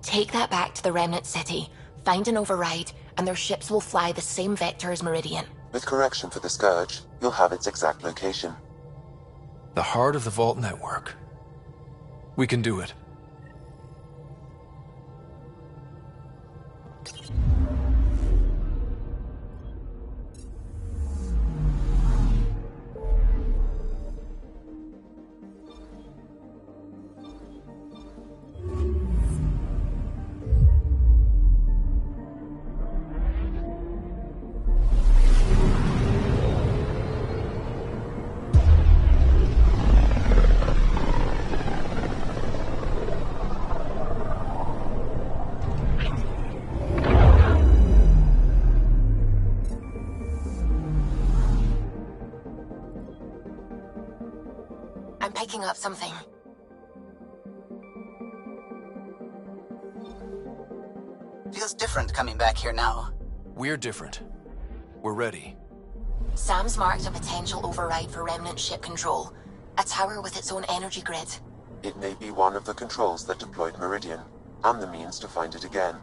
Take that back to the remnant city. Find an override, and their ships will fly the same vector as Meridian. With correction for the Scourge, you'll have its exact location. The heart of the Vault network. We can do it. I'm picking up something. Feels different coming back here now. We're different. We're ready. Sam's marked a potential override for remnant ship control. A tower with its own energy grid. It may be one of the controls that deployed Meridian, and the means to find it again.